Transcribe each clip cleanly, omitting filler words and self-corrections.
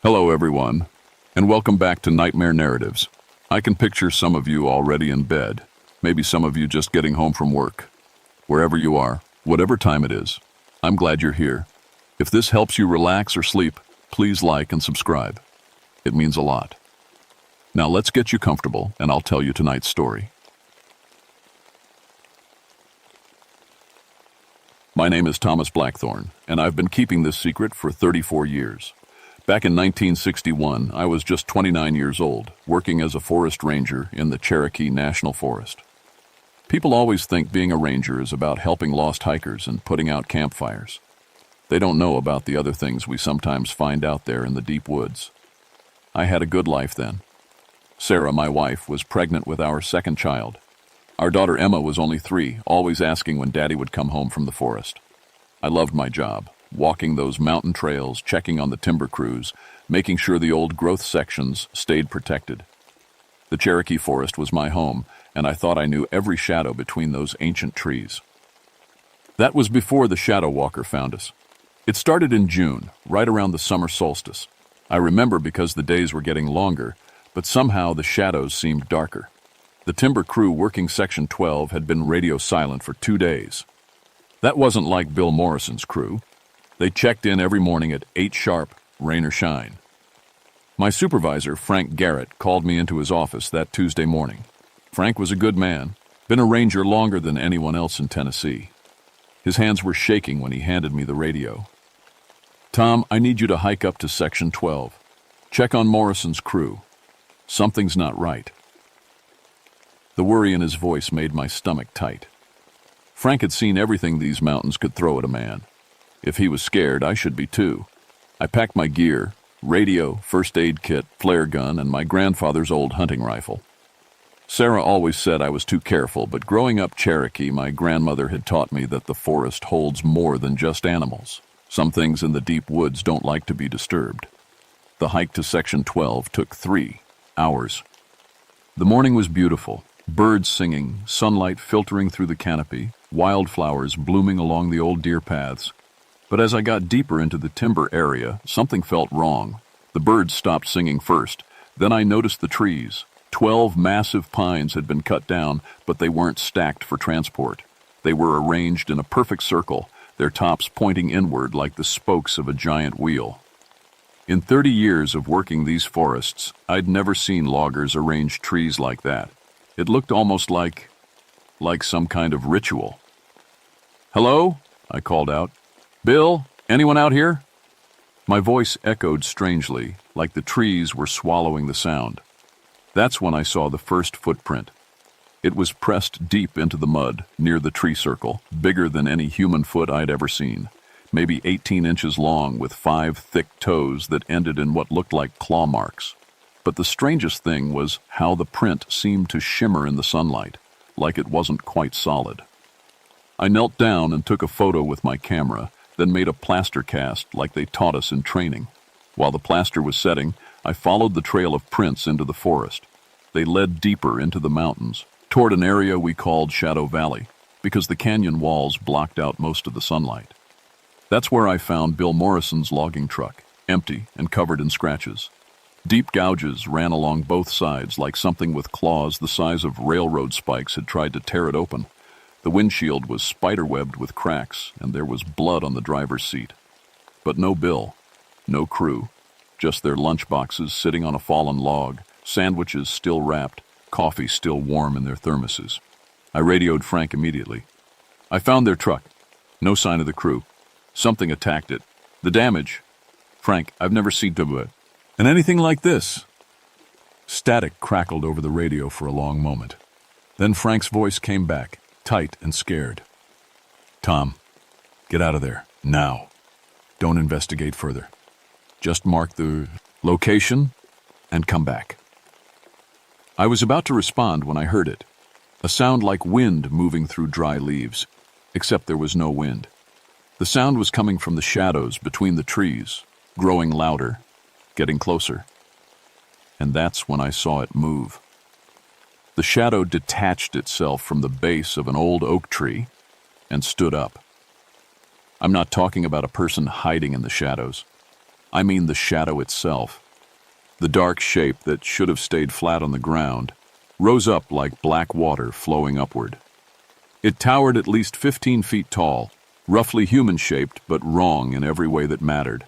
Hello, everyone, and welcome back to Nightmare Narratives. I can picture some of you already in bed, maybe some of you just getting home from work. Wherever you are, whatever time it is, I'm glad you're here. If this helps you relax or sleep, please like and subscribe. It means a lot. Now let's get you comfortable, and I'll tell you tonight's story. My name is Thomas Blackthorne, and I've been keeping this secret for 34 years. Back in 1961, I was just 29 years old, working as a forest ranger in the Cherokee National Forest. People always think being a ranger is about helping lost hikers and putting out campfires. They don't know about the other things we sometimes find out there in the deep woods. I had a good life then. Sarah, my wife, was pregnant with our second child. Our daughter Emma was only 3, always asking when Daddy would come home from the forest. I loved my job, walking those mountain trails, checking on the timber crews, making sure the old growth sections stayed protected. The Cherokee Forest was my home, and I thought I knew every shadow between those ancient trees. That was before the shadow walker found us. It started in June, right around the summer solstice. I remember because the days were getting longer, but somehow the shadows seemed darker. The timber crew working Section 12 had been radio silent for 2 days. That wasn't like Bill Morrison's crew. They checked in every morning at 8 sharp, rain or shine. My supervisor, Frank Garrett, called me into his office that Tuesday morning. Frank was a good man, been a ranger longer than anyone else in Tennessee. His hands were shaking when he handed me the radio. "Tom, I need you to hike up to Section 12. Check on Morrison's crew. Something's not right." The worry in his voice made my stomach tight. Frank had seen everything these mountains could throw at a man. If he was scared, I should be too. I packed my gear, radio, first aid kit, flare gun, and my grandfather's old hunting rifle. Sarah always said I was too careful, but growing up Cherokee, my grandmother had taught me that the forest holds more than just animals. Some things in the deep woods don't like to be disturbed. The hike to Section 12 took 3 hours. The morning was beautiful. Birds singing, sunlight filtering through the canopy, wildflowers blooming along the old deer paths. But as I got deeper into the timber area, something felt wrong. The birds stopped singing first. Then I noticed the trees. 12 massive pines had been cut down, but they weren't stacked for transport. They were arranged in a perfect circle, their tops pointing inward like the spokes of a giant wheel. In 30 years of working these forests, I'd never seen loggers arrange trees like that. It looked almost like some kind of ritual. "Hello?" I called out. "Bill, anyone out here?" My voice echoed strangely, like the trees were swallowing the sound. That's when I saw the first footprint. It was pressed deep into the mud, near the tree circle, bigger than any human foot I'd ever seen. Maybe 18 inches long, with 5 thick toes that ended in what looked like claw marks. But the strangest thing was how the print seemed to shimmer in the sunlight, like it wasn't quite solid. I knelt down and took a photo with my camera, then made a plaster cast like they taught us in training. While the plaster was setting, I followed the trail of prints into the forest. They led deeper into the mountains, toward an area we called Shadow Valley, because the canyon walls blocked out most of the sunlight. That's where I found Bill Morrison's logging truck, empty and covered in scratches. Deep gouges ran along both sides like something with claws the size of railroad spikes had tried to tear it open. The windshield was spiderwebbed with cracks, and there was blood on the driver's seat. But no Bill, no crew, just their lunchboxes sitting on a fallen log, sandwiches still wrapped, coffee still warm in their thermoses. I radioed Frank immediately. "I found their truck. No sign of the crew. Something attacked it. The damage. Frank, I've never seen it. And anything like this." Static crackled over the radio for a long moment. Then Frank's voice came back, tight and scared. "Tom, get out of there, now. Don't investigate further. Just mark the location and come back." I was about to respond when I heard it. A sound like wind moving through dry leaves, except there was no wind. The sound was coming from the shadows between the trees, growing louder, getting closer. And that's when I saw it move. The shadow detached itself from the base of an old oak tree and stood up. I'm not talking about a person hiding in the shadows. I mean the shadow itself. The dark shape that should have stayed flat on the ground rose up like black water flowing upward. It towered at least 15 feet tall, roughly human-shaped but wrong in every way that mattered.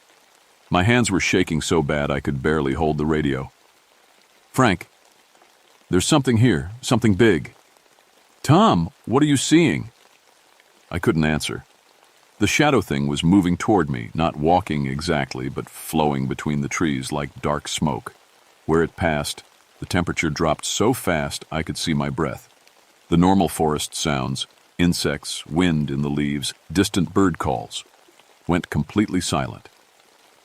My hands were shaking so bad I could barely hold the radio. "Frank, there's something here, something big." "Tom, what are you seeing?" I couldn't answer. The shadow thing was moving toward me, not walking exactly, but flowing between the trees like dark smoke. Where it passed, the temperature dropped so fast I could see my breath. The normal forest sounds, insects, wind in the leaves, distant bird calls, went completely silent.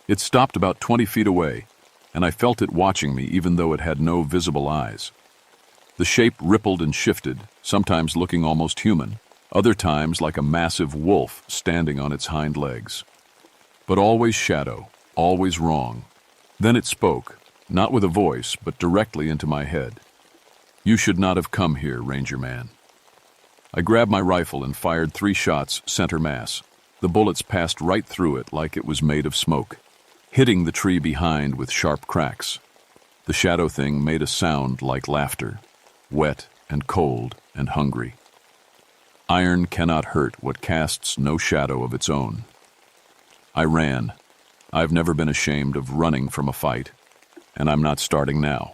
It stopped about 20 feet away, and I felt it watching me even though it had no visible eyes. The shape rippled and shifted, sometimes looking almost human, other times like a massive wolf standing on its hind legs. But always shadow, always wrong. Then it spoke, not with a voice, but directly into my head. "You should not have come here, Ranger Man." I grabbed my rifle and fired 3 shots center mass. The bullets passed right through it like it was made of smoke, hitting the tree behind with sharp cracks. The shadow thing made a sound like laughter, wet and cold and hungry. Iron cannot hurt what casts no shadow of its own. I ran. I've never been ashamed of running from a fight, and I'm not starting now.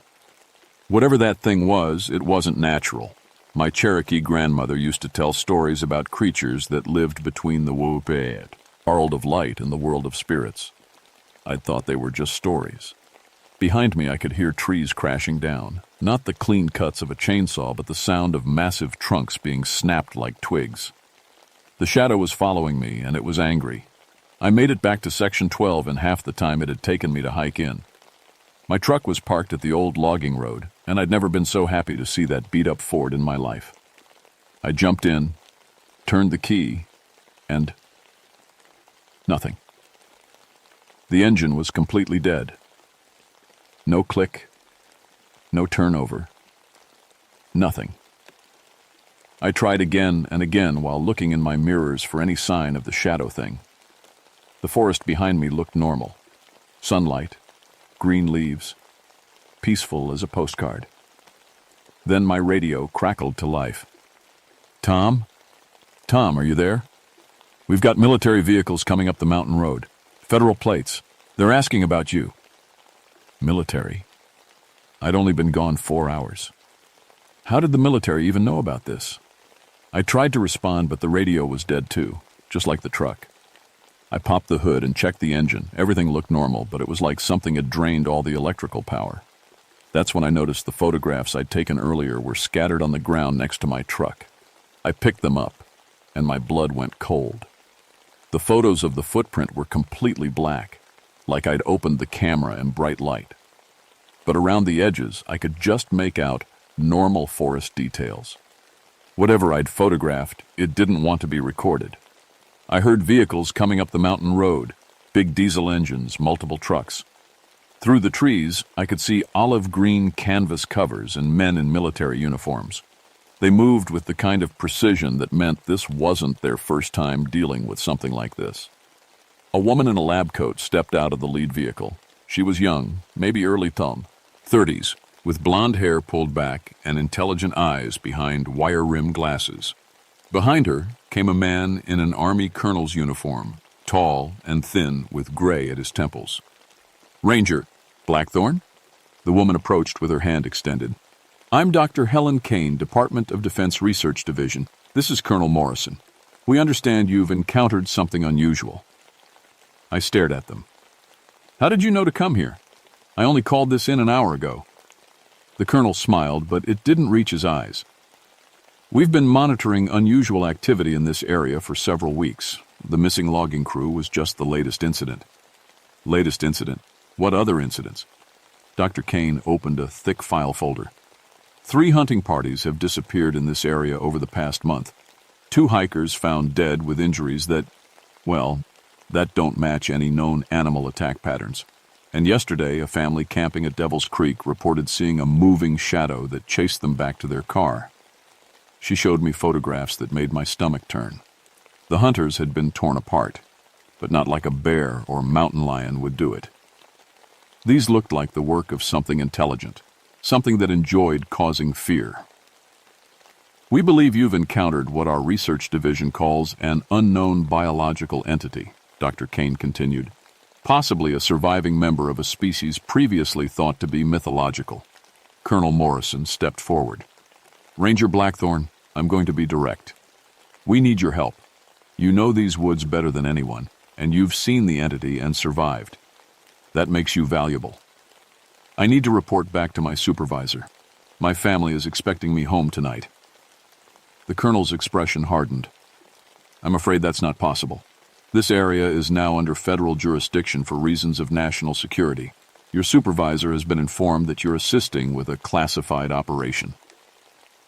Whatever that thing was, it wasn't natural. My Cherokee grandmother used to tell stories about creatures that lived between the world of light and the world of spirits. I'd thought they were just stories. Behind me I could hear trees crashing down, not the clean cuts of a chainsaw, but the sound of massive trunks being snapped like twigs. The shadow was following me, and it was angry. I made it back to Section 12 in half the time it had taken me to hike in. My truck was parked at the old logging road, and I'd never been so happy to see that beat-up Ford in my life. I jumped in, turned the key, and nothing. The engine was completely dead. No click, no turnover, nothing. I tried again and again while looking in my mirrors for any sign of the shadow thing. The forest behind me looked normal. Sunlight, green leaves, peaceful as a postcard. Then my radio crackled to life. "Tom? Tom, are you there? We've got military vehicles coming up the mountain road. Federal plates. They're asking about you." Military? I'd only been gone 4 hours. How did the military even know about this? I tried to respond, but the radio was dead too, just like the truck. I popped the hood and checked the engine. Everything looked normal, but it was like something had drained all the electrical power. That's when I noticed the photographs I'd taken earlier were scattered on the ground next to my truck. I picked them up, and my blood went cold. The photos of the footprint were completely black, like I'd opened the camera in bright light. But around the edges, I could just make out normal forest details. Whatever I'd photographed, it didn't want to be recorded. I heard vehicles coming up the mountain road, big diesel engines, multiple trucks. Through the trees, I could see olive green canvas covers and men in military uniforms. They moved with the kind of precision that meant this wasn't their first time dealing with something like this. A woman in a lab coat stepped out of the lead vehicle. She was young, maybe early 30s, with blonde hair pulled back and intelligent eyes behind wire-rimmed glasses. Behind her came a man in an Army colonel's uniform, tall and thin with gray at his temples. "Ranger Blackthorn?" The woman approached with her hand extended. "I'm Dr. Helen Kane, Department of Defense Research Division. This is Colonel Morrison. We understand you've encountered something unusual." I stared at them. "How did you know to come here? I only called this in an hour ago." The colonel smiled, but it didn't reach his eyes. "We've been monitoring unusual activity in this area for several weeks. The missing logging crew was just the latest incident." "Latest incident? What other incidents?" Dr. Kane opened a thick file folder. 3 hunting parties have disappeared in this area over the past month. 2 hikers found dead with injuries that don't match any known animal attack patterns. And yesterday, a family camping at Devil's Creek reported seeing a moving shadow that chased them back to their car. She showed me photographs that made my stomach turn. The hunters had been torn apart, but not like a bear or mountain lion would do it. These looked like the work of something intelligent, something that enjoyed causing fear. We believe you've encountered what our research division calls an unknown biological entity, Dr. Kane continued, possibly a surviving member of a species previously thought to be mythological. Colonel Morrison stepped forward. Ranger Blackthorn, I'm going to be direct. We need your help. You know these woods better than anyone, and you've seen the entity and survived. That makes you valuable. I need to report back to my supervisor. My family is expecting me home tonight. The colonel's expression hardened. I'm afraid that's not possible. This area is now under federal jurisdiction for reasons of national security. Your supervisor has been informed that you're assisting with a classified operation.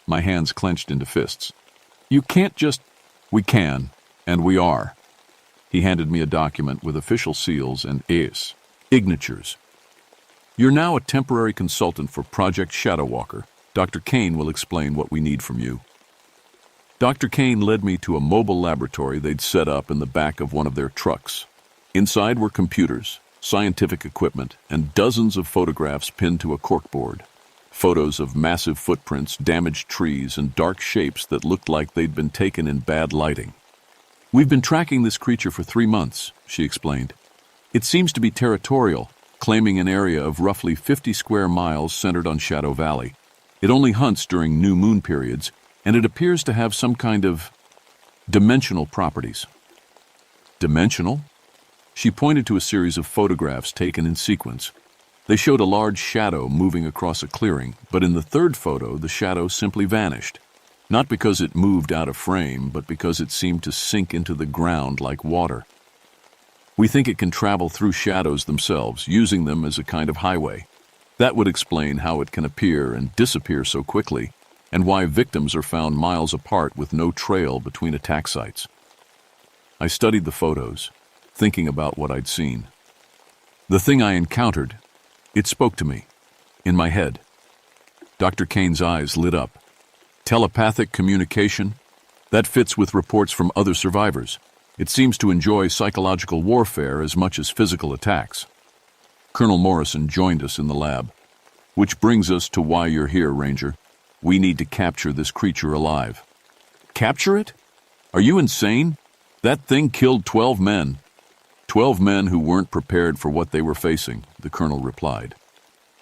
My hands clenched into fists. You can't just... We can, and we are. He handed me a document with official seals and signatures. You're now a temporary consultant for Project Shadowwalker. Dr. Kane will explain what we need from you. Dr. Kane led me to a mobile laboratory they'd set up in the back of one of their trucks. Inside were computers, scientific equipment, and dozens of photographs pinned to a corkboard. Photos of massive footprints, damaged trees, and dark shapes that looked like they'd been taken in bad lighting. We've been tracking this creature for 3 months, she explained. It seems to be territorial, claiming an area of roughly 50 square miles centered on Shadow Valley. It only hunts during new moon periods, and it appears to have some kind of dimensional properties. Dimensional? She pointed to a series of photographs taken in sequence. They showed a large shadow moving across a clearing, but in the third photo, the shadow simply vanished. Not because it moved out of frame, but because it seemed to sink into the ground like water. We think it can travel through shadows themselves, using them as a kind of highway. That would explain how it can appear and disappear so quickly, and why victims are found miles apart with no trail between attack sites. I studied the photos, thinking about what I'd seen. The thing I encountered, it spoke to me, in my head. Dr. Kane's eyes lit up. Telepathic communication? That fits with reports from other survivors. It seems to enjoy psychological warfare as much as physical attacks. Colonel Morrison joined us in the lab. Which brings us to why you're here, Ranger. We need to capture this creature alive. Capture it? Are you insane? That thing killed 12 men. 12 men who weren't prepared for what they were facing, the colonel replied.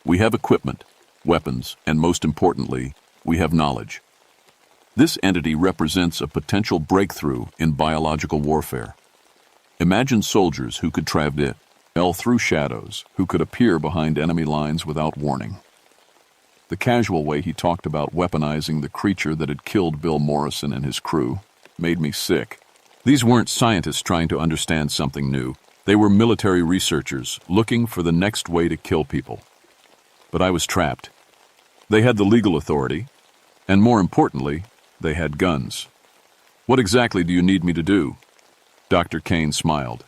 We have equipment, weapons, and most importantly, we have knowledge. This entity represents a potential breakthrough in biological warfare. Imagine soldiers who could travel through shadows, who could appear behind enemy lines without warning. The casual way he talked about weaponizing the creature that had killed Bill Morrison and his crew made me sick. These weren't scientists trying to understand something new. They were military researchers looking for the next way to kill people. But I was trapped. They had the legal authority, and more importantly, they had guns. What exactly do you need me to do? Dr. Kane smiled.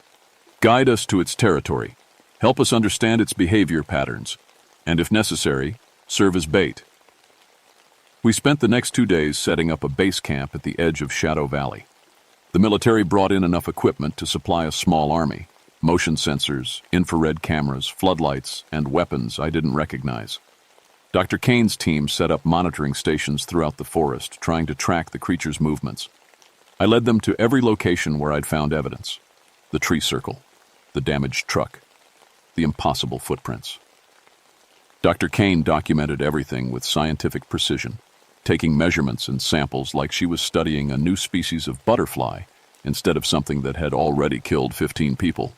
Guide us to its territory. Help us understand its behavior patterns, and if necessary, serve as bait. We spent the next 2 days setting up a base camp at the edge of Shadow Valley. The military brought in enough equipment to supply a small army, motion sensors, infrared cameras, floodlights, and weapons I didn't recognize. Dr. Kane's team set up monitoring stations throughout the forest, trying to track the creature's movements. I led them to every location where I'd found evidence. The tree circle, the damaged truck, the impossible footprints. Dr. Kane documented everything with scientific precision, taking measurements and samples like she was studying a new species of butterfly instead of something that had already killed 15 people.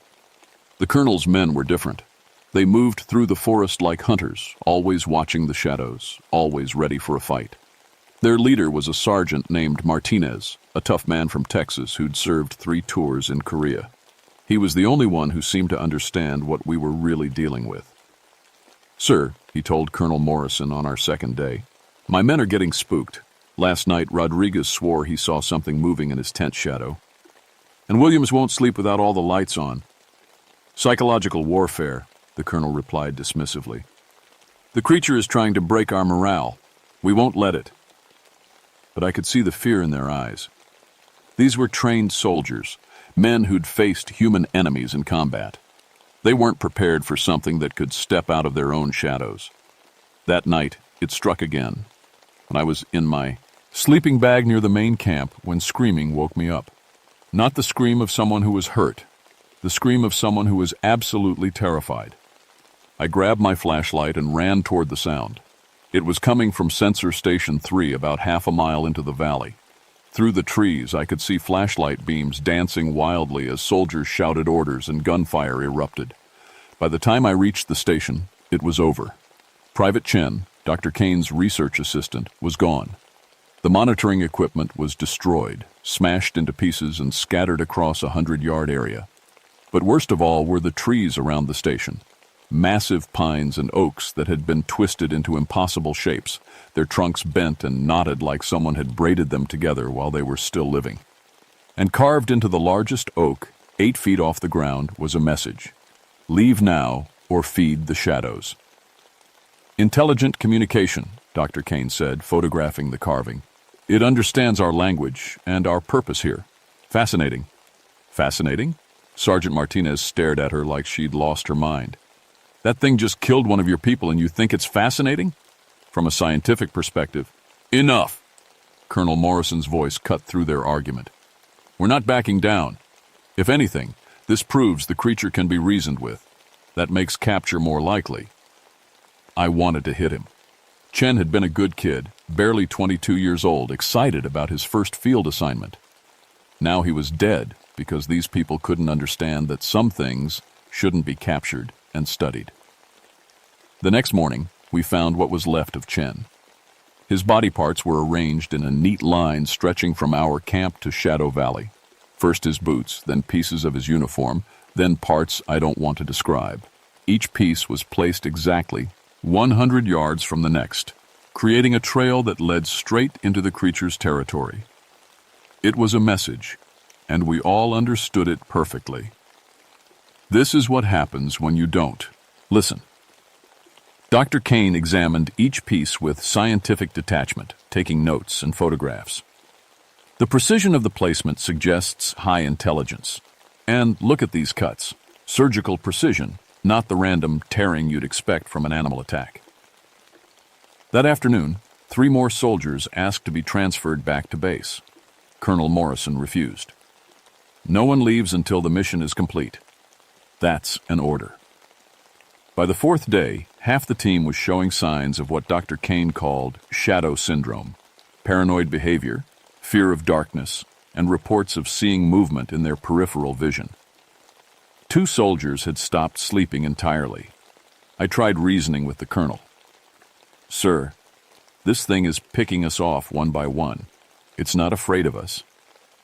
The colonel's men were different. They moved through the forest like hunters, always watching the shadows, always ready for a fight. Their leader was a sergeant named Martinez, a tough man from Texas who'd served 3 tours in Korea. He was the only one who seemed to understand what we were really dealing with. Sir, he told Colonel Morrison on our second day, my men are getting spooked. Last night, Rodriguez swore he saw something moving in his tent shadow. And Williams won't sleep without all the lights on. Psychological warfare, the colonel replied dismissively. The creature is trying to break our morale. We won't let it. But I could see the fear in their eyes. These were trained soldiers, men who'd faced human enemies in combat. They weren't prepared for something that could step out of their own shadows. That night, it struck again, when I was in my sleeping bag near the main camp when screaming woke me up. Not the scream of someone who was hurt, the scream of someone who was absolutely terrified. I grabbed my flashlight and ran toward the sound. It was coming from Sensor Station 3 about half a mile into the valley. Through the trees, I could see flashlight beams dancing wildly as soldiers shouted orders and gunfire erupted. By the time I reached the station, it was over. Private Chen, Dr. Kane's research assistant, was gone. The monitoring equipment was destroyed, smashed into pieces and scattered across a 100-yard area. But worst of all were the trees around the station. Massive pines and oaks that had been twisted into impossible shapes, their trunks bent and knotted like someone had braided them together while they were still living. And carved into the largest oak, 8 feet off the ground, was a message: "Leave now or feed the shadows." "Intelligent communication," Dr. Kane said, photographing the carving. "It understands our language and our purpose here. Fascinating." "Fascinating?" Sergeant Martinez stared at her like she'd lost her mind. "That thing just killed one of your people and you think it's fascinating? From a scientific perspective." "Enough!" Colonel Morrison's voice cut through their argument. "We're not backing down. If anything, this proves the creature can be reasoned with. That makes capture more likely." I wanted to hit him. Chen had been a good kid, barely 22 years old, excited about his first field assignment. Now he was dead because these people couldn't understand that some things shouldn't be captured and studied. The next morning, we found what was left of Chen. His body parts were arranged in a neat line stretching from our camp to Shadow Valley. First his boots, then pieces of his uniform, then parts I don't want to describe. Each piece was placed exactly 100 yards from the next, creating a trail that led straight into the creature's territory. It was a message, and we all understood it perfectly. This is what happens when you don't listen. Dr. Kane examined each piece with scientific detachment, taking notes and photographs. The precision of the placement suggests high intelligence. And look at these cuts. Surgical precision, not the random tearing you'd expect from an animal attack. That afternoon, 3 more soldiers asked to be transferred back to base. Colonel Morrison refused. "No one leaves until the mission is complete." That's an order. By the 4th day, half the team was showing signs of what Dr. Kane called shadow syndrome: paranoid behavior, fear of darkness, and reports of seeing movement in their peripheral vision. 2 soldiers had stopped sleeping entirely. I tried reasoning with the colonel. "Sir, this thing is picking us off one by one. It's not afraid of us.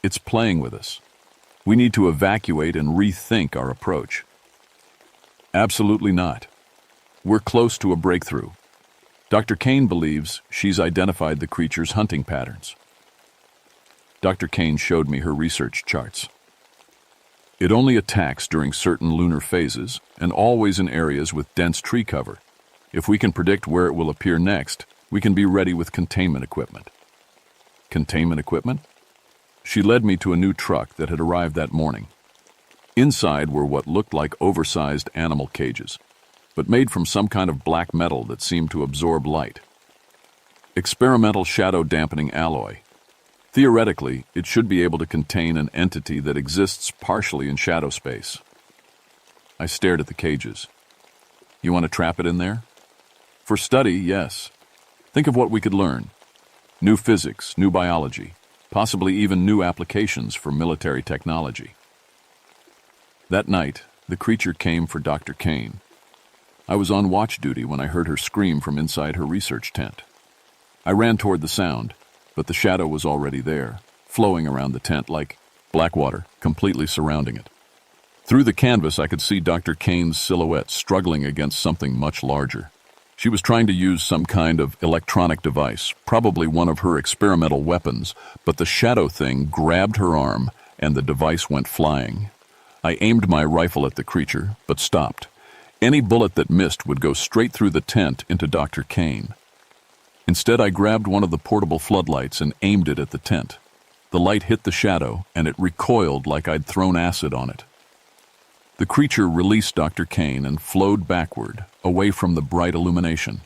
It's playing with us. We need to evacuate and rethink our approach." "Absolutely not. We're close to a breakthrough. Dr. Kane believes she's identified the creature's hunting patterns." Dr. Kane showed me her research charts. "It only attacks during certain lunar phases and always in areas with dense tree cover. If we can predict where it will appear next, we can be ready with containment equipment." "Containment equipment?" She led me to a new truck that had arrived that morning. Inside were what looked like oversized animal cages, but made from some kind of black metal that seemed to absorb light. Experimental shadow dampening alloy. Theoretically, it should be able to contain an entity that exists partially in shadow space. I stared at the cages. "You want to trap it in there?" "For study, yes. Think of what we could learn. New physics, new biology, possibly even new applications for military technology." That night, the creature came for Dr. Kane. I was on watch duty when I heard her scream from inside her research tent. I ran toward the sound, but the shadow was already there, flowing around the tent like black water, completely surrounding it. Through the canvas, I could see Dr. Kane's silhouette struggling against something much larger. She was trying to use some kind of electronic device, probably one of her experimental weapons, but the shadow thing grabbed her arm and the device went flying. I aimed my rifle at the creature, but stopped. Any bullet that missed would go straight through the tent into Dr. Kane. Instead, I grabbed one of the portable floodlights and aimed it at the tent. The light hit the shadow, and it recoiled like I'd thrown acid on it. The creature released Dr. Kane and flowed backward, away from the bright illumination.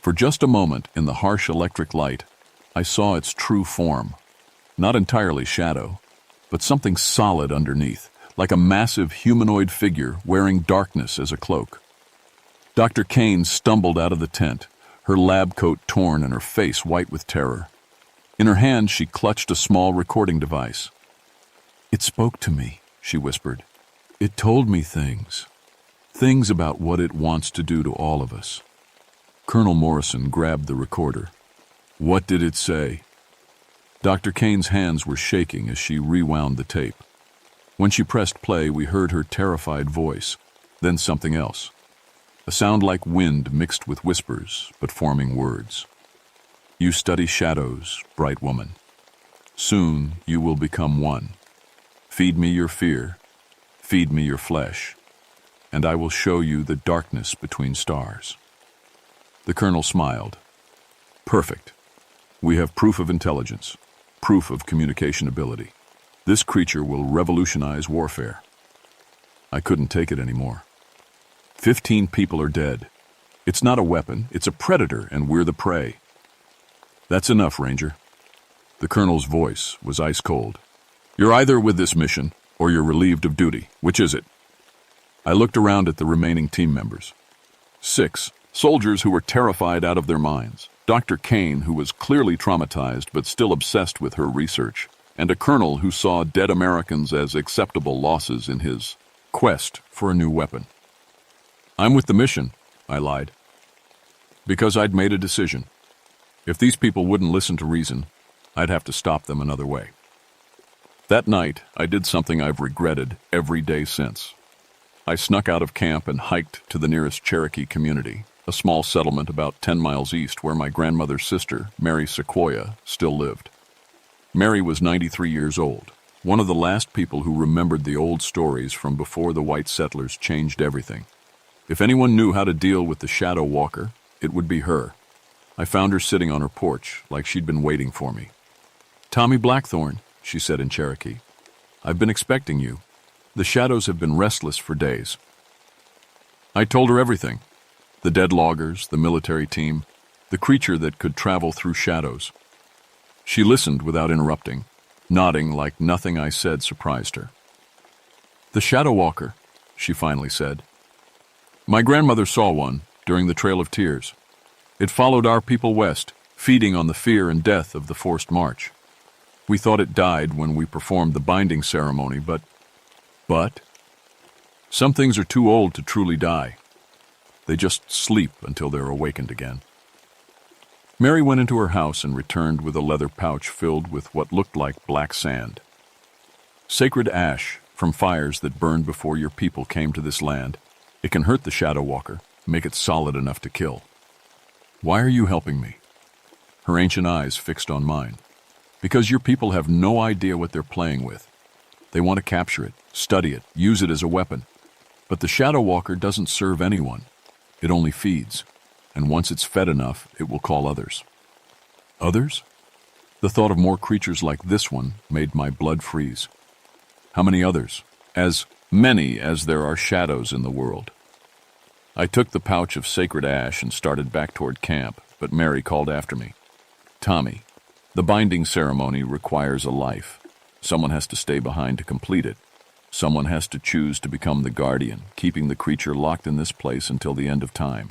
For just a moment, in the harsh electric light, I saw its true form. Not entirely shadow, but something solid underneath, like a massive humanoid figure wearing darkness as a cloak. Dr. Kane stumbled out of the tent, her lab coat torn and her face white with terror. In her hand, she clutched a small recording device. "It spoke to me," she whispered. "It told me things. Things about what it wants to do to all of us." Colonel Morrison grabbed the recorder. "What did it say?" Dr. Kane's hands were shaking as she rewound the tape. When she pressed play, we heard her terrified voice, then something else. A sound like wind mixed with whispers, but forming words. "You study shadows, bright woman. Soon you will become one. Feed me your fear, feed me your flesh, and I will show you the darkness between stars." The colonel smiled. "Perfect. We have proof of intelligence, proof of communication ability. This creature will revolutionize warfare." I couldn't take it anymore. 15 people are dead. It's not a weapon, it's a predator, and we're the prey. "That's enough, Ranger." The colonel's voice was ice cold. "You're either with this mission, or you're relieved of duty. Which is it?" I looked around at the remaining team members. 6 soldiers who were terrified out of their minds. Dr. Kane, who was clearly traumatized but still obsessed with her research, and a colonel who saw dead Americans as acceptable losses in his quest for a new weapon. "I'm with the mission," I lied. Because I'd made a decision. If these people wouldn't listen to reason, I'd have to stop them another way. That night, I did something I've regretted every day since. I snuck out of camp and hiked to the nearest Cherokee community, a small settlement about 10 miles east where my grandmother's sister, Mary Sequoia, still lived. Mary was 93 years old, one of the last people who remembered the old stories from before the white settlers changed everything. If anyone knew how to deal with the shadow walker, it would be her. I found her sitting on her porch, like she'd been waiting for me. "Tommy Blackthorn," she said in Cherokee. "I've been expecting you. The shadows have been restless for days." I told her everything. The dead loggers, the military team, the creature that could travel through shadows. She listened without interrupting, nodding like nothing I said surprised her. "The shadow walker," she finally said. "My grandmother saw one during the Trail of Tears. It followed our people west, feeding on the fear and death of the forced march. We thought it died when we performed the binding ceremony, but some things are too old to truly die. They just sleep until they're awakened again." Mary went into her house and returned with a leather pouch filled with what looked like black sand. "Sacred ash from fires that burned before your people came to this land. It can hurt the shadow walker, make it solid enough to kill. Why are you helping me?" Her ancient eyes fixed on mine. "Because your people have no idea what they're playing with. They want to capture it, study it, use it as a weapon. But the shadow walker doesn't serve anyone. It only feeds, and once it's fed enough, it will call others." Others? The thought of more creatures like this one made my blood freeze. How many others? As many as there are shadows in the world. I took the pouch of sacred ash and started back toward camp, but Mary called after me. "Tommy, the binding ceremony requires a life. Someone has to stay behind to complete it. Someone has to choose to become the guardian, keeping the creature locked in this place until the end of time."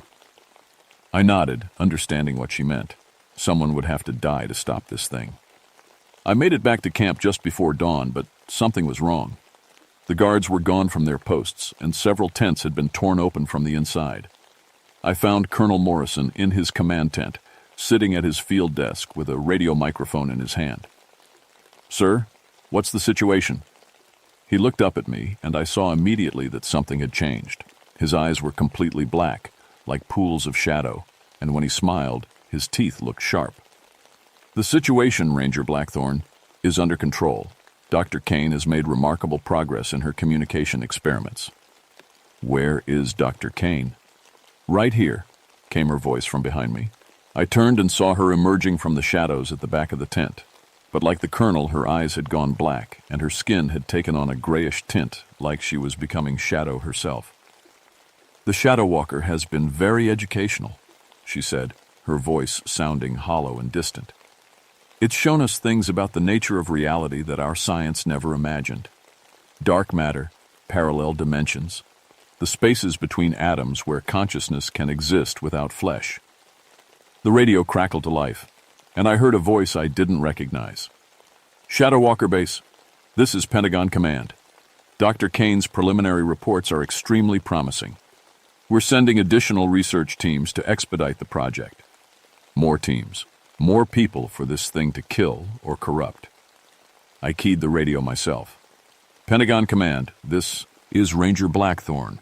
I nodded, understanding what she meant. Someone would have to die to stop this thing. I made it back to camp just before dawn, but something was wrong. The guards were gone from their posts, and several tents had been torn open from the inside. I found Colonel Morrison in his command tent, sitting at his field desk with a radio microphone in his hand. "Sir, what's the situation?" He looked up at me, and I saw immediately that something had changed. His eyes were completely black, like pools of shadow, and when he smiled, his teeth looked sharp. "The situation, Ranger Blackthorn, is under control. Dr. Kane has made remarkable progress in her communication experiments." "Where is Dr. Kane?" "Right here," came her voice from behind me. I turned and saw her emerging from the shadows at the back of the tent. But like the colonel, her eyes had gone black, and her skin had taken on a grayish tint, like she was becoming Shadow herself. "The Shadow Walker has been very educational," she said, her voice sounding hollow and distant. "It's shown us things about the nature of reality that our science never imagined. Dark matter, parallel dimensions, the spaces between atoms where consciousness can exist without flesh." The radio crackled to life, and I heard a voice I didn't recognize. "Shadow Walker Base, this is Pentagon Command. Dr. Kane's preliminary reports are extremely promising. We're sending additional research teams to expedite the project. More teams, more people for this thing to kill or corrupt." I keyed the radio myself. "Pentagon Command, this is Ranger Blackthorn.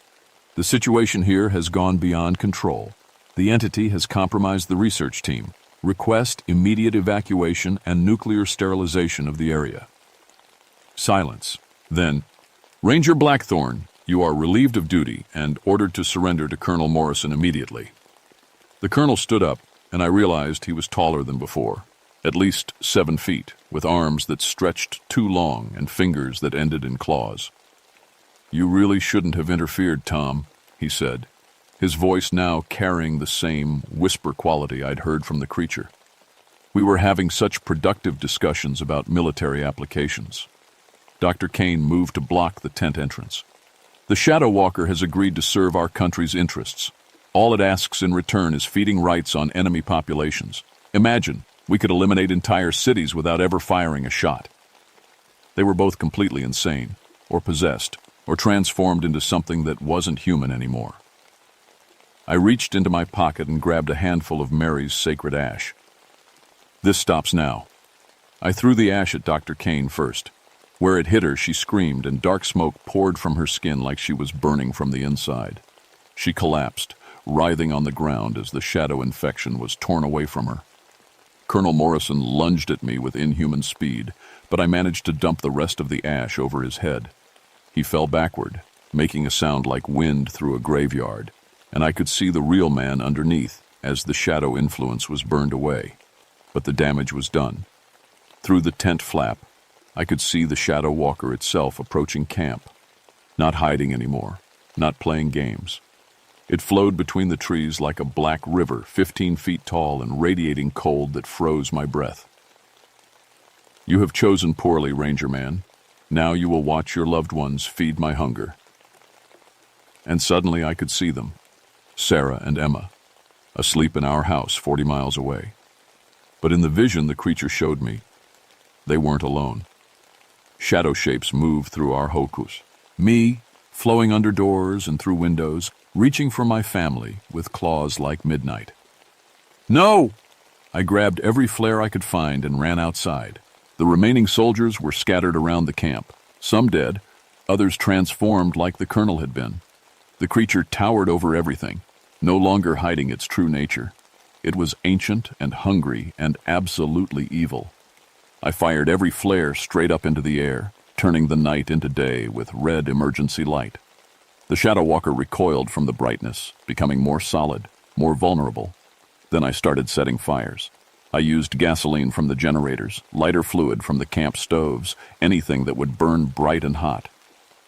The situation here has gone beyond control. The entity has compromised the research team. Request immediate evacuation and nuclear sterilization of the area." Silence. Then, "Ranger Blackthorn, you are relieved of duty and ordered to surrender to Colonel Morrison immediately." The colonel stood up, and I realized he was taller than before, at least 7 feet, with arms that stretched too long and fingers that ended in claws. "You really shouldn't have interfered, Tom," he said, his voice now carrying the same whisper quality I'd heard from the creature. "We were having such productive discussions about military applications." Dr. Kane moved to block the tent entrance. "The Shadow Walker has agreed to serve our country's interests. All it asks in return is feeding rights on enemy populations. Imagine, we could eliminate entire cities without ever firing a shot." They were both completely insane, or possessed, or transformed into something that wasn't human anymore. I reached into my pocket and grabbed a handful of Mary's sacred ash. "This stops now." I threw the ash at Dr. Kane first. Where it hit her, she screamed, and dark smoke poured from her skin like she was burning from the inside. She collapsed, writhing on the ground as the shadow infection was torn away from her. Colonel Morrison lunged at me with inhuman speed, but I managed to dump the rest of the ash over his head. He fell backward, making a sound like wind through a graveyard, and I could see the real man underneath as the shadow influence was burned away. But the damage was done. Through the tent flap, I could see the Shadow Walker itself approaching camp, not hiding anymore, not playing games. It flowed between the trees like a black river, 15 feet tall and radiating cold that froze my breath. "You have chosen poorly, Ranger Man. Now you will watch your loved ones feed my hunger." And suddenly I could see them, Sarah and Emma, asleep in our house 40 miles away. But in the vision the creature showed me, they weren't alone. Shadow shapes moved through our hokus. Me, flowing under doors and through windows, reaching for my family with claws like midnight. "No!" I grabbed every flare I could find and ran outside. The remaining soldiers were scattered around the camp, some dead, others transformed like the colonel had been. The creature towered over everything, no longer hiding its true nature. It was ancient and hungry and absolutely evil. I fired every flare straight up into the air, turning the night into day with red emergency light. The Shadow Walker recoiled from the brightness, becoming more solid, more vulnerable. Then I started setting fires. I used gasoline from the generators, lighter fluid from the camp stoves, anything that would burn bright and hot.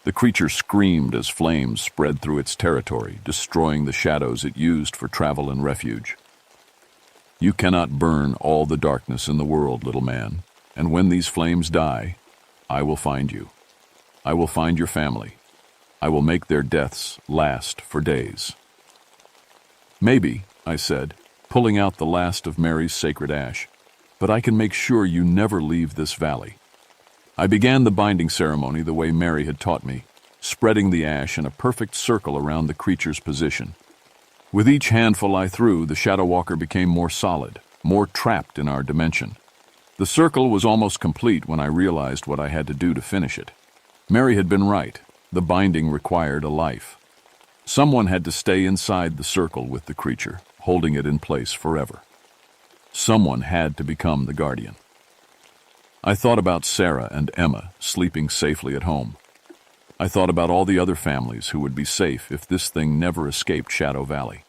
The creature screamed as flames spread through its territory, destroying the shadows it used for travel and refuge. "You cannot burn all the darkness in the world, little man, and when these flames die, I will find you. I will find your family. I will make their deaths last for days." "Maybe," I said, pulling out the last of Mary's sacred ash, "but I can make sure you never leave this valley." I began the binding ceremony the way Mary had taught me, spreading the ash in a perfect circle around the creature's position. With each handful I threw, the Shadow Walker became more solid, more trapped in our dimension. The circle was almost complete when I realized what I had to do to finish it. Mary had been right. The binding required a life. Someone had to stay inside the circle with the creature, holding it in place forever. Someone had to become the guardian. I thought about Sarah and Emma sleeping safely at home. I thought about all the other families who would be safe if this thing never escaped Shadow Valley.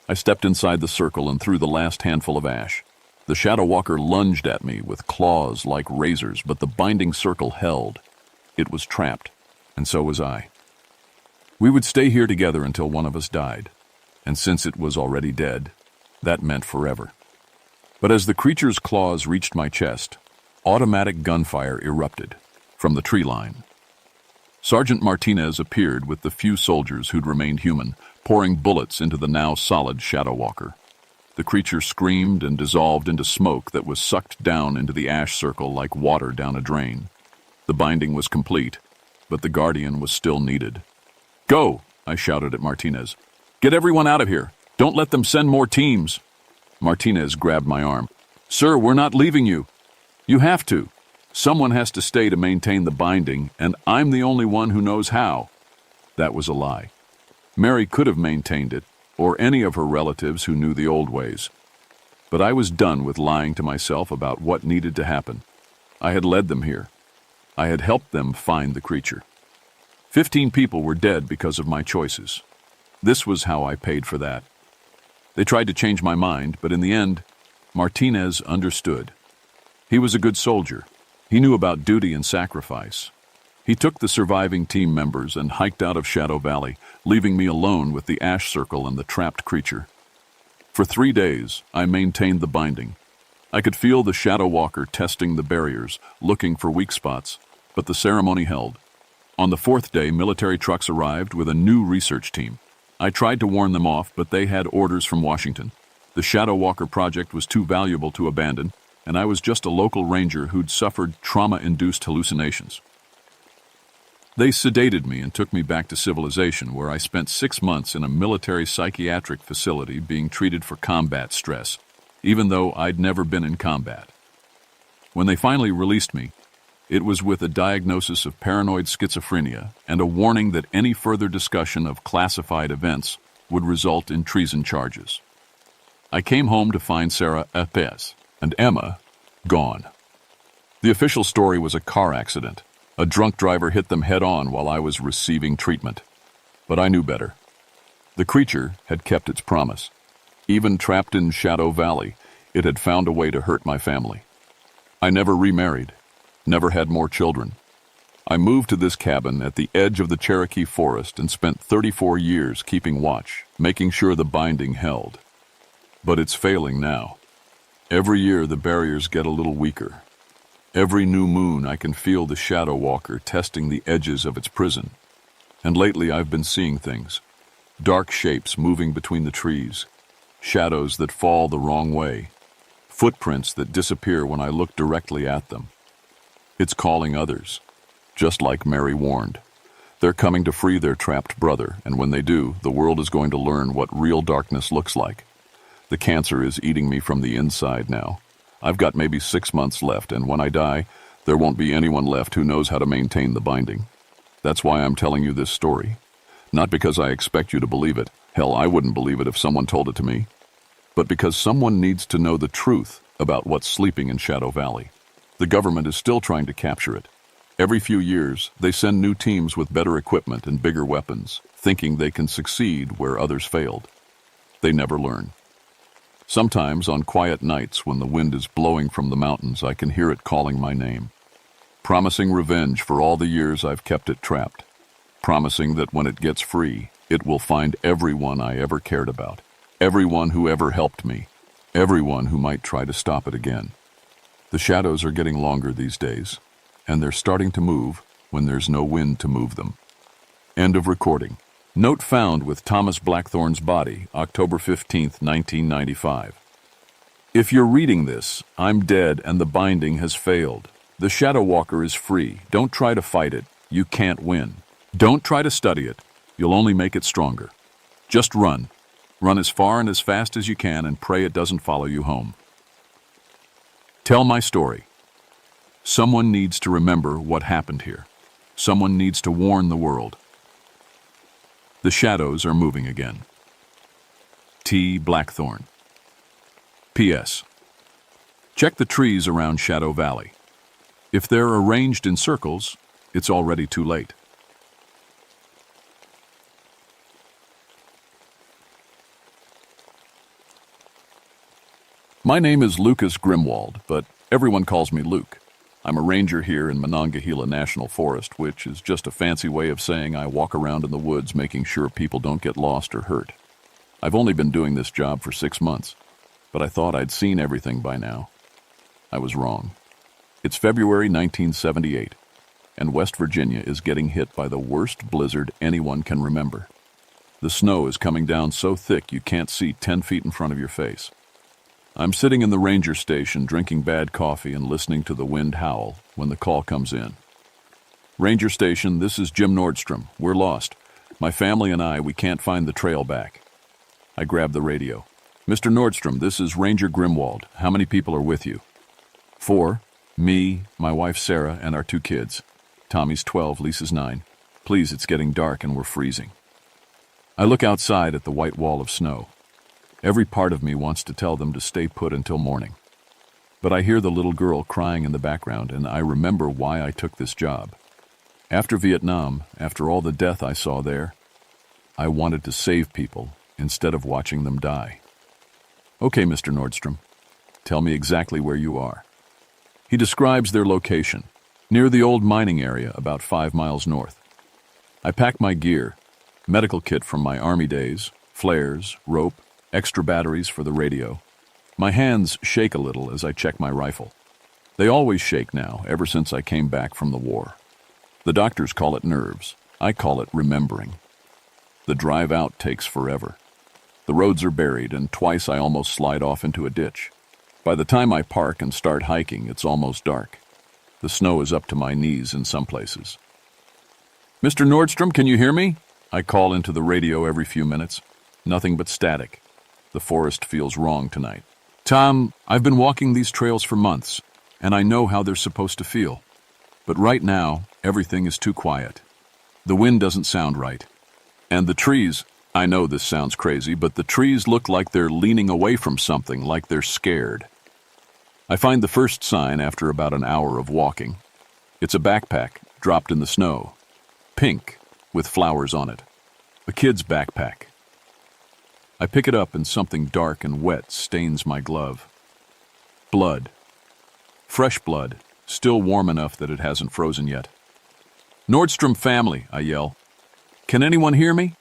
I stepped inside the circle and threw the last handful of ash. The Shadow Walker lunged at me with claws like razors, but the binding circle held. It was trapped, and so was I. We would stay here together until one of us died, and since it was already dead, that meant forever. But as the creature's claws reached my chest, automatic gunfire erupted from the tree line. Sergeant Martinez appeared with the few soldiers who'd remained human, pouring bullets into the now solid Shadow Walker. The creature screamed and dissolved into smoke that was sucked down into the ash circle like water down a drain. The binding was complete, but the Guardian was still needed. "Go!" I shouted at Martinez. "Get everyone out of here! Don't let them send more teams!" Martinez grabbed my arm. "Sir, we're not leaving you. You have to. Someone has to stay to maintain the binding, and I'm the only one who knows how." That was a lie. Mary could have maintained it, or any of her relatives who knew the old ways. But I was done with lying to myself about what needed to happen. I had led them here. I had helped them find the creature. 15 people were dead because of my choices. This was how I paid for that. They tried to change my mind, but in the end, Martinez understood. He was a good soldier. He knew about duty and sacrifice. He took the surviving team members and hiked out of Shadow Valley, leaving me alone with the ash circle and the trapped creature. For 3 days, I maintained the binding. I could feel the Shadow Walker testing the barriers, looking for weak spots, but the ceremony held. On the 4th day, military trucks arrived with a new research team. I tried to warn them off, but they had orders from Washington. The Shadow Walker project was too valuable to abandon, and I was just a local ranger who'd suffered trauma-induced hallucinations. They sedated me and took me back to civilization, where I spent 6 months in a military psychiatric facility being treated for combat stress, even though I'd never been in combat. When they finally released me, it was with a diagnosis of paranoid schizophrenia and a warning that any further discussion of classified events would result in treason charges. I came home to find Sarah Epes and Emma gone. The official story was a car accident. A drunk driver hit them head-on while I was receiving treatment. But I knew better. The creature had kept its promise. Even trapped in Shadow Valley, it had found a way to hurt my family. I never remarried, never had more children. I moved to this cabin at the edge of the Cherokee forest and spent 34 years keeping watch, making sure the binding held. But it's failing now. Every year the barriers get a little weaker. Every new moon I can feel the Shadow Walker testing the edges of its prison. And lately I've been seeing things. Dark shapes moving between the trees. Shadows that fall the wrong way. Footprints that disappear when I look directly at them. It's calling others, just like Mary warned. They're coming to free their trapped brother, and when they do, the world is going to learn what real darkness looks like. The cancer is eating me from the inside now. I've got maybe 6 months left, and when I die, there won't be anyone left who knows how to maintain the binding. That's why I'm telling you this story. Not because I expect you to believe it. Hell, I wouldn't believe it if someone told it to me. But because someone needs to know the truth about what's sleeping in Shadow Valley. The government is still trying to capture it. Every few years, they send new teams with better equipment and bigger weapons, thinking they can succeed where others failed. They never learn. Sometimes, on quiet nights when the wind is blowing from the mountains, I can hear it calling my name, promising revenge for all the years I've kept it trapped, promising that when it gets free, it will find everyone I ever cared about, everyone who ever helped me, everyone who might try to stop it again. The shadows are getting longer these days, and they're starting to move when there's no wind to move them. End of recording. Note found with Thomas Blackthorn's body, October 15, 1995. If you're reading this, I'm dead and the binding has failed. The Shadow Walker is free. Don't try to fight it. You can't win. Don't try to study it. You'll only make it stronger. Just run. Run as far and as fast as you can and pray it doesn't follow you home. Tell my story. Someone needs to remember what happened here. Someone needs to warn the world. The shadows are moving again. T. Blackthorn. P.S. Check the trees around Shadow Valley. If they're arranged in circles, it's already too late. My name is Lucas Grimwald, but everyone calls me Luke. I'm a ranger here in Monongahela National Forest, which is just a fancy way of saying I walk around in the woods making sure people don't get lost or hurt. I've only been doing this job for 6 months, but I thought I'd seen everything by now. I was wrong. It's February 1978, and West Virginia is getting hit by the worst blizzard anyone can remember. The snow is coming down so thick you can't see 10 feet in front of your face. I'm sitting in the ranger station drinking bad coffee and listening to the wind howl when the call comes in. Ranger station, this is Jim Nordstrom. We're lost. My family and we can't find the trail back. I grab the radio. Mr. Nordstrom, this is Ranger Grimwald. How many people are with you? 4. Me, my wife Sarah, and our 2 kids. Tommy's 12, Lisa's 9. Please, it's getting dark and we're freezing. I look outside at the white wall of snow. Every part of me wants to tell them to stay put until morning. But I hear the little girl crying in the background, and I remember why I took this job. After Vietnam, after all the death I saw there, I wanted to save people instead of watching them die. Okay, Mr. Nordstrom, tell me exactly where you are. He describes their location, near the old mining area about 5 miles north. I pack my gear, medical kit from my army days, flares, rope, extra batteries for the radio. My hands shake a little as I check my rifle. They always shake now, ever since I came back from the war. The doctors call it nerves. I call it remembering. The drive out takes forever. The roads are buried, and twice I almost slide off into a ditch. By the time I park and start hiking, it's almost dark. The snow is up to my knees in some places. Mr. Nordstrom, can you hear me? I call into the radio every few minutes. Nothing but static. The forest feels wrong tonight. Tom, I've been walking these trails for months, and I know how they're supposed to feel. But right now, everything is too quiet. The wind doesn't sound right. And the trees, I know this sounds crazy, but the trees look like they're leaning away from something, like they're scared. I find the first sign after about an hour of walking. It's a backpack dropped in the snow. Pink, with flowers on it. A kid's backpack. I pick it up and something dark and wet stains my glove. Blood. Fresh blood, still warm enough that it hasn't frozen yet. Nordstrom family, I yell. Can anyone hear me?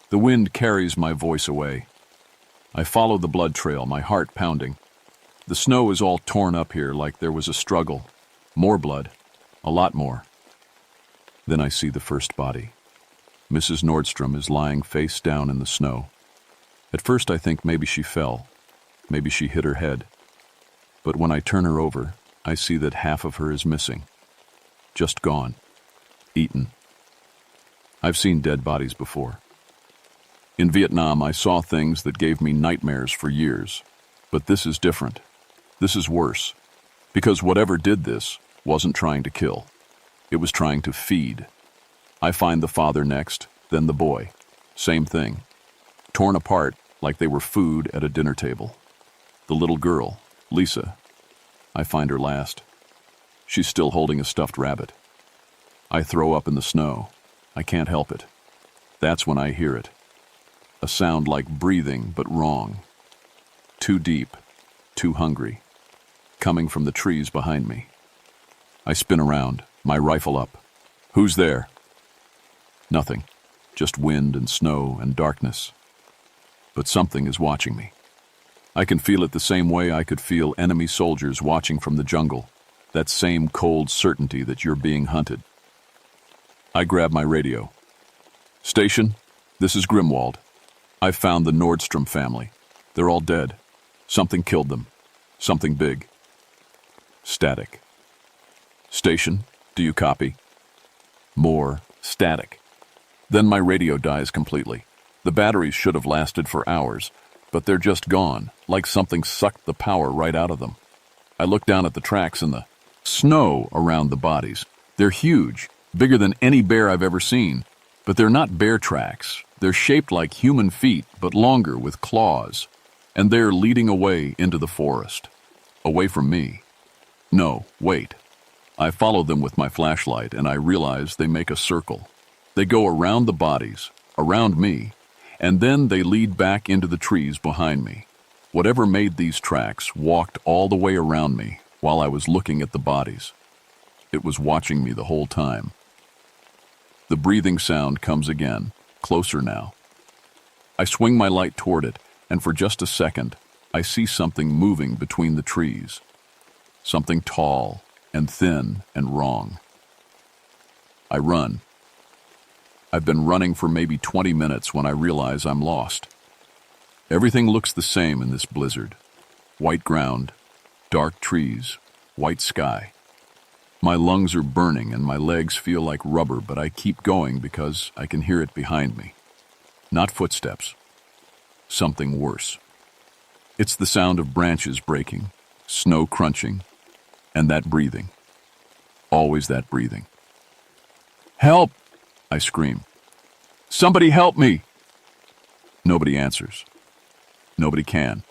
The wind carries my voice away. I follow the blood trail, my heart pounding. The snow is all torn up here like there was a struggle. More blood. A lot more. Then I see the first body. Mrs. Nordstrom is lying face down in the snow. At first I think maybe she fell. Maybe she hit her head. But when I turn her over, I see that half of her is missing. Just gone. Eaten. I've seen dead bodies before. In Vietnam, I saw things that gave me nightmares for years. But this is different. This is worse. Because whatever did this wasn't trying to kill. It was trying to feed. I find the father next, then the boy. Same thing. Torn apart like they were food at a dinner table. The little girl, Lisa. I find her last. She's still holding a stuffed rabbit. I throw up in the snow. I can't help it. That's when I hear it. A sound like breathing, but wrong. Too deep, too hungry. Coming from the trees behind me. I spin around, my rifle up. Who's there? Nothing. Just wind and snow and darkness. But something is watching me. I can feel it the same way I could feel enemy soldiers watching from the jungle. That same cold certainty that you're being hunted. I grab my radio. Station, this is Grimwald. I've found the Nordstrom family. They're all dead. Something killed them. Something big. Static. Station, do you copy? More static. Then my radio dies completely. The batteries should have lasted for hours, but they're just gone, like something sucked the power right out of them. I look down at the tracks and the snow around the bodies. They're huge, bigger than any bear I've ever seen. But they're not bear tracks. They're shaped like human feet, but longer with claws. And they're leading away into the forest. Away from me. No, wait. I follow them with my flashlight, and I realize they make a circle. They go around the bodies, around me, and then they lead back into the trees behind me. Whatever made these tracks walked all the way around me while I was looking at the bodies. It was watching me the whole time. The breathing sound comes again, closer now. I swing my light toward it, and for just a second, I see something moving between the trees. Something tall and thin and wrong. I run. I've been running for maybe 20 minutes when I realize I'm lost. Everything looks the same in this blizzard. White ground, dark trees, white sky. My lungs are burning and my legs feel like rubber, but I keep going because I can hear it behind me. Not footsteps. Something worse. It's the sound of branches breaking, snow crunching, and that breathing. Always that breathing. "Help!" I scream. "Somebody help me!" Nobody answers. Nobody can.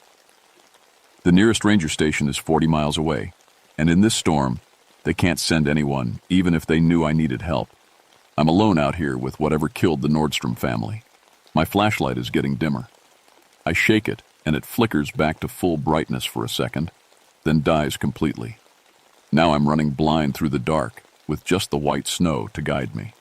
The nearest ranger station is 40 miles away, and in this storm, they can't send anyone, even if they knew I needed help. I'm alone out here with whatever killed the Nordstrom family. My flashlight is getting dimmer. I shake it, and it flickers back to full brightness for a second, then dies completely. Now I'm running blind through the dark, with just the white snow to guide me.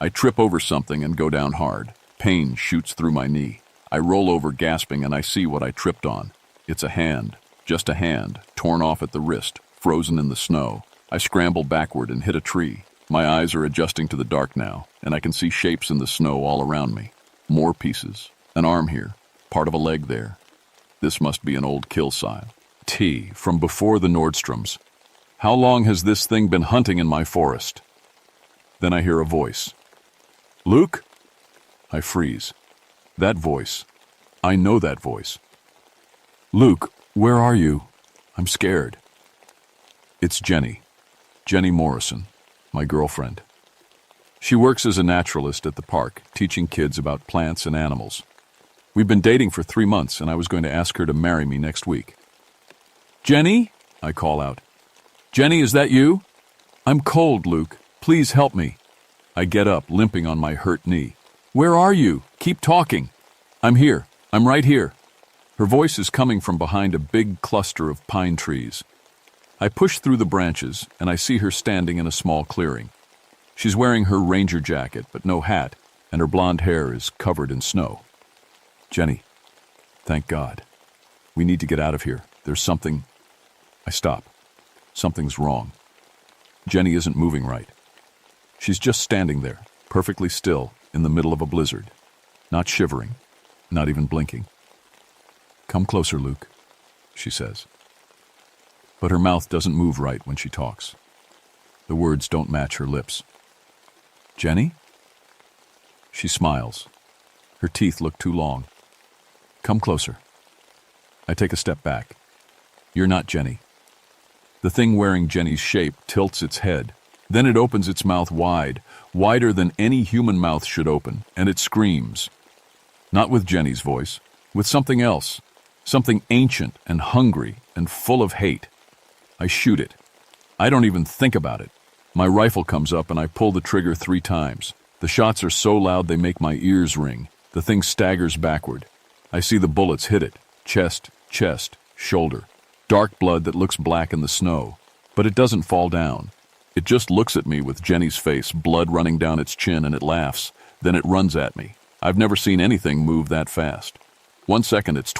I trip over something and go down hard. Pain shoots through my knee. I roll over gasping and I see what I tripped on. It's a hand, just a hand, torn off at the wrist, frozen in the snow. I scramble backward and hit a tree. My eyes are adjusting to the dark now, and I can see shapes in the snow all around me. More pieces. An arm here, part of a leg there. This must be an old kill sign. T, from before the Nordstroms. How long has this thing been hunting in my forest? Then I hear a voice. "Luke?" I freeze. That voice. I know that voice. "Luke, where are you? I'm scared." It's Jenny. Jenny Morrison, my girlfriend. She works as a naturalist at the park, teaching kids about plants and animals. We've been dating for 3 months, and I was going to ask her to marry me next week. "Jenny?" I call out. "Jenny, is that you?" "I'm cold, Luke. Please help me." I get up, limping on my hurt knee. "Where are you? Keep talking." "I'm here. I'm right here." Her voice is coming from behind a big cluster of pine trees. I push through the branches, and I see her standing in a small clearing. She's wearing her ranger jacket, but no hat, and her blonde hair is covered in snow. "Jenny, thank God. We need to get out of here. There's something..." I stop. Something's wrong. Jenny isn't moving right. She's just standing there, perfectly still, in the middle of a blizzard. Not shivering, not even blinking. "Come closer, Luke," she says. But her mouth doesn't move right when she talks. The words don't match her lips. "Jenny?" She smiles. Her teeth look too long. "Come closer." I take a step back. "You're not Jenny." The thing wearing Jenny's shape tilts its head. Then it opens its mouth wide, wider than any human mouth should open, and it screams. Not with Jenny's voice, with something else. Something ancient and hungry and full of hate. I shoot it. I don't even think about it. My rifle comes up and I pull the trigger 3 times. The shots are so loud they make my ears ring. The thing staggers backward. I see the bullets hit it. Chest, shoulder. Dark blood that looks black in the snow. But it doesn't fall down. It just looks at me with Jenny's face, blood running down its chin, and it laughs. Then it runs at me. I've never seen anything move that fast. 1 second it's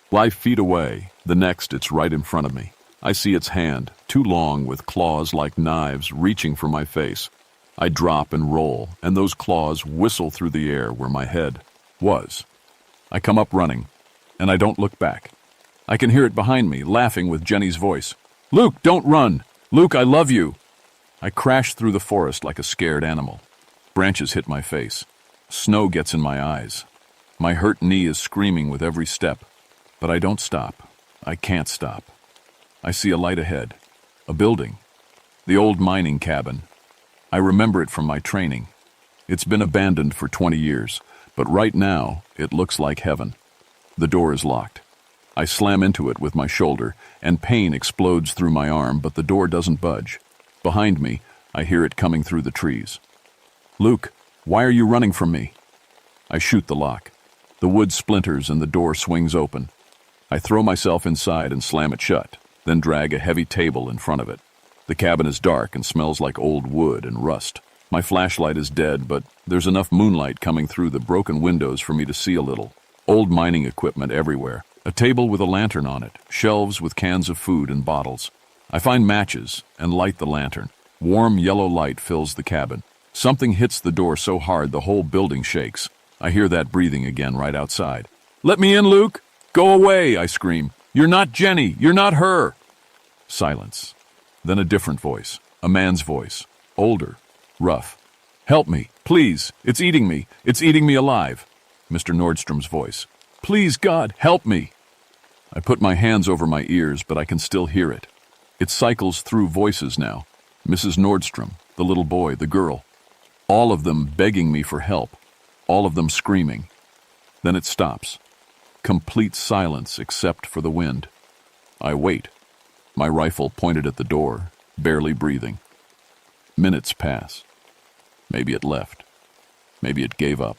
5 feet away. The next it's right in front of me. I see its hand, too long with claws like knives reaching for my face. I drop and roll, and those claws whistle through the air where my head was. I come up running, and I don't look back. I can hear it behind me, laughing with Jenny's voice. "Luke, don't run! Luke, I love you!" I crash through the forest like a scared animal. Branches hit my face. Snow gets in my eyes. My hurt knee is screaming with every step. But I don't stop. I can't stop. I see a light ahead. A building. The old mining cabin. I remember it from my training. It's been abandoned for 20 years, but right now, it looks like heaven. The door is locked. I slam into it with my shoulder, and pain explodes through my arm, but the door doesn't budge. Behind me, I hear it coming through the trees. "Luke, why are you running from me?" I shoot the lock. The wood splinters and the door swings open. I throw myself inside and slam it shut, then drag a heavy table in front of it. The cabin is dark and smells like old wood and rust. My flashlight is dead, but there's enough moonlight coming through the broken windows for me to see a little. Old mining equipment everywhere. A table with a lantern on it, shelves with cans of food and bottles. I find matches and light the lantern. Warm yellow light fills the cabin. Something hits the door so hard the whole building shakes. I hear that breathing again right outside. "Let me in, Luke! Go away!" I scream. "You're not Jenny! You're not her!" Silence. Then a different voice. A man's voice. Older. Rough. "Help me, please! It's eating me! It's eating me alive!" Mr. Nordstrom's voice. "Please, God, help me!" I put my hands over my ears, but I can still hear it. It cycles through voices now. Mrs. Nordstrom, the little boy, the girl. All of them begging me for help. All of them screaming. Then it stops. Complete silence except for the wind. I wait. My rifle pointed at the door, barely breathing. Minutes pass. Maybe it left. Maybe it gave up.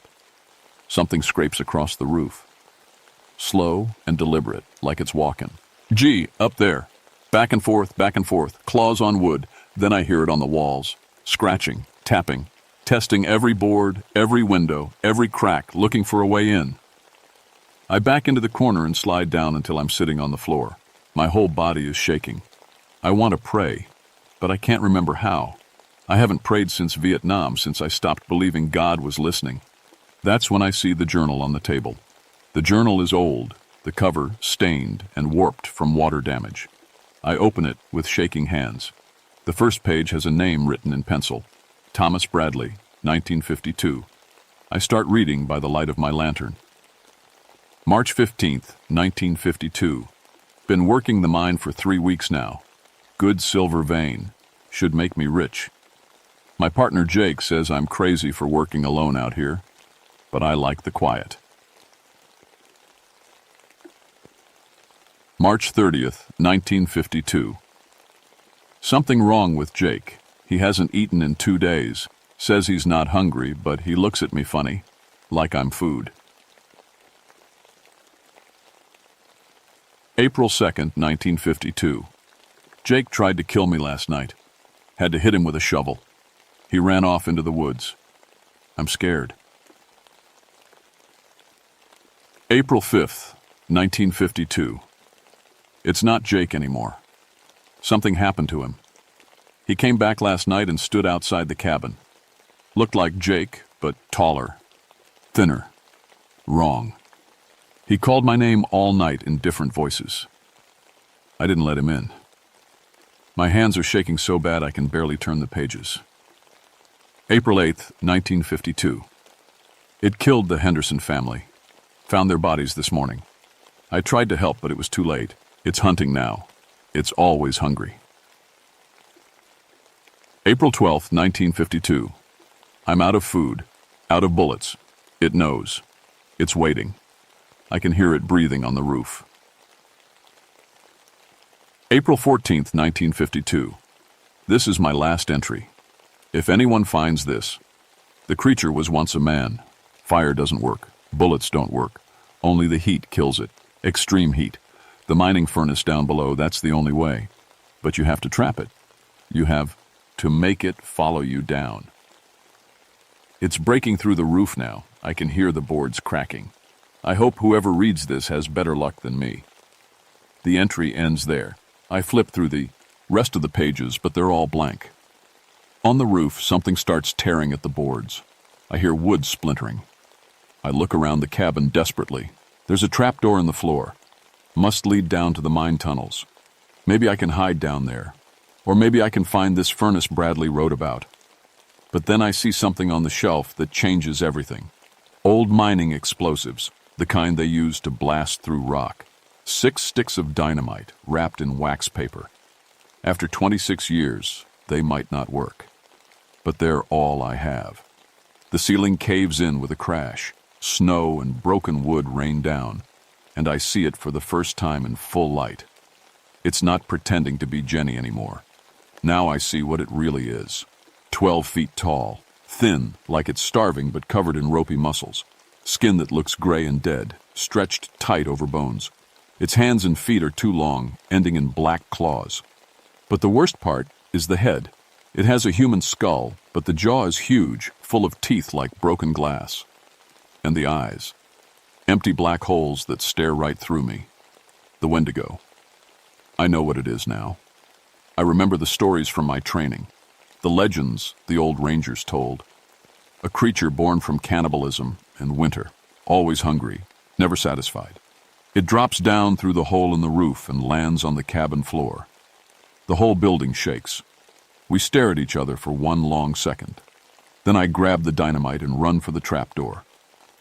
Something scrapes across the roof. Slow and deliberate, like it's walking. Gee, up there. Back and forth, claws on wood. Then I hear it on the walls. Scratching, tapping, testing every board, every window, every crack, looking for a way in. I back into the corner and slide down until I'm sitting on the floor. My whole body is shaking. I want to pray, but I can't remember how. I haven't prayed since Vietnam, since I stopped believing God was listening. That's when I see the journal on the table. The journal is old, the cover stained and warped from water damage. I open it with shaking hands. The first page has a name written in pencil. Thomas Bradley, 1952. I start reading by the light of my lantern. March 15th, 1952. Been working the mine for 3 weeks now. Good silver vein. Should make me rich. My partner Jake says I'm crazy for working alone out here, but I like the quiet. March 30th, 1952. Something wrong with Jake. He hasn't eaten in 2 days. Says he's not hungry, but he looks at me funny, like I'm food. April 2nd, 1952. Jake tried to kill me last night. Had to hit him with a shovel. He ran off into the woods. I'm scared. April 5th, 1952. It's not Jake anymore. Something happened to him. He came back last night and stood outside the cabin. Looked like Jake, but taller, thinner, wrong. He called my name all night in different voices. I didn't let him in. My hands are shaking so bad I can barely turn the pages. April 8th, 1952. It killed the Henderson family. Found their bodies this morning. I tried to help, but it was too late. It's hunting now. It's always hungry. April 12th, 1952. I'm out of food, out of bullets. It knows. It's waiting. I can hear it breathing on the roof. April 14th, 1952. This is my last entry. If anyone finds this, the creature was once a man. Fire doesn't work. Bullets don't work. Only the heat kills it. Extreme heat. The mining furnace down below, that's the only way. But you have to trap it. You have to make it follow you down. It's breaking through the roof now. I can hear the boards cracking. I hope whoever reads this has better luck than me. The entry ends there. I flip through the rest of the pages, but they're all blank. On the roof, something starts tearing at the boards. I hear wood splintering. I look around the cabin desperately. There's a trapdoor in the floor. Must lead down to the mine tunnels. Maybe I can hide down there. Or maybe I can find this furnace Bradley wrote about. But then I see something on the shelf that changes everything. Old mining explosives, the kind they use to blast through rock. 6 sticks of dynamite wrapped in wax paper. After 26 years, they might not work. But they're all I have. The ceiling caves in with a crash. Snow and broken wood rain down, and I see it for the first time in full light. It's not pretending to be Jenny anymore. Now I see what it really is. 12 feet tall, thin, like it's starving but covered in ropey muscles. Skin that looks gray and dead, stretched tight over bones. Its hands and feet are too long, ending in black claws. But the worst part is the head. It has a human skull, but the jaw is huge, full of teeth like broken glass. And the eyes. Empty black holes that stare right through me. The Wendigo. I know what it is now. I remember the stories from my training. The legends the old rangers told. A creature born from cannibalism and winter, always hungry, never satisfied. It drops down through the hole in the roof and lands on the cabin floor. The whole building shakes. We stare at each other for one long second. Then I grab the dynamite and run for the trapdoor.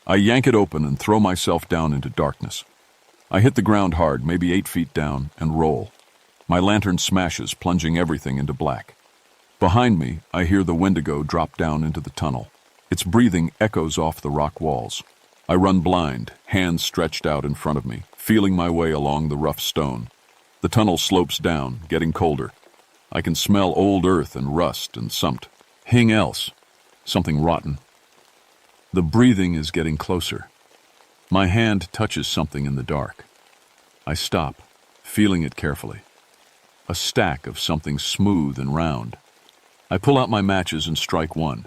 I yank it open and throw myself down into darkness. I hit the ground hard, maybe 8 feet down, and roll. My lantern smashes, plunging everything into black. Behind me, I hear the Wendigo drop down into the tunnel. Its breathing echoes off the rock walls. I run blind, hands stretched out in front of me, feeling my way along the rough stone. The tunnel slopes down, getting colder. I can smell old earth and rust and something else. Something rotten. The breathing is getting closer. My hand touches something in the dark. I stop, feeling it carefully. A stack of something smooth and round. I pull out my matches and strike one.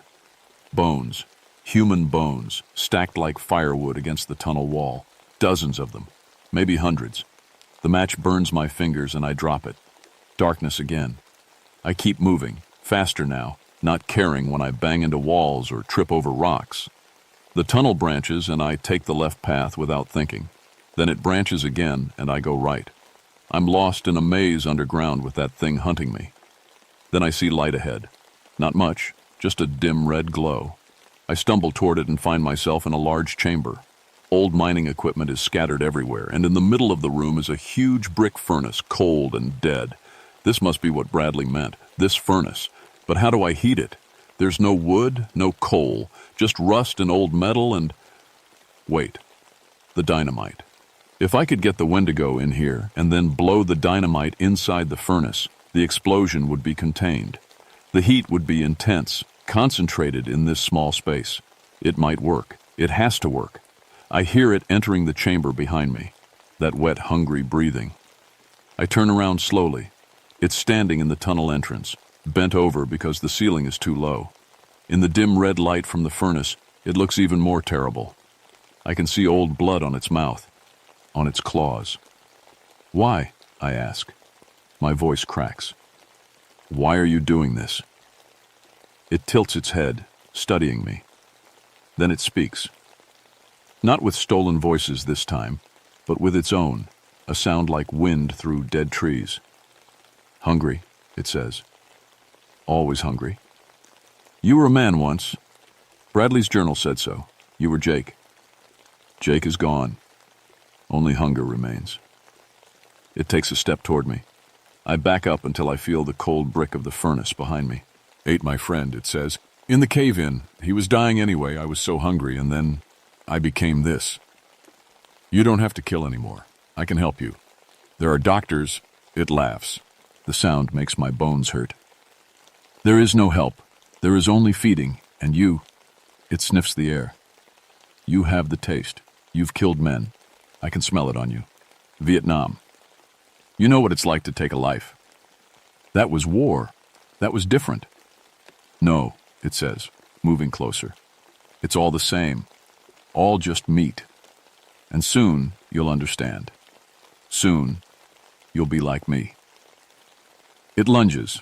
Bones, human bones, stacked like firewood against the tunnel wall. Dozens of them, maybe hundreds. The match burns my fingers and I drop it. Darkness again. I keep moving, faster now, not caring when I bang into walls or trip over rocks. The tunnel branches and I take the left path without thinking. Then it branches again and I go right. I'm lost in a maze underground with that thing hunting me. Then I see light ahead. Not much, just a dim red glow. I stumble toward it and find myself in a large chamber. Old mining equipment is scattered everywhere, and in the middle of the room is a huge brick furnace, cold and dead. This must be what Bradley meant, this furnace. But how do I heat it? There's no wood, no coal, just rust and old metal and... Wait. The dynamite. If I could get the Wendigo in here and then blow the dynamite inside the furnace, the explosion would be contained. The heat would be intense, concentrated in this small space. It might work. It has to work. I hear it entering the chamber behind me. That wet, hungry breathing. I turn around slowly. It's standing in the tunnel entrance, bent over because the ceiling is too low. In the dim red light from the furnace, it looks even more terrible. I can see old blood on its mouth, on its claws. Why? I ask. My voice cracks. Why are you doing this? It tilts its head, studying me. Then it speaks. Not with stolen voices this time, but with its own, a sound like wind through dead trees. Hungry, it says. Always hungry. You were a man once. Bradley's journal said so. You were Jake. Jake is gone. Only hunger remains. It takes a step toward me. I back up until I feel the cold brick of the furnace behind me. Ate my friend, it says. In the cave-in. He was dying anyway. I was so hungry, and then I became this. You don't have to kill anymore. I can help you. There are doctors. It laughs. The sound makes my bones hurt. There is no help. There is only feeding, and you... It sniffs the air. You have the taste. You've killed men. I can smell it on you. Vietnam. You know what it's like to take a life. That was war. That was different. No, it says, moving closer. It's all the same. All just meat. And soon you'll understand. Soon you'll be like me. It lunges.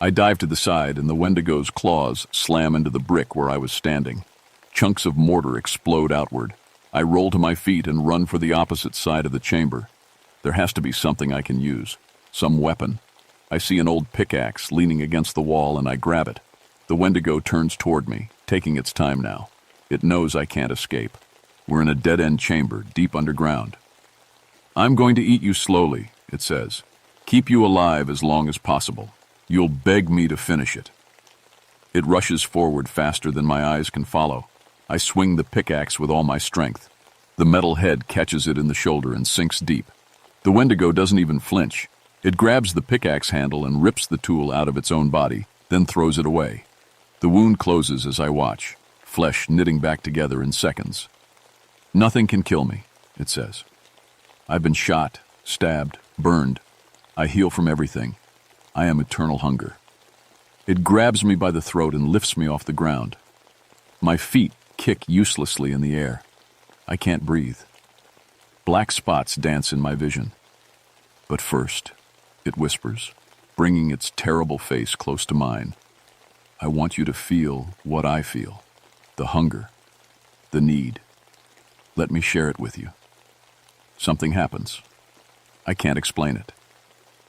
I dive to the side and the Wendigo's claws slam into the brick where I was standing. Chunks of mortar explode outward. I roll to my feet and run for the opposite side of the chamber. There has to be something I can use. Some weapon. I see an old pickaxe leaning against the wall and I grab it. The Wendigo turns toward me, taking its time now. It knows I can't escape. We're in a dead-end chamber, deep underground. I'm going to eat you slowly, it says. Keep you alive as long as possible. You'll beg me to finish it. It rushes forward faster than my eyes can follow. I swing the pickaxe with all my strength. The metal head catches it in the shoulder and sinks deep. The Wendigo doesn't even flinch. It grabs the pickaxe handle and rips the tool out of its own body, then throws it away. The wound closes as I watch, flesh knitting back together in seconds. Nothing can kill me, it says. I've been shot, stabbed, burned. I heal from everything. I am eternal hunger. It grabs me by the throat and lifts me off the ground. My feet kick uselessly in the air. I can't breathe. Black spots dance in my vision. But first, it whispers, bringing its terrible face close to mine. I want you to feel what I feel. The hunger. The need. Let me share it with you. Something happens. I can't explain it.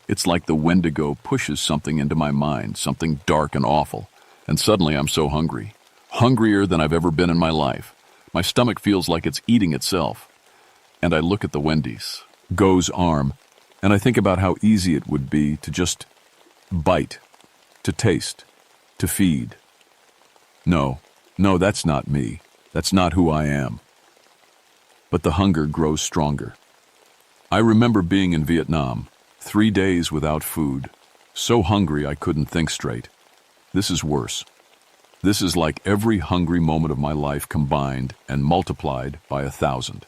It's like the Wendigo pushes something into my mind, something dark and awful, and suddenly I'm so hungry. Hungrier than I've ever been in my life. My stomach feels like it's eating itself. And I look at the Wendigo's arm, and I think about how easy it would be to just bite, to taste, to feed. No, that's not me. That's not who I am. But the hunger grows stronger. I remember being in Vietnam, 3 days without food, so hungry I couldn't think straight. This is worse. This is like every hungry moment of my life combined and multiplied by 1,000.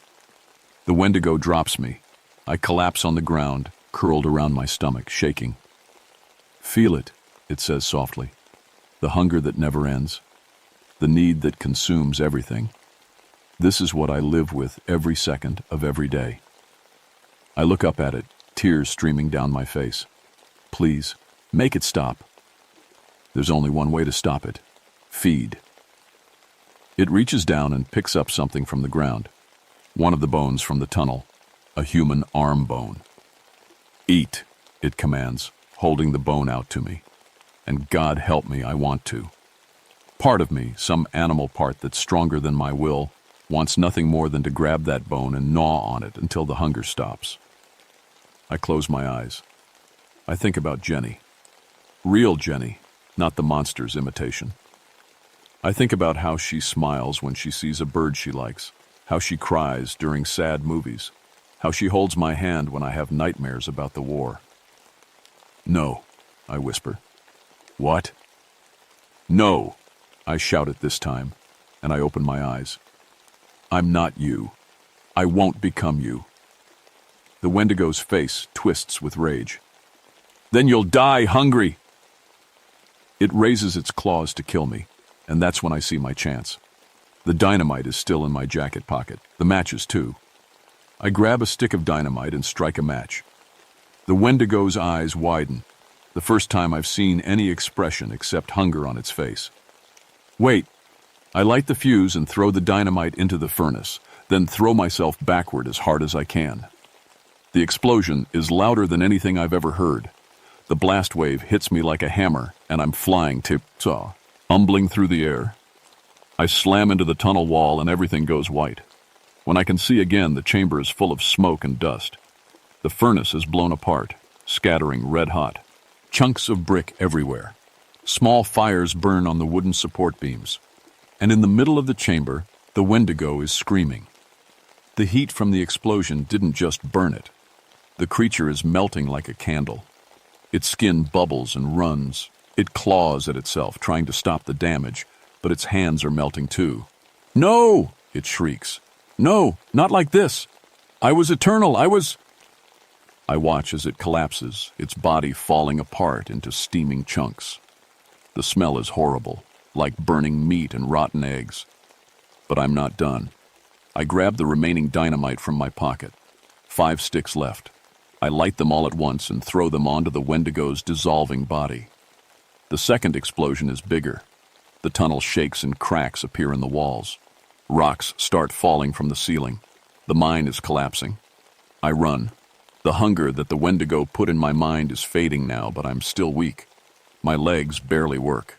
The Wendigo drops me. I collapse on the ground, curled around my stomach, shaking. Feel it, it says softly. The hunger that never ends. The need that consumes everything. This is what I live with every second of every day. I look up at it, tears streaming down my face. Please, make it stop. There's only one way to stop it. Feed. It reaches down and picks up something from the ground. One of the bones from the tunnel. A human arm bone. Eat, it commands, holding the bone out to me. And God help me, I want to. Part of me, some animal part that's stronger than my will, wants nothing more than to grab that bone and gnaw on it until the hunger stops. I close my eyes. I think about Jenny. Real Jenny, not the monster's imitation. I think about how she smiles when she sees a bird she likes, how she cries during sad movies, how she holds my hand when I have nightmares about the war. No, I whisper. What? No, I shout it this time, and I open my eyes. I'm not you. I won't become you. The Wendigo's face twists with rage. Then you'll die hungry! It raises its claws to kill me, and that's when I see my chance. The dynamite is still in my jacket pocket, the matches too. I grab a stick of dynamite and strike a match. The Wendigo's eyes widen, the first time I've seen any expression except hunger on its face. Wait! I light the fuse and throw the dynamite into the furnace, then throw myself backward as hard as I can. The explosion is louder than anything I've ever heard. The blast wave hits me like a hammer, and I'm flying tip-saw, tumbling through the air. I slam into the tunnel wall and everything goes white. When I can see again, the chamber is full of smoke and dust. The furnace is blown apart, scattering red hot. Chunks of brick everywhere. Small fires burn on the wooden support beams. And in the middle of the chamber, the Wendigo is screaming. The heat from the explosion didn't just burn it. The creature is melting like a candle. Its skin bubbles and runs. It claws at itself, trying to stop the damage, but its hands are melting too. No! It shrieks. No, not like this. I was eternal, I watch as it collapses, its body falling apart into steaming chunks. The smell is horrible, like burning meat and rotten eggs. But I'm not done. I grab the remaining dynamite from my pocket. 5 sticks left. I light them all at once and throw them onto the Wendigo's dissolving body. The second explosion is bigger. The tunnel shakes and cracks appear in the walls. Rocks start falling from the ceiling. The mine is collapsing. I run. The hunger that the Wendigo put in my mind is fading now, but I'm still weak. My legs barely work.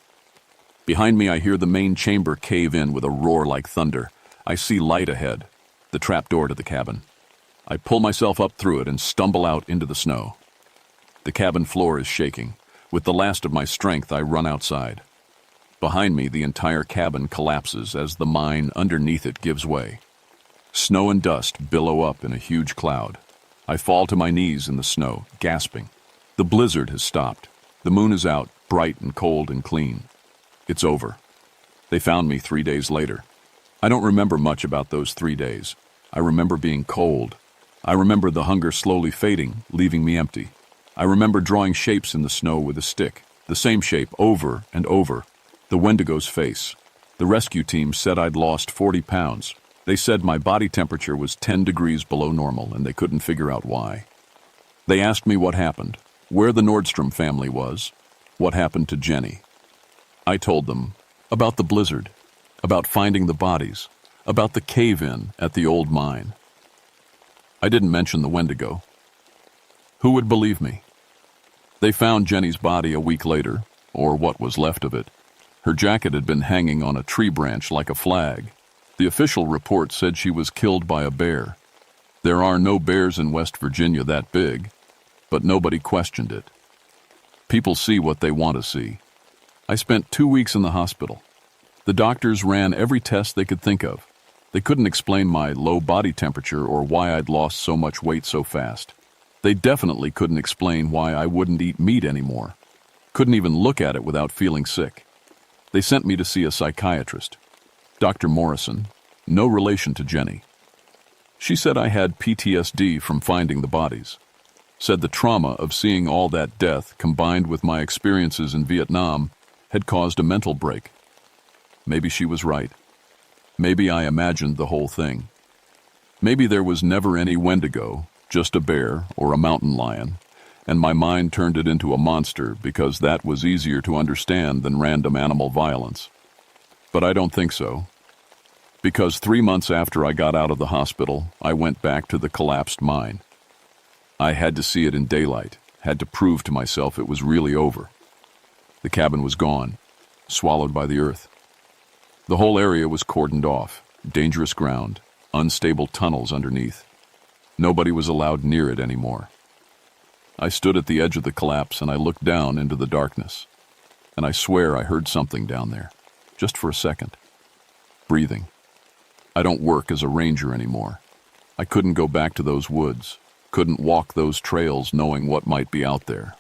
Behind me, I hear the main chamber cave in with a roar like thunder. I see light ahead, the trapdoor to the cabin. I pull myself up through it and stumble out into the snow. The cabin floor is shaking. With the last of my strength, I run outside. Behind me, the entire cabin collapses as the mine underneath it gives way. Snow and dust billow up in a huge cloud. I fall to my knees in the snow, gasping. The blizzard has stopped. The moon is out, bright and cold and clean. It's over. They found me 3 days later. I don't remember much about those 3 days. I remember being cold, I remember the hunger slowly fading, leaving me empty. I remember drawing shapes in the snow with a stick, the same shape over and over. The Wendigo's face. The rescue team said I'd lost 40 pounds. They said my body temperature was 10 degrees below normal and they couldn't figure out why. They asked me what happened, where the Nordstrom family was, what happened to Jenny. I told them about the blizzard, about finding the bodies, about the cave-in at the old mine. I didn't mention the Wendigo. Who would believe me? They found Jenny's body a week later, or what was left of it. Her jacket had been hanging on a tree branch like a flag. The official report said she was killed by a bear. There are no bears in West Virginia that big, but nobody questioned it. People see what they want to see. I spent 2 weeks in the hospital. The doctors ran every test they could think of. They couldn't explain my low body temperature or why I'd lost so much weight so fast. They definitely couldn't explain why I wouldn't eat meat anymore. Couldn't even look at it without feeling sick. They sent me to see a psychiatrist, Dr. Morrison, no relation to Jenny. She said I had PTSD from finding the bodies. Said the trauma of seeing all that death combined with my experiences in Vietnam had caused a mental break. Maybe she was right. Maybe I imagined the whole thing. Maybe there was never any Wendigo, just a bear or a mountain lion, and my mind turned it into a monster because that was easier to understand than random animal violence. But I don't think so. Because 3 months after I got out of the hospital, I went back to the collapsed mine. I had to see it in daylight, had to prove to myself it was really over. The cabin was gone, swallowed by the earth. The whole area was cordoned off, dangerous ground, unstable tunnels underneath. Nobody was allowed near it anymore. I stood at the edge of the collapse and I looked down into the darkness. And I swear I heard something down there, just for a second. Breathing. I don't work as a ranger anymore. I couldn't go back to those woods, couldn't walk those trails knowing what might be out there.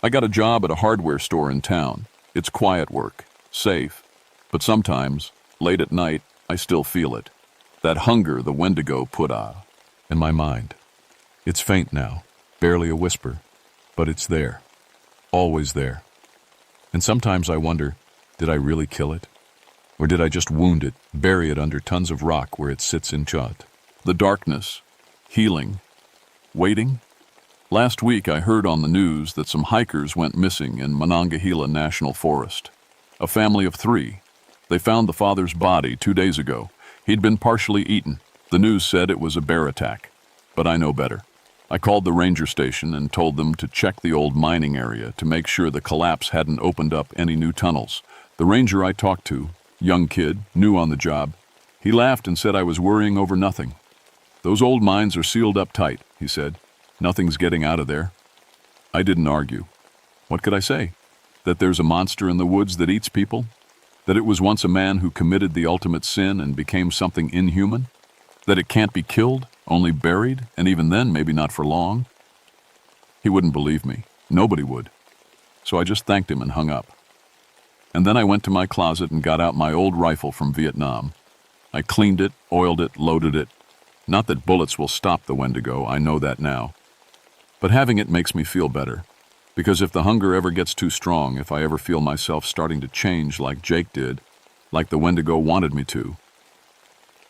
I got a job at a hardware store in town. It's quiet work, safe, but sometimes, late at night, I still feel it. That hunger the Wendigo put in my mind. It's faint now, barely a whisper, but it's there, always there. And sometimes I wonder, did I really kill it? Or did I just wound it, bury it under tons of rock where it sits in chud? The darkness, healing, waiting. Last week I heard on the news that some hikers went missing in Monongahela National Forest. A family of 3. They found the father's body 2 days ago. He'd been partially eaten. The news said it was a bear attack. But I know better. I called the ranger station and told them to check the old mining area to make sure the collapse hadn't opened up any new tunnels. The ranger I talked to, young kid, new on the job, he laughed and said I was worrying over nothing. Those old mines are sealed up tight, he said. Nothing's getting out of there. I didn't argue. What could I say? That there's a monster in the woods that eats people? That it was once a man who committed the ultimate sin and became something inhuman? That it can't be killed, only buried, and even then maybe not for long? He wouldn't believe me. Nobody would. So I just thanked him and hung up. And then I went to my closet and got out my old rifle from Vietnam. I cleaned it, oiled it, loaded it. Not that bullets will stop the Wendigo, I know that now. But having it makes me feel better. Because if the hunger ever gets too strong, if I ever feel myself starting to change like Jake did, like the Wendigo wanted me to,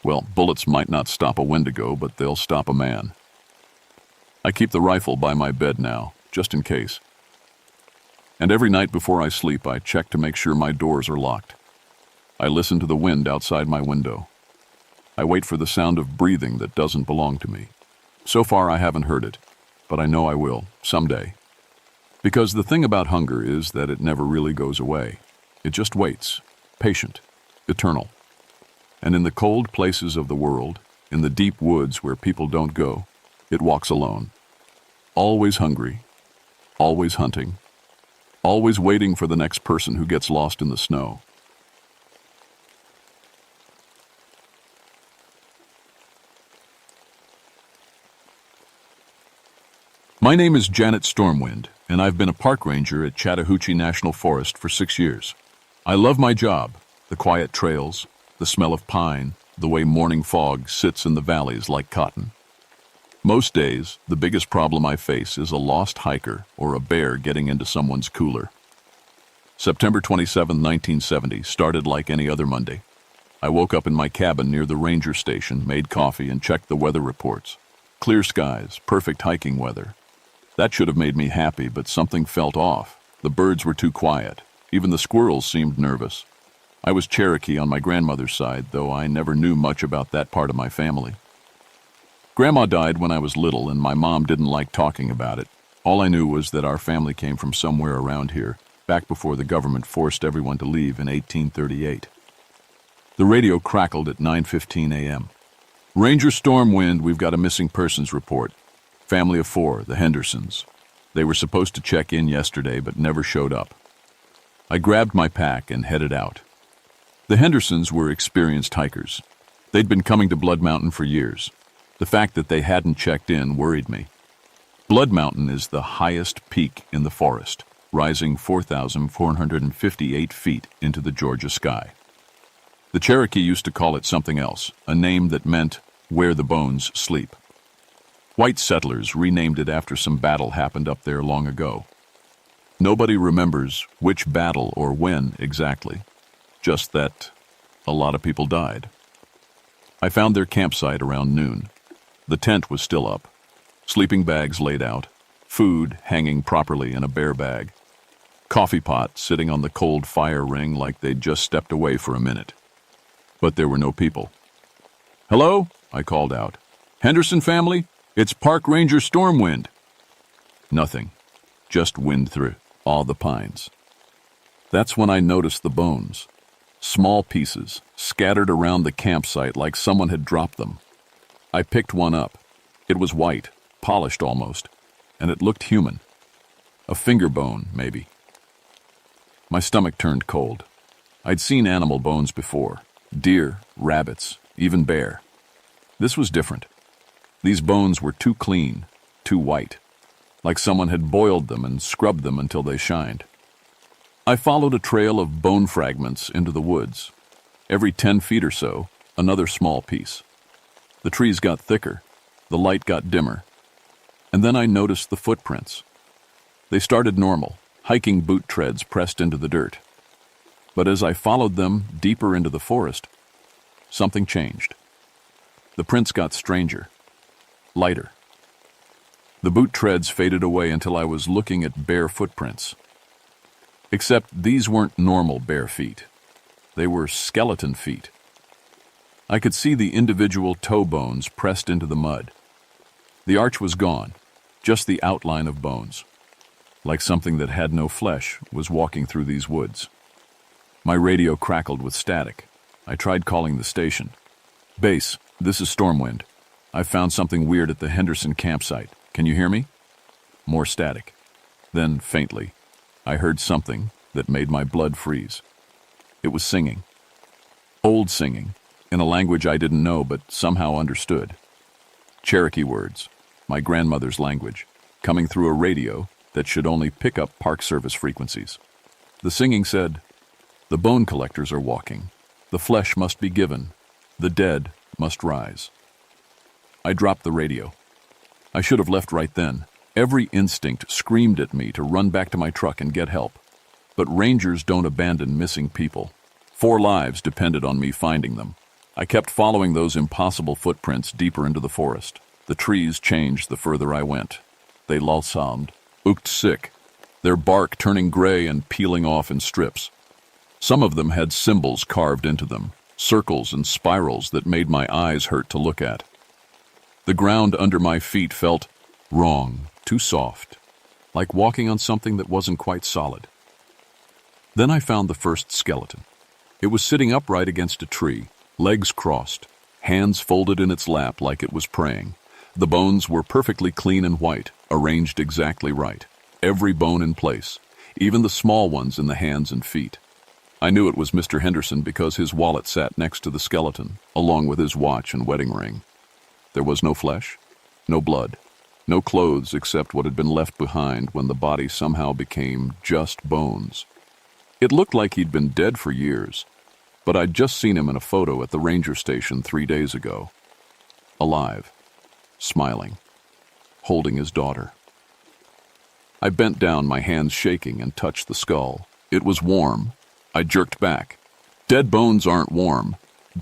well, bullets might not stop a Wendigo, but they'll stop a man. I keep the rifle by my bed now, just in case. And every night before I sleep, I check to make sure my doors are locked. I listen to the wind outside my window. I wait for the sound of breathing that doesn't belong to me. So far, I haven't heard it, but I know I will, someday. Because the thing about hunger is that it never really goes away. It just waits, patient, eternal. And in the cold places of the world, in the deep woods where people don't go, it walks alone. Always hungry, always hunting, always waiting for the next person who gets lost in the snow. My name is Janet Stormwind, and I've been a park ranger at Chattahoochee National Forest for 6 years. I love my job, the quiet trails, the smell of pine, the way morning fog sits in the valleys like cotton. Most days, the biggest problem I face is a lost hiker or a bear getting into someone's cooler. September 27, 1970, started like any other Monday. I woke up in my cabin near the ranger station, made coffee, and checked the weather reports. Clear skies, perfect hiking weather. That should have made me happy, but something felt off. The birds were too quiet. Even the squirrels seemed nervous. I was Cherokee on my grandmother's side, though I never knew much about that part of my family. Grandma died when I was little, and my mom didn't like talking about it. All I knew was that our family came from somewhere around here, back before the government forced everyone to leave in 1838. The radio crackled at 9:15 a.m. Ranger storm wind, we've got a missing persons report. Family of 4, the Hendersons. They were supposed to check in yesterday, but never showed up. I grabbed my pack and headed out. The Hendersons were experienced hikers. They'd been coming to Blood Mountain for years. The fact that they hadn't checked in worried me. Blood Mountain is the highest peak in the forest, rising 4,458 feet into the Georgia sky. The Cherokee used to call it something else, a name that meant where the bones sleep. White settlers renamed it after some battle happened up there long ago. Nobody remembers which battle or when exactly, just that a lot of people died. I found their campsite around noon. The tent was still up, sleeping bags laid out, food hanging properly in a bear bag, coffee pot sitting on the cold fire ring like they'd just stepped away for a minute. But there were no people. "Hello?" I called out. "Henderson family? It's Park Ranger Stormwind." Nothing. Just wind through all the pines. That's when I noticed the bones. Small pieces, scattered around the campsite like someone had dropped them. I picked one up. It was white, polished almost, and it looked human. A finger bone, maybe. My stomach turned cold. I'd seen animal bones before. Deer, rabbits, even bear. This was different. These bones were too clean, too white, like someone had boiled them and scrubbed them until they shined. I followed a trail of bone fragments into the woods. Every 10 feet or so, another small piece. The trees got thicker, the light got dimmer, and then I noticed the footprints. They started normal, hiking boot treads pressed into the dirt. But as I followed them deeper into the forest, something changed. The prints got stranger, lighter. The boot treads faded away until I was looking at bare footprints. Except these weren't normal bare feet. They were skeleton feet. I could see the individual toe bones pressed into the mud. The arch was gone, just the outline of bones. Like something that had no flesh was walking through these woods. My radio crackled with static. I tried calling the station. "Base, this is Stormwind. I found something weird at the Henderson campsite. Can you hear me?" More static. Then, faintly, I heard something that made my blood freeze. It was singing. Old singing, in a language I didn't know but somehow understood. Cherokee words, my grandmother's language, coming through a radio that should only pick up Park Service frequencies. The singing said, "The bone collectors are walking. The flesh must be given. The dead must rise." I dropped the radio. I should have left right then. Every instinct screamed at me to run back to my truck and get help. But rangers don't abandon missing people. 4 lives depended on me finding them. I kept following those impossible footprints deeper into the forest. The trees changed the further I went. They lolsomed, ooked sick, their bark turning gray and peeling off in strips. Some of them had symbols carved into them, circles and spirals that made my eyes hurt to look at. The ground under my feet felt wrong, too soft, like walking on something that wasn't quite solid. Then I found the first skeleton. It was sitting upright against a tree, legs crossed, hands folded in its lap like it was praying. The bones were perfectly clean and white, arranged exactly right. Every bone in place, even the small ones in the hands and feet. I knew it was Mr. Henderson because his wallet sat next to the skeleton, along with his watch and wedding ring. There was no flesh, no blood, no clothes except what had been left behind when the body somehow became just bones. It looked like he'd been dead for years, but I'd just seen him in a photo at the ranger station 3 days ago. Alive, smiling. holding his daughter. I bent down, my hands shaking, and touched the skull. It was warm. I jerked back. Dead bones aren't warm.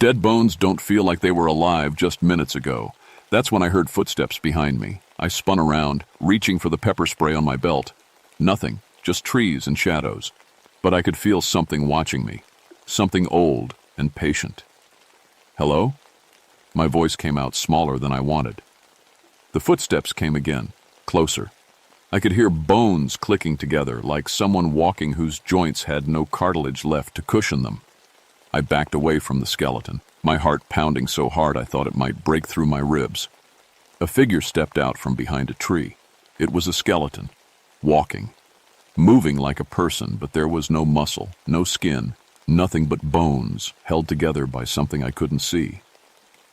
Dead bones don't feel like they were alive just minutes ago. That's when I heard footsteps behind me. I spun around, reaching for the pepper spray on my belt. Nothing, just trees and shadows. But I could feel something watching me. Something old and patient. "Hello?" My voice came out smaller than I wanted. The footsteps came again, closer. I could hear bones clicking together, like someone walking whose joints had no cartilage left to cushion them. I backed away from the skeleton, my heart pounding so hard I thought it might break through my ribs. A figure stepped out from behind a tree. It was a skeleton, walking, moving like a person, but there was no muscle, no skin, nothing but bones held together by something I couldn't see.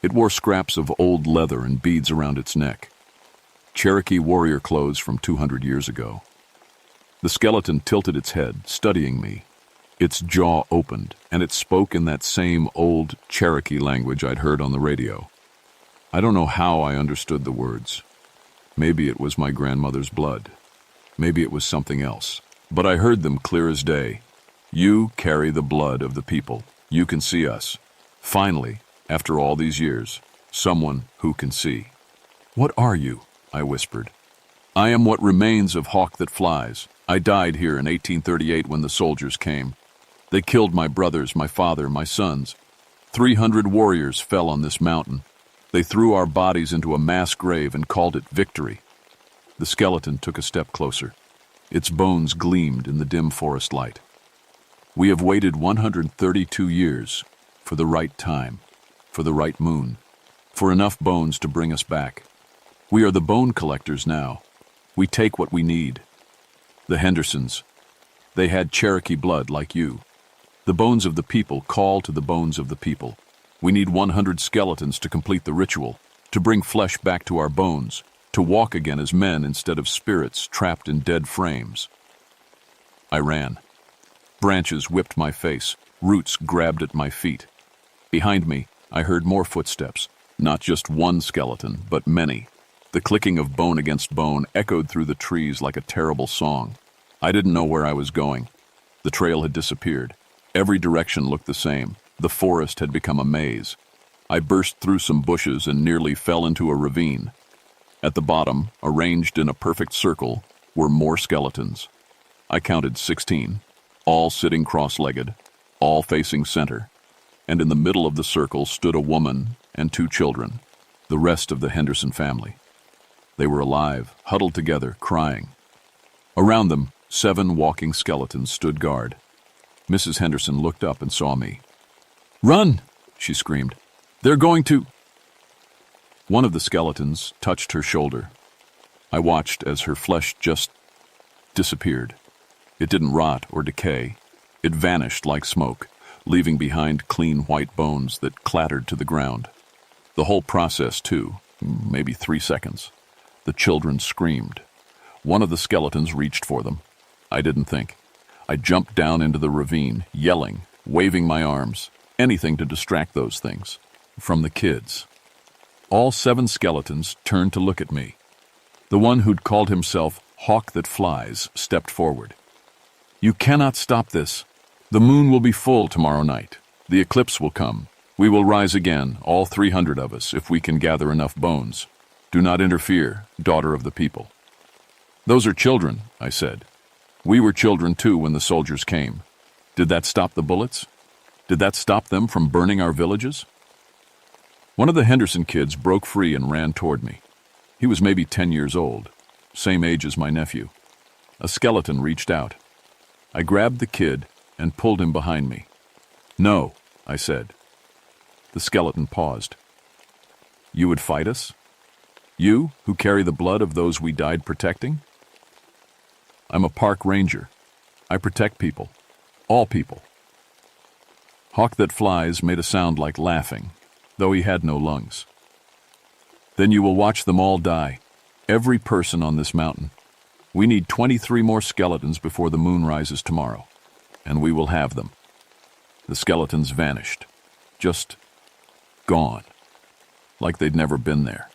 It wore scraps of old leather and beads around its neck. Cherokee warrior clothes from 200 years ago. The skeleton tilted its head, studying me. Its jaw opened, and it spoke in that same old Cherokee language I'd heard on the radio. I don't know how I understood the words. Maybe it was my grandmother's blood. Maybe it was something else. But I heard them clear as day. "You carry the blood of the people. You can see us. Finally, after all these years, someone who can see." "What are you?" I whispered. "I am what remains of Hawk That Flies. I died here in 1838 when the soldiers came. They killed my brothers, my father, my sons. 300 warriors fell on this mountain. They threw our bodies into a mass grave and called it victory." The skeleton took a step closer. Its bones gleamed in the dim forest light. "We have waited 132 years for the right time, for the right moon, for enough bones to bring us back. We are the bone collectors now. We take what we need. The Hendersons, they had Cherokee blood like you. The bones of the people call to the bones of the people. We need 100 skeletons to complete the ritual, to bring flesh back to our bones, to walk again as men instead of spirits trapped in dead frames." I ran. Branches whipped my face, roots grabbed at my feet. Behind me, I heard more footsteps, not just one skeleton, but many. The clicking of bone against bone echoed through the trees like a terrible song. I didn't know where I was going. The trail had disappeared. Every direction looked the same. The forest had become a maze. I burst through some bushes and nearly fell into a ravine. At the bottom, arranged in a perfect circle, were more skeletons. I counted 16, all sitting cross-legged, all facing center. And in the middle of the circle stood a woman and 2 children, the rest of the Henderson family. They were alive, huddled together, crying. Around them, 7 walking skeletons stood guard. Mrs. Henderson looked up and saw me. "Run!" she screamed. "They're going to—" One of the skeletons touched her shoulder. I watched as her flesh just disappeared. It didn't rot or decay. It vanished like smoke, leaving behind clean white bones that clattered to the ground. The whole process, too, maybe 3 seconds. The children screamed. One of the skeletons reached for them. I didn't think. I jumped down into the ravine, yelling, waving my arms, anything to distract those things from the kids. All 7 skeletons turned to look at me. The one who'd called himself Hawk That Flies stepped forward. "You cannot stop this. The moon will be full tomorrow night. The eclipse will come. We will rise again, all 300 of us, if we can gather enough bones. Do not interfere, daughter of the people." "Those are children," I said. "We were children too when the soldiers came. Did that stop the bullets? Did that stop them from burning our villages?" One of the Henderson kids broke free and ran toward me. He was maybe 10 years old, same age as my nephew. A skeleton reached out. I grabbed the kid and pulled him behind me. "No," I said. The skeleton paused. "You would fight us? You, who carry the blood of those we died protecting?" "I'm a park ranger. I protect people. All people." Hawk That Flies made a sound like laughing, though he had no lungs. "Then you will watch them all die, every person on this mountain. We need 23 more skeletons before the moon rises tomorrow, and we will have them." The skeletons vanished, just gone, like they'd never been there.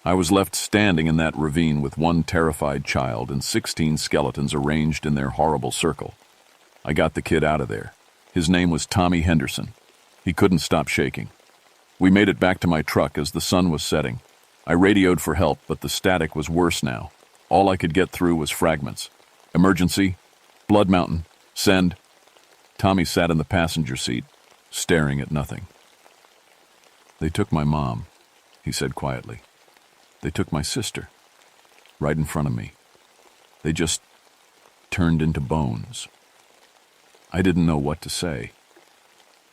I was left standing in that ravine with one terrified child and 16 skeletons arranged in their horrible circle. I got the kid out of there. His name was Tommy Henderson. He couldn't stop shaking. We made it back to my truck as the sun was setting. I radioed for help, but the static was worse now. All I could get through was fragments. Emergency, Blood Mountain, send. Tommy sat in the passenger seat, staring at nothing. They took my mom, he said quietly. They took my sister, right in front of me. They just turned into bones. I didn't know what to say.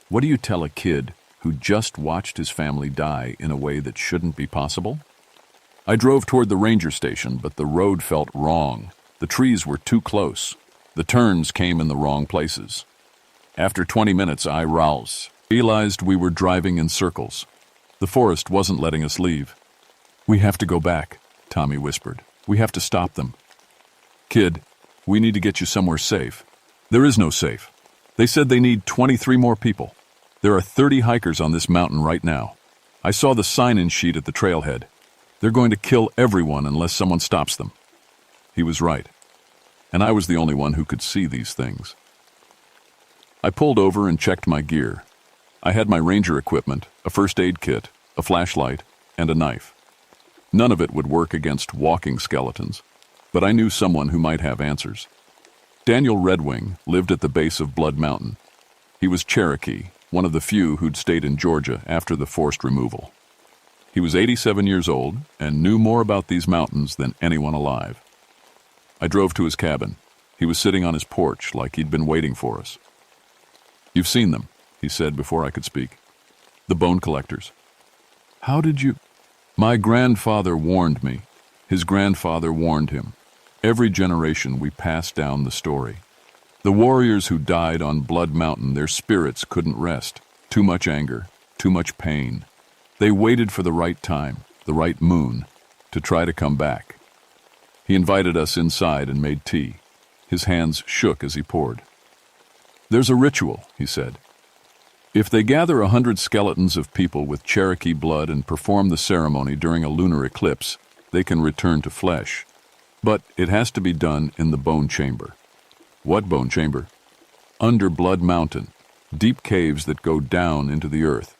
What do you tell a kid who just watched his family die in a way that shouldn't be possible? I drove toward the ranger station, but the road felt wrong. The trees were too close. The turns came in the wrong places. After 20 minutes, I realized we were driving in circles. The forest wasn't letting us leave. We have to go back, Tommy whispered. We have to stop them. Kid, we need to get you somewhere safe. There is no safe. They said they need 23 more people. There are 30 hikers on this mountain right now. I saw the sign-in sheet at the trailhead. They're going to kill everyone unless someone stops them. He was right. And I was the only one who could see these things. I pulled over and checked my gear. I had my ranger equipment, a first aid kit, a flashlight, and a knife. None of it would work against walking skeletons, but I knew someone who might have answers. Daniel Redwing lived at the base of Blood Mountain. He was Cherokee, one of the few who'd stayed in Georgia after the forced removal. He was 87 years old and knew more about these mountains than anyone alive. I drove to his cabin. He was sitting on his porch like he'd been waiting for us. You've seen them, he said before I could speak. The bone collectors. How did you... My grandfather warned me. His grandfather warned him. Every generation we pass down the story. The warriors who died on Blood Mountain, their spirits couldn't rest. Too much anger, too much pain. They waited for the right time, the right moon, to try to come back. He invited us inside and made tea. His hands shook as he poured. There's a ritual, he said. If they gather 100 skeletons of people with Cherokee blood and perform the ceremony during a lunar eclipse, they can return to flesh. But it has to be done in the bone chamber. What bone chamber? Under Blood Mountain, deep caves that go down into the earth.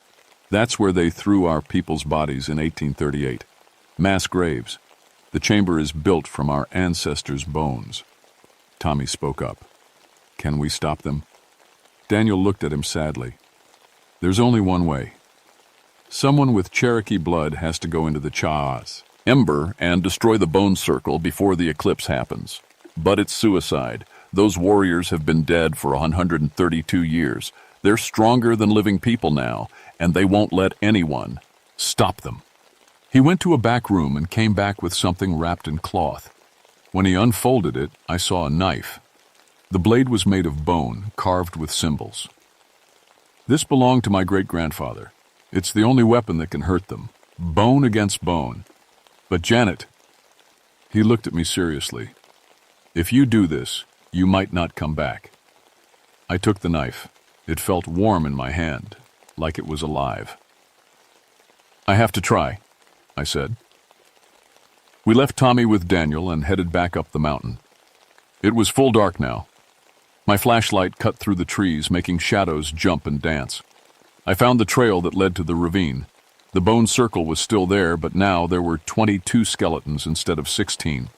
That's where they threw our people's bodies in 1838. Mass graves. The chamber is built from our ancestors' bones. Tommy spoke up. Can we stop them? Daniel looked at him sadly. There's only one way. Someone with Cherokee blood has to go into the Cha'as, Ember, and destroy the bone circle before the eclipse happens. But it's suicide. Those warriors have been dead for 132 years. They're stronger than living people now, and they won't let anyone stop them. He went to a back room and came back with something wrapped in cloth. When he unfolded it, I saw a knife. The blade was made of bone, carved with symbols. This belonged to my great-grandfather. It's the only weapon that can hurt them. Bone against bone. But Janet, he looked at me seriously. If you do this, you might not come back. I took the knife. It felt warm in my hand, like it was alive. I have to try, I said. We left Tommy with Daniel and headed back up the mountain. It was full dark now. My flashlight cut through the trees, making shadows jump and dance. I found the trail that led to the ravine. The bone circle was still there, but now there were 22 skeletons instead of 16.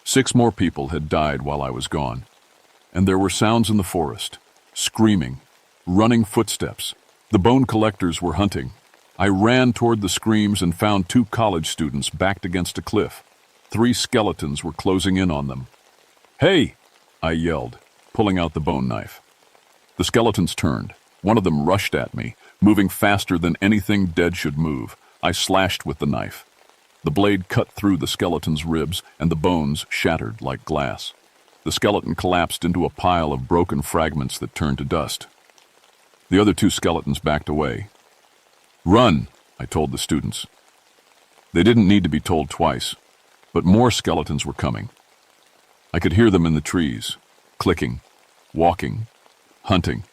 6 more people had died while I was gone. And there were sounds in the forest. Screaming. Running footsteps. The bone collectors were hunting. I ran toward the screams and found 2 college students backed against a cliff. 3 skeletons were closing in on them. Hey! I yelled, pulling out the bone knife. The skeletons turned. One of them rushed at me, moving faster than anything dead should move. I slashed with the knife. The blade cut through the skeleton's ribs, and the bones shattered like glass. The skeleton collapsed into a pile of broken fragments that turned to dust. The other 2 skeletons backed away. Run, I told the students. They didn't need to be told twice, but more skeletons were coming. I could hear them in the trees, clicking, walking, hunting.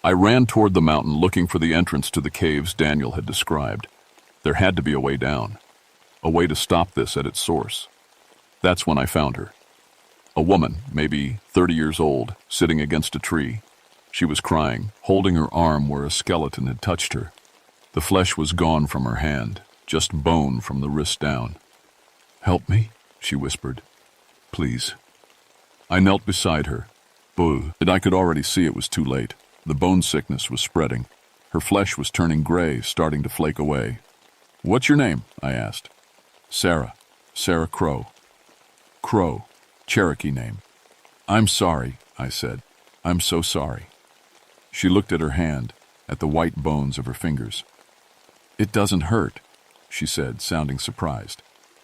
I ran toward the mountain looking for the entrance to the caves Daniel had described. There had to be a way down. a way to stop this at its source. That's when I found her. A woman, maybe 30 years old, sitting against a tree. She was crying, holding her arm where a skeleton had touched her. The flesh was gone from her hand, just bone from the wrist down. "Help me," she whispered. "Please." I knelt beside her. But I could already see it was too late. The bone sickness was spreading. Her flesh was turning gray, starting to flake away. "What's your name?" I asked. "Sarah. Sarah Crow." Crow. Cherokee name. "I'm sorry," I said. "I'm so sorry." She looked at her hand, at the white bones of her fingers. "It doesn't hurt," she said, sounding surprised.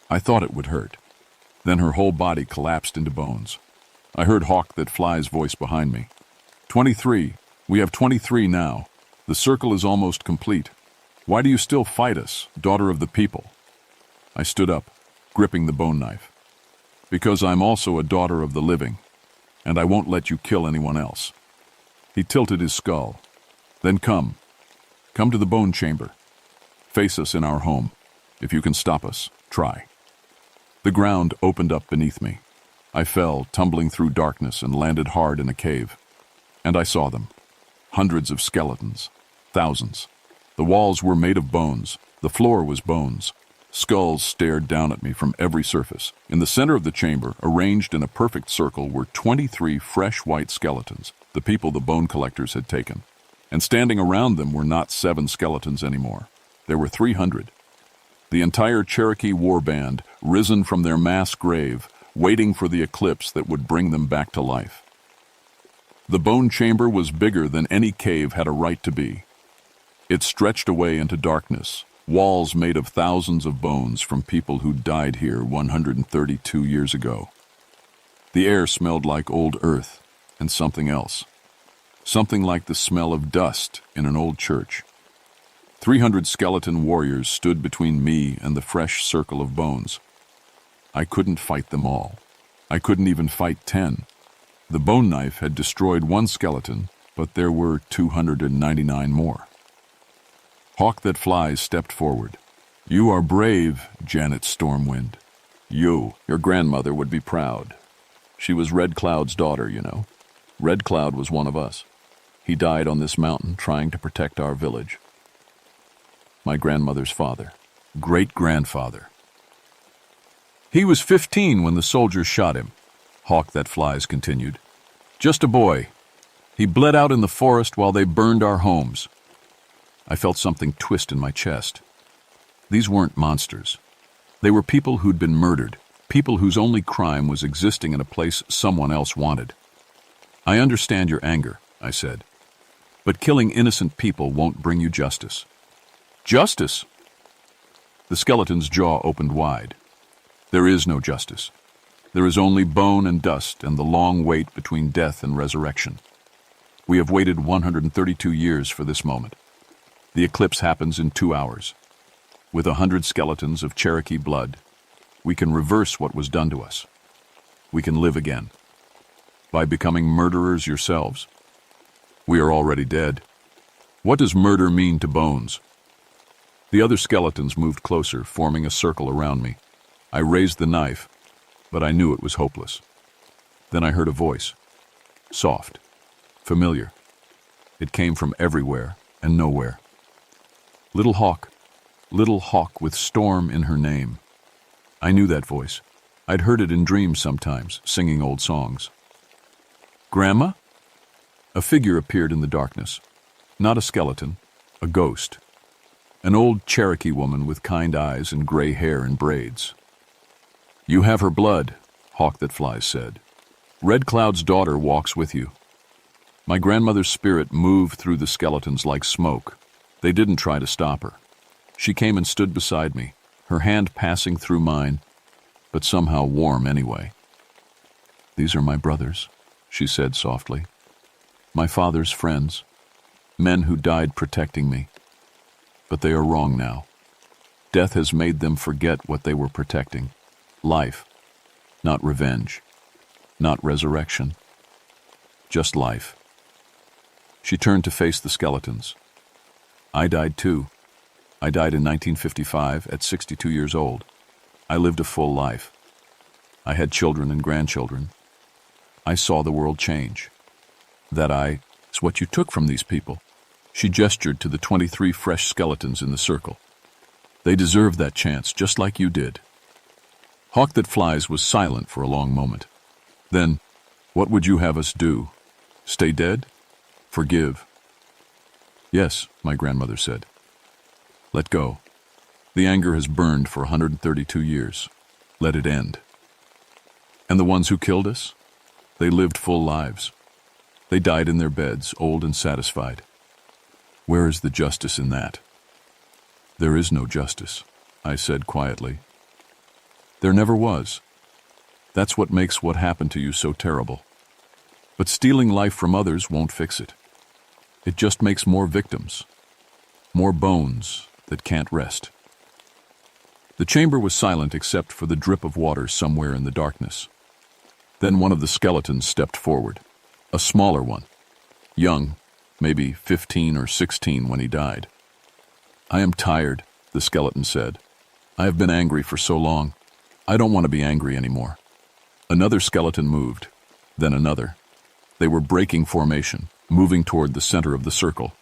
I thought it would hurt. Then her whole body collapsed into bones. I heard Hawk That Fly's voice behind me. 23. We have 23 now. The circle is almost complete. Why do you still fight us, daughter of the people?" I stood up, gripping the bone knife. "Because I'm also a daughter of the living, and I won't let you kill anyone else." He tilted his skull. "Then come. Come to the bone chamber. Face us in our home. If you can stop us, try." The ground opened up beneath me. I fell, tumbling through darkness, and landed hard in a cave. And I saw them. Hundreds of skeletons. Thousands. The walls were made of bones. The floor was bones. Skulls stared down at me from every surface. In the center of the chamber, arranged in a perfect circle, were 23 fresh white skeletons, the people the bone collectors had taken. And standing around them were not 7 skeletons anymore. There were 300. The entire Cherokee war band, risen from their mass grave, waiting for the eclipse that would bring them back to life. The bone chamber was bigger than any cave had a right to be. It stretched away into darkness, walls made of thousands of bones from people who died here 132 years ago. The air smelled like old earth and something else. Something like the smell of dust in an old church. 300 skeleton warriors stood between me and the fresh circle of bones. I couldn't fight them all. I couldn't even fight 10. The bone knife had destroyed 1 skeleton, but there were 299 more. Hawk That Flies stepped forward. "You are brave, Janet Stormwind. Your grandmother would be proud. She was Red Cloud's daughter, you know. Red Cloud was one of us. He died on this mountain trying to protect our village. My grandmother's father. Great-grandfather. He was 15 when the soldiers shot him," Hawk That Flies continued. "Just a boy. He bled out in the forest while they burned our homes." I felt something twist in my chest. These weren't monsters. They were people who'd been murdered, people whose only crime was existing in a place someone else wanted. "I understand your anger," I said, "but killing innocent people won't bring you justice." "Justice?" The skeleton's jaw opened wide. "There is no justice. There is only bone and dust and the long wait between death and resurrection. We have waited 132 years for this moment. The eclipse happens in 2 hours. With 100 skeletons of Cherokee blood, we can reverse what was done to us. We can live again. By becoming murderers yourselves. We are already dead. What does murder mean to bones?" The other skeletons moved closer, forming a circle around me. I raised the knife, but I knew it was hopeless. Then I heard a voice. Soft. Familiar. It came from everywhere and nowhere. Little Hawk with Storm in her name. I knew that voice. I'd heard it in dreams sometimes, singing old songs. "Grandma?" A figure appeared in the darkness. Not a skeleton, a ghost. An old Cherokee woman with kind eyes and gray hair in braids. "You have her blood," Hawk That Flies said. "Red Cloud's daughter walks with you." My grandmother's spirit moved through the skeletons like smoke. They didn't try to stop her. She came and stood beside me, her hand passing through mine, but somehow warm anyway. "These are my brothers," she said softly. "My father's friends, men who died protecting me. But they are wrong now. Death has made them forget what they were protecting. Life, not revenge, not resurrection. Just life." She turned to face the skeletons. "I died too. I died in 1955 at 62 years old. I lived a full life. I had children and grandchildren. I saw the world change. It's what you took from these people. She gestured to the 23 fresh skeletons in the circle. They deserved that chance, just like you did. Hawk That Flies was silent for a long moment. Then, what would you have us do? Stay dead? Forgive? Yes, my grandmother said. Let go. The anger has burned for 132 years. Let it end. And the ones who killed us? They lived full lives. They died in their beds, old and satisfied. Where is the justice in that? There is no justice, I said quietly. There never was. That's what makes what happened to you so terrible. But stealing life from others won't fix it. It just makes more victims, more bones that can't rest. The chamber was silent except for the drip of water somewhere in the darkness. Then one of the skeletons stepped forward, a smaller one, young, maybe 15 or 16 when he died. I am tired, the skeleton said. I have been angry for so long. I don't want to be angry anymore. Another skeleton moved, then another. They were breaking formation, moving toward the center of the circle.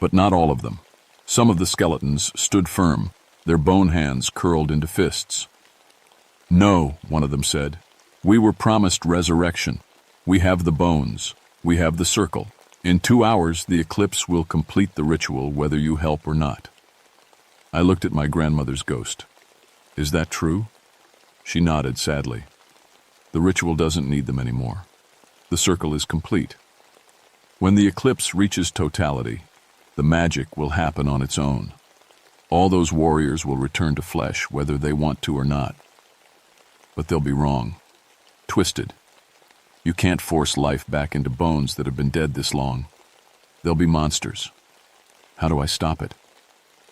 But not all of them. Some of the skeletons stood firm, their bone hands curled into fists. No, one of them said. We were promised resurrection. We have the bones. We have the circle. In 2 hours, the eclipse will complete the ritual whether you help or not. I looked at my grandmother's ghost. Is that true? She nodded sadly. The ritual doesn't need them anymore. The circle is complete. When the eclipse reaches totality, the magic will happen on its own. All those warriors will return to flesh whether they want to or not. But they'll be wrong. Twisted. You can't force life back into bones that have been dead this long. They'll be monsters. How do I stop it?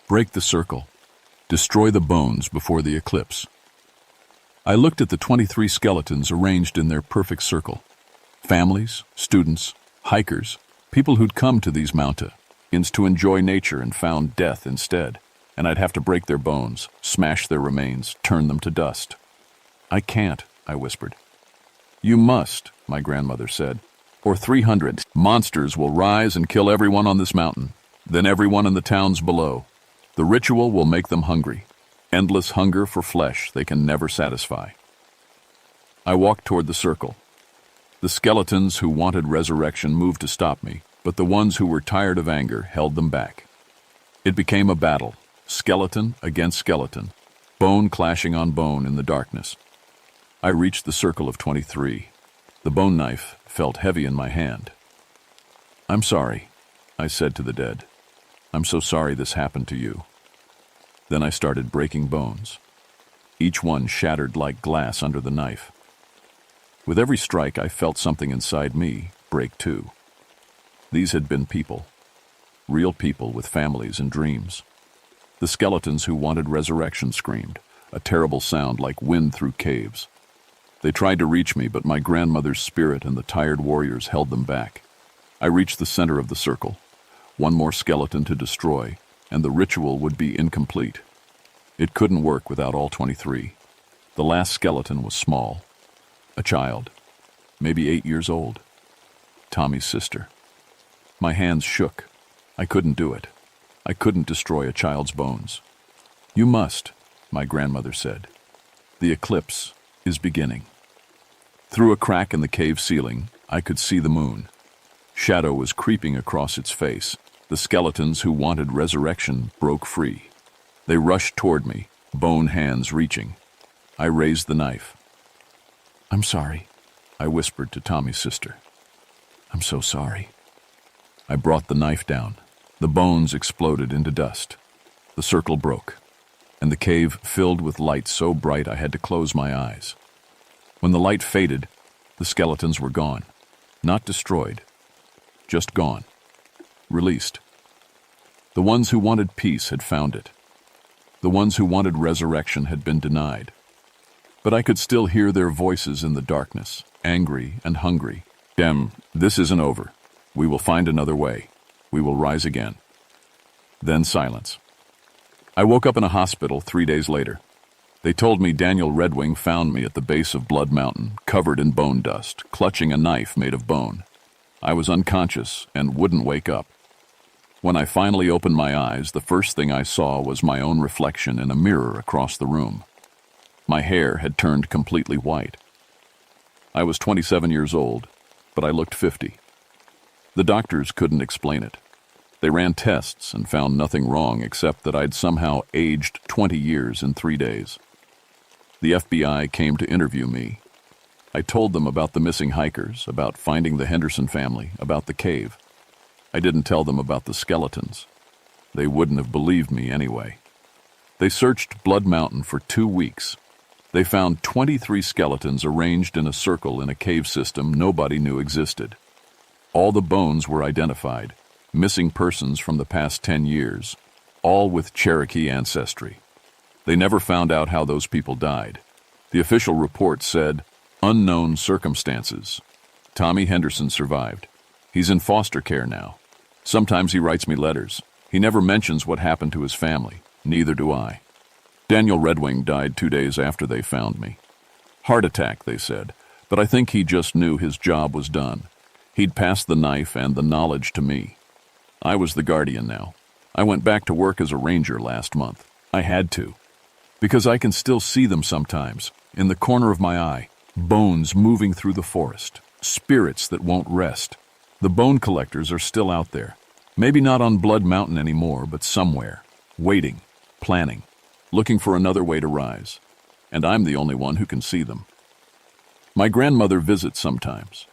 Break the circle. Destroy the bones before the eclipse. I looked at the 23 skeletons arranged in their perfect circle. Families, students, hikers, people who'd come to these mountains to enjoy nature and found death instead. And I'd have to break their bones, smash their remains, turn them to dust. I can't, I whispered. You must, my grandmother said, or 300 monsters will rise and kill everyone on this mountain, then everyone in the towns below. The ritual will make them hungry. Endless hunger for flesh they can never satisfy. I walked toward the circle. The skeletons who wanted resurrection moved to stop me, but the ones who were tired of anger held them back. It became a battle, skeleton against skeleton, bone clashing on bone in the darkness. I reached the circle of 23. The bone knife felt heavy in my hand. I'm sorry, I said to the dead. I'm so sorry this happened to you. Then I started breaking bones. Each one shattered like glass under the knife. With every strike, I felt something inside me break too. These had been people. Real people with families and dreams. The skeletons who wanted resurrection screamed, a terrible sound like wind through caves. They tried to reach me, but my grandmother's spirit and the tired warriors held them back. I reached the center of the circle. One more skeleton to destroy, and the ritual would be incomplete. It couldn't work without all 23. The last skeleton was small. A child, maybe 8 years old. Tommy's sister. My hands shook. I couldn't do it. I couldn't destroy a child's bones. You must, my grandmother said. The eclipse is beginning. Through a crack in the cave ceiling, I could see the moon. Shadow was creeping across its face. The skeletons who wanted resurrection broke free. They rushed toward me, bone hands reaching. I raised the knife. I'm sorry, I whispered to Tommy's sister. I'm so sorry. I brought the knife down. The bones exploded into dust. The circle broke, and the cave filled with light so bright I had to close my eyes. When the light faded, the skeletons were gone. Not destroyed, just gone. Released. The ones who wanted peace had found it. The ones who wanted resurrection had been denied. But I could still hear their voices in the darkness, angry and hungry. This isn't over. We will find another way. We will rise again. Then silence. I woke up in a hospital 3 days later. They told me Daniel Redwing found me at the base of Blood Mountain, covered in bone dust, clutching a knife made of bone. I was unconscious and wouldn't wake up. When I finally opened my eyes, the first thing I saw was my own reflection in a mirror across the room. My hair had turned completely white. I was 27 years old, but I looked 50. The doctors couldn't explain it. They ran tests and found nothing wrong except that I'd somehow aged 20 years in 3 days. The FBI came to interview me. I told them about the missing hikers, about finding the Henderson family, about the cave. I didn't tell them about the skeletons. They wouldn't have believed me anyway. They searched Blood Mountain for 2 weeks. They found 23 skeletons arranged in a circle in a cave system nobody knew existed. All the bones were identified, missing persons from the past 10 years, all with Cherokee ancestry. They never found out how those people died. The official report said, unknown circumstances. Tommy Henderson survived. He's in foster care now. Sometimes he writes me letters. He never mentions what happened to his family. Neither do I. Daniel Redwing died 2 days after they found me. Heart attack, they said, but I think he just knew his job was done. He'd passed the knife and the knowledge to me. I was the guardian now. I went back to work as a ranger last month. I had to. Because I can still see them sometimes, in the corner of my eye, bones moving through the forest, spirits that won't rest. The bone collectors are still out there. Maybe not on Blood Mountain anymore, but somewhere, waiting, planning, looking for another way to rise. And I'm the only one who can see them. My grandmother visits sometimes.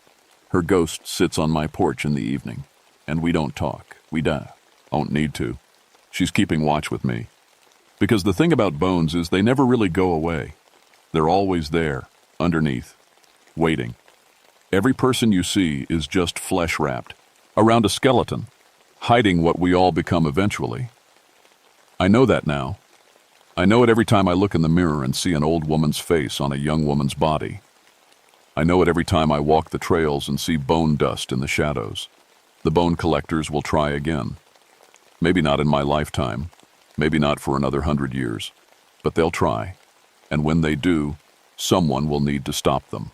Her ghost sits on my porch in the evening, and we don't talk. We don't need to. She's keeping watch with me. Because the thing about bones is they never really go away. They're always there, underneath, waiting. Every person you see is just flesh-wrapped, around a skeleton, hiding what we all become eventually. I know that now. I know it every time I look in the mirror and see an old woman's face on a young woman's body. I know it every time I walk the trails and see bone dust in the shadows. The bone collectors will try again. Maybe not in my lifetime, maybe not for another 100 years, but they'll try. And when they do, someone will need to stop them.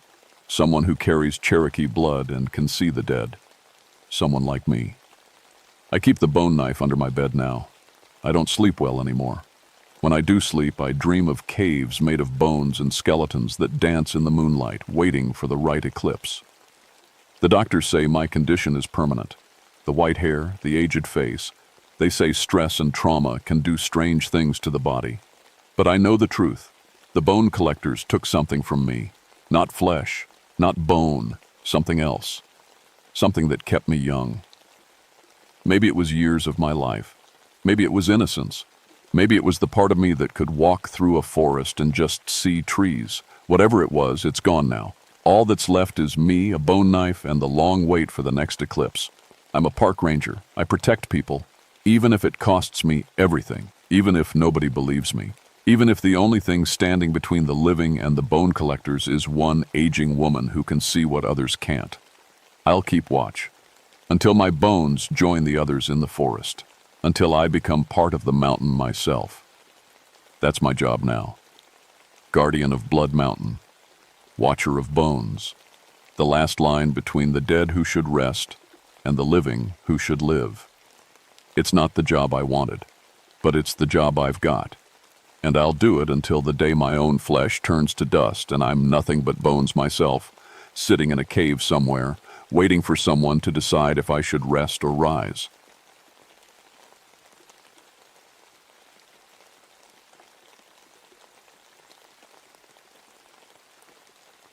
Someone who carries Cherokee blood and can see the dead. Someone like me. I keep the bone knife under my bed now. I don't sleep well anymore. When I do sleep, I dream of caves made of bones and skeletons that dance in the moonlight, waiting for the right eclipse. The doctors say my condition is permanent. The white hair, the aged face. They say stress and trauma can do strange things to the body. But I know the truth. The bone collectors took something from me. Not flesh, not bone, something else. Something that kept me young. Maybe it was years of my life. Maybe it was innocence. Maybe it was the part of me that could walk through a forest and just see trees. Whatever it was, it's gone now. All that's left is me, a bone knife, and the long wait for the next eclipse. I'm a park ranger. I protect people, even if it costs me everything, even if nobody believes me, even if the only thing standing between the living and the bone collectors is one aging woman who can see what others can't. I'll keep watch, until my bones join the others in the forest, until I become part of the mountain myself. That's my job now. Guardian of Blood Mountain, watcher of bones, the last line between the dead who should rest and the living who should live. It's not the job I wanted, but it's the job I've got. And I'll do it until the day my own flesh turns to dust and I'm nothing but bones myself, sitting in a cave somewhere, waiting for someone to decide if I should rest or rise.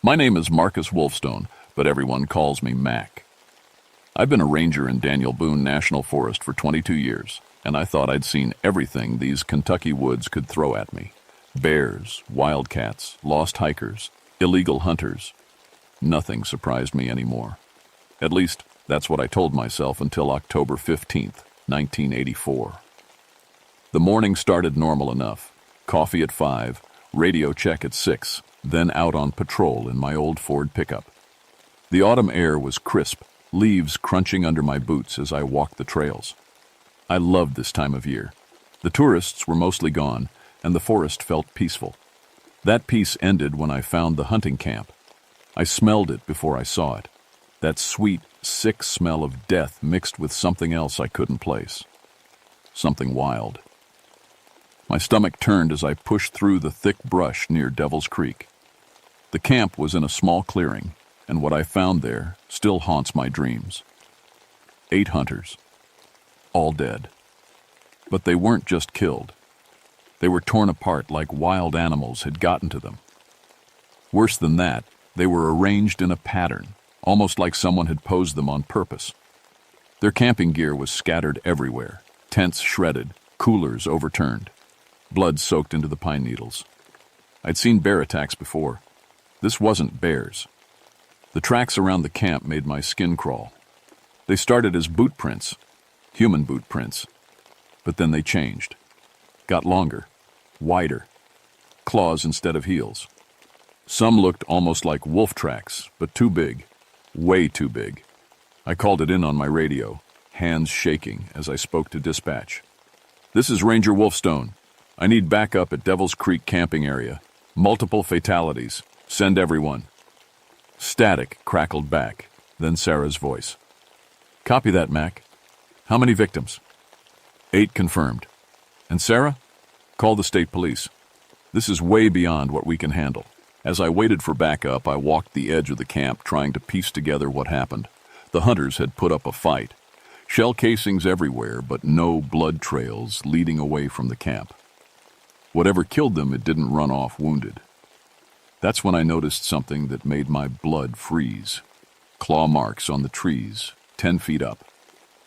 My name is Marcus Wolfstone, but everyone calls me Mac. I've been a ranger in Daniel Boone National Forest for 22 years, and I thought I'd seen everything these Kentucky woods could throw at me. Bears, wildcats, lost hikers, illegal hunters. Nothing surprised me anymore. At least, that's what I told myself until October 15th, 1984. The morning started normal enough. Coffee at 5, radio check at 6, then out on patrol in my old Ford pickup. The autumn air was crisp, leaves crunching under my boots as I walked the trails. I loved this time of year. The tourists were mostly gone, and the forest felt peaceful. That peace ended when I found the hunting camp. I smelled it before I saw it. That sweet, sick smell of death mixed with something else I couldn't place. Something wild. My stomach turned as I pushed through the thick brush near Devil's Creek. The camp was in a small clearing, and what I found there still haunts my dreams. 8 hunters, all dead. But they weren't just killed. They were torn apart like wild animals had gotten to them. Worse than that, they were arranged in a pattern, almost like someone had posed them on purpose. Their camping gear was scattered everywhere, tents shredded, coolers overturned, blood soaked into the pine needles. I'd seen bear attacks before. This wasn't bears. The tracks around the camp made my skin crawl. They started as boot prints, human boot prints, but then they changed. Got longer, wider, claws instead of heels. Some looked almost like wolf tracks, but too big, way too big. I called it in on my radio, hands shaking as I spoke to dispatch. "This is Ranger Wolfstone. I need backup at Devil's Creek camping area. Multiple fatalities. Send everyone." Static crackled back, then Sarah's voice. "Copy that, Mac. How many victims?" 8 confirmed. "And Sarah? Call the state police. This is way beyond what we can handle." As I waited for backup, I walked the edge of the camp trying to piece together what happened. The hunters had put up a fight. Shell casings everywhere, but no blood trails leading away from the camp. Whatever killed them, it didn't run off wounded. That's when I noticed something that made my blood freeze. Claw marks on the trees, 10 feet up.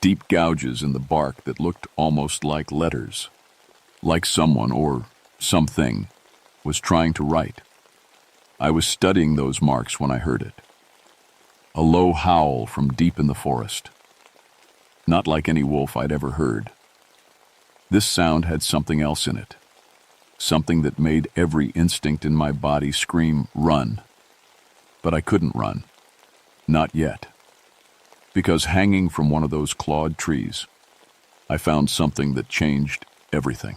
Deep gouges in the bark that looked almost like letters. Like someone or something was trying to write. I was studying those marks when I heard it. A low howl from deep in the forest. Not like any wolf I'd ever heard. This sound had something else in it. Something that made every instinct in my body scream, "Run." But I couldn't run. Not yet. Because hanging from one of those clawed trees, I found something that changed everything.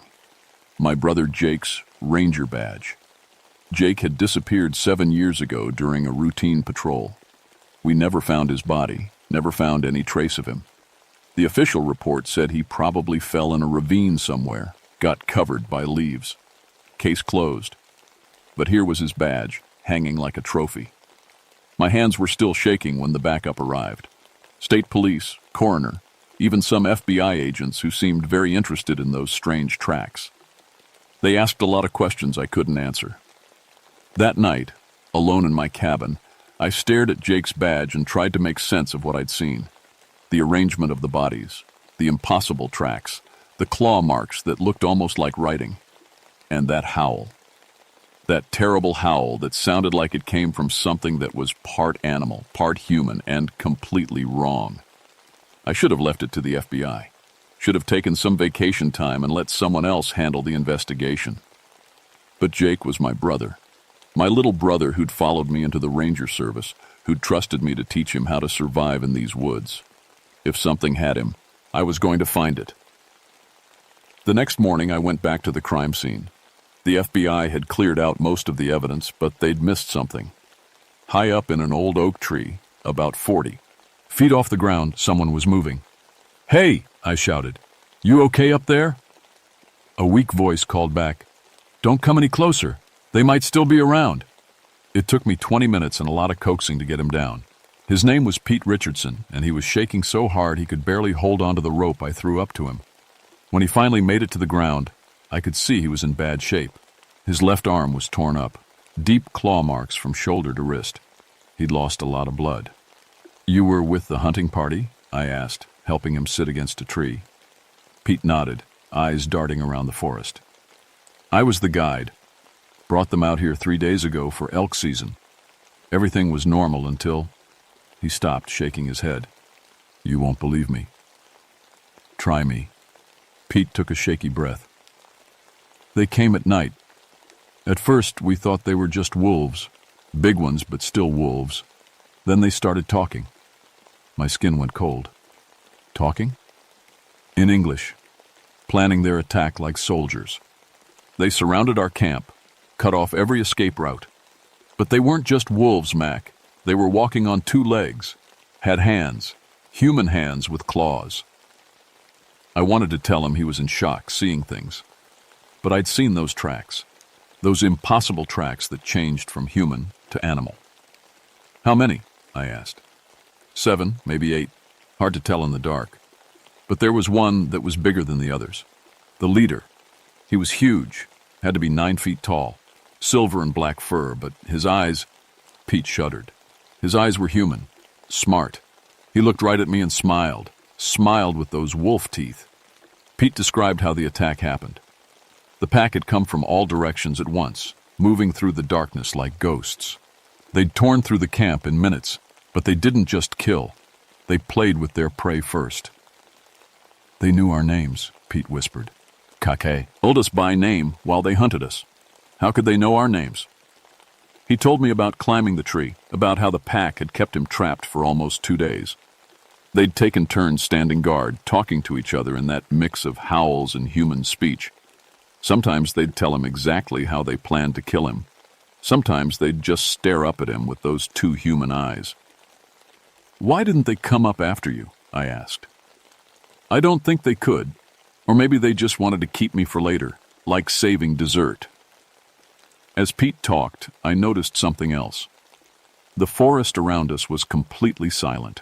My brother Jake's ranger badge. Jake had disappeared 7 years ago during a routine patrol. We never found his body, never found any trace of him. The official report said he probably fell in a ravine somewhere, got covered by leaves. Case closed. But here was his badge, hanging like a trophy. My hands were still shaking when the backup arrived. State police, coroner, even some FBI agents who seemed very interested in those strange tracks. They asked a lot of questions I couldn't answer. That night, alone in my cabin, I stared at Jake's badge and tried to make sense of what I'd seen. The arrangement of the bodies, the impossible tracks, the claw marks that looked almost like writing, and that howl. That terrible howl that sounded like it came from something that was part animal, part human, and completely wrong. I should have left it to the FBI. Should have taken some vacation time and let someone else handle the investigation. But Jake was my brother. My little brother who'd followed me into the ranger service, who'd trusted me to teach him how to survive in these woods. If something had him, I was going to find it. The next morning, I went back to the crime scene. The FBI had cleared out most of the evidence, but they'd missed something. High up in an old oak tree, about 40 feet off the ground, someone was moving. "Hey!" I shouted. "You okay up there?" A weak voice called back, "Don't come any closer. They might still be around." It took me 20 minutes and a lot of coaxing to get him down. His name was Pete Richardson, and he was shaking so hard he could barely hold onto the rope I threw up to him. When he finally made it to the ground, I could see he was in bad shape. His left arm was torn up, deep claw marks from shoulder to wrist. He'd lost a lot of blood. "You were with the hunting party?" I asked, helping him sit against a tree. Pete nodded, eyes darting around the forest. "I was the guide. Brought them out here 3 days ago for elk season. Everything was normal until..." He stopped, shaking his head. "You won't believe me." "Try me." Pete took a shaky breath. "They came at night. At first, we thought they were just wolves. Big ones, but still wolves. Then they started talking. My skin went cold. Talking? In English. Planning their attack like soldiers. They surrounded our camp, cut off every escape route. But they weren't just wolves, Mac. They were walking on two legs, had hands, human hands with claws. I wanted to tell him he was in shock, seeing things. But I'd seen those tracks, those impossible tracks that changed from human to animal. How many? I asked. 7, maybe 8. Hard to tell in the dark. But there was one that was bigger than the others. The leader. He was huge, had to be 9 feet tall, silver and black fur, but his eyes... Pete shuddered. His eyes were human, smart. He looked right at me and smiled with those wolf teeth. Pete described how the attack happened. The pack had come from all directions at once, moving through the darkness like ghosts. They'd torn through the camp in minutes, but they didn't just kill. They played with their prey first. They knew our names, Pete whispered. Kake told us by name while they hunted us. How could they know our names? He told me about climbing the tree, about how the pack had kept him trapped for almost 2 days. They'd taken turns standing guard, talking to each other in that mix of howls and human speech. Sometimes they'd tell him exactly how they planned to kill him. Sometimes they'd just stare up at him with those 2 human eyes. Why didn't they come up after you? I asked. I don't think they could. Or maybe they just wanted to keep me for later, like saving dessert. As Pete talked, I noticed something else. The forest around us was completely silent.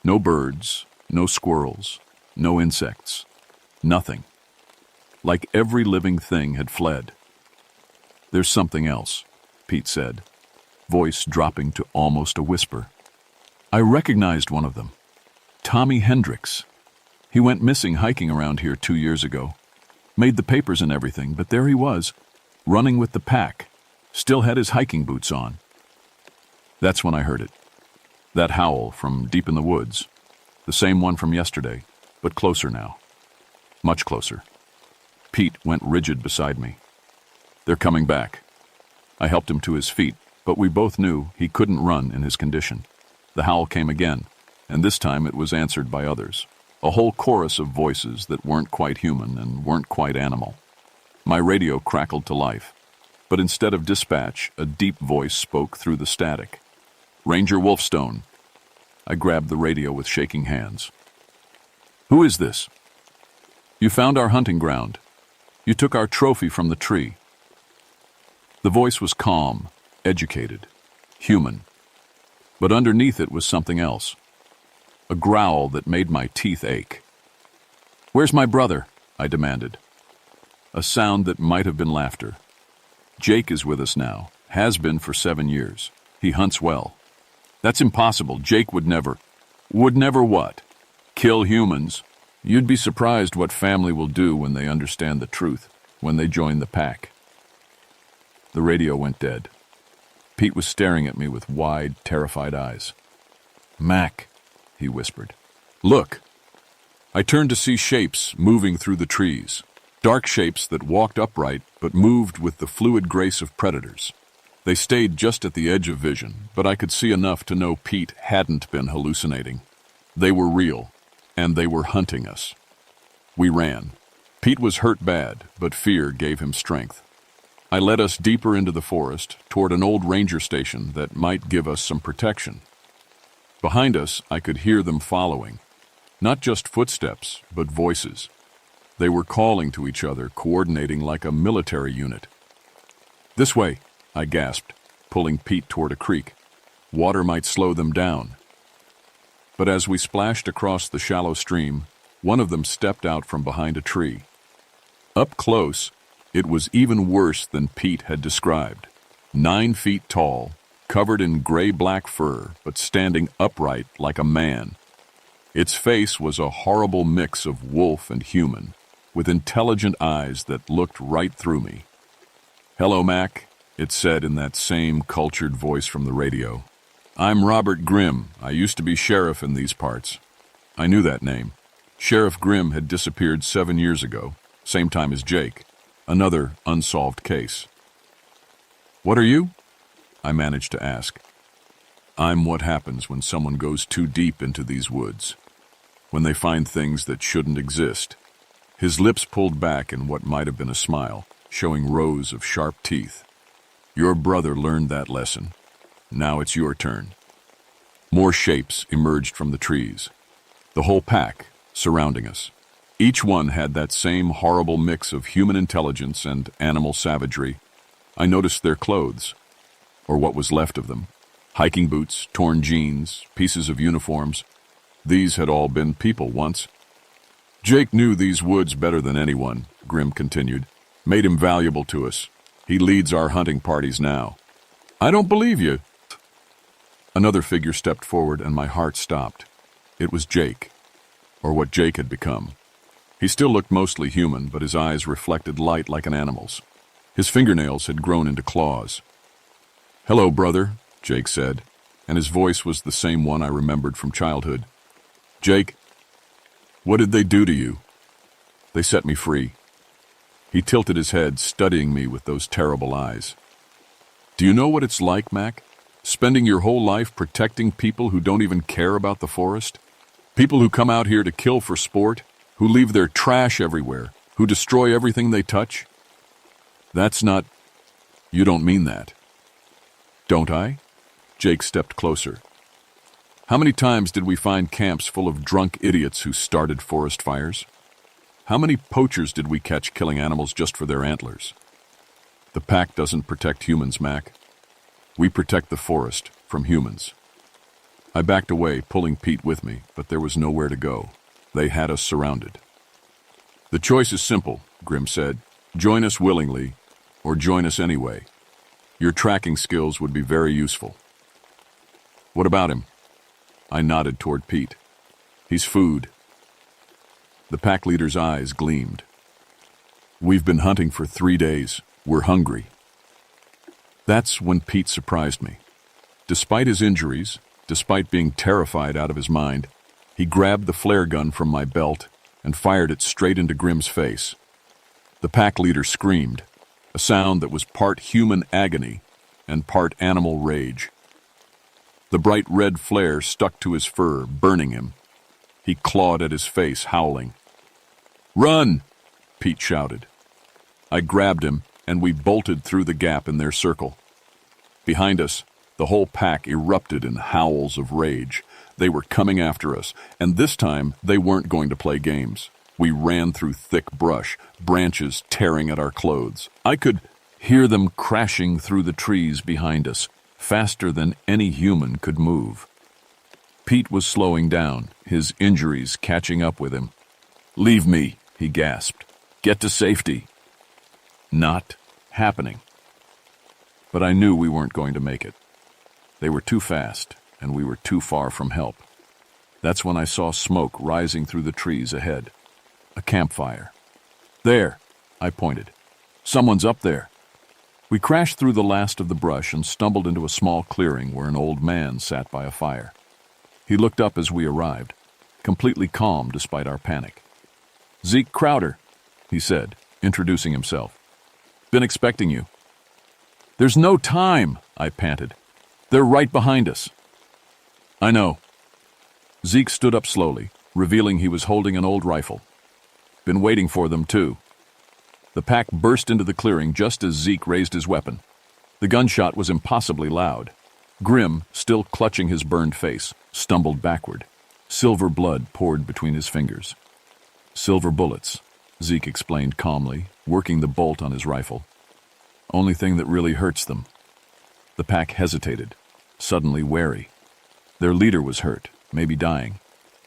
No birds, no squirrels, no insects, nothing. Like every living thing had fled. There's something else, Pete said, voice dropping to almost a whisper. I recognized one of them. Tommy Hendricks. He went missing hiking around here 2 years ago. Made the papers and everything, but there he was, running with the pack. Still had his hiking boots on. That's when I heard it. That howl from deep in the woods. The same one from yesterday, but closer now. Much closer. Pete went rigid beside me. They're coming back. I helped him to his feet, but we both knew he couldn't run in his condition. The howl came again, and this time it was answered by others. A whole chorus of voices that weren't quite human and weren't quite animal. My radio crackled to life, but instead of dispatch, a deep voice spoke through the static. Ranger Wolfstone. I grabbed the radio with shaking hands. Who is this? You found our hunting ground. You took our trophy from the tree. The voice was calm, educated, human. But underneath it was something else. A growl that made my teeth ache. Where's my brother? I demanded. A sound that might have been laughter. Jake is with us now, has been for 7 years. He hunts well. That's impossible. Jake would never. Would never what? Kill humans. You'd be surprised what family will do when they understand the truth, when they join the pack. The radio went dead. Pete was staring at me with wide, terrified eyes. Mac, he whispered. Look. I turned to see shapes moving through the trees. Dark shapes that walked upright but moved with the fluid grace of predators. They stayed just at the edge of vision, but I could see enough to know Pete hadn't been hallucinating. They were real, and they were hunting us. We ran. Pete was hurt bad, but fear gave him strength. I led us deeper into the forest, toward an old ranger station that might give us some protection. Behind us, I could hear them following. Not just footsteps, but voices. They were calling to each other, coordinating like a military unit. This way, I gasped, pulling Pete toward a creek. Water might slow them down. But as we splashed across the shallow stream, one of them stepped out from behind a tree. Up close, it was even worse than Pete had described. 9 feet tall, covered in gray-black fur, but standing upright like a man. Its face was a horrible mix of wolf and human, with intelligent eyes that looked right through me. Hello, Mac, it said in that same cultured voice from the radio. I'm Robert Grimm. I used to be sheriff in these parts. I knew that name. Sheriff Grimm had disappeared 7 years ago, same time as Jake. Another unsolved case. What are you? I managed to ask. I'm what happens when someone goes too deep into these woods. When they find things that shouldn't exist. His lips pulled back in what might have been a smile. showing rows of sharp teeth. Your brother learned that lesson. Now it's your turn. More shapes emerged from the trees. The whole pack surrounding us. Each one had that same horrible mix of human intelligence and animal savagery. I noticed their clothes, or what was left of them. Hiking boots, torn jeans, pieces of uniforms. These had all been people once. Jake knew these woods better than anyone, Grim continued. Made him valuable to us. He leads our hunting parties now. I don't believe you. Another figure stepped forward and my heart stopped. It was Jake, or what Jake had become. He still looked mostly human, but his eyes reflected light like an animal's. His fingernails had grown into claws. Hello, brother, Jake said, and his voice was the same one I remembered from childhood. Jake, what did they do to you? They set me free. He tilted his head, studying me with those terrible eyes. Do you know what it's like, Mac? Spending your whole life protecting people who don't even care about the forest? People who come out here to kill for sport, who leave their trash everywhere, who destroy everything they touch? That's not... You don't mean that. Don't I? Jake stepped closer. How many times did we find camps full of drunk idiots who started forest fires? How many poachers did we catch killing animals just for their antlers? The pack doesn't protect humans, Mac. We protect the forest from humans. I backed away, pulling Pete with me, but there was nowhere to go. They had us surrounded. The choice is simple, Grim said. Join us willingly, or join us anyway. Your tracking skills would be very useful. What about him? I nodded toward Pete. He's food. The pack leader's eyes gleamed. We've been hunting for 3 days. We're hungry. That's when Pete surprised me. Despite his injuries, despite being terrified out of his mind, he grabbed the flare gun from my belt and fired it straight into Grim's face. The pack leader screamed, a sound that was part human agony and part animal rage. The bright red flare stuck to his fur, burning him. He clawed at his face, howling. Run! Pete shouted. I grabbed him, and we bolted through the gap in their circle. Behind us, the whole pack erupted in howls of rage. They were coming after us, and this time they weren't going to play games. We ran through thick brush, branches tearing at our clothes. I could hear them crashing through the trees behind us, faster than any human could move. Pete was slowing down, his injuries catching up with him. Leave me, he gasped. Get to safety. Not happening. But I knew we weren't going to make it. They were too fast, and we were too far from help. That's when I saw smoke rising through the trees ahead. A campfire. There, I pointed. Someone's up there. We crashed through the last of the brush and stumbled into a small clearing where an old man sat by a fire. He looked up as we arrived, completely calm despite our panic. Zeke Crowder, he said, introducing himself. Been expecting you. There's no time, I panted. They're right behind us. I know. Zeke stood up slowly, revealing he was holding an old rifle. Been waiting for them, too. The pack burst into the clearing just as Zeke raised his weapon. The gunshot was impossibly loud. Grim, still clutching his burned face, stumbled backward. Silver blood poured between his fingers. Silver bullets, Zeke explained calmly, working the bolt on his rifle. Only thing that really hurts them. The pack hesitated, suddenly wary. Their leader was hurt, maybe dying.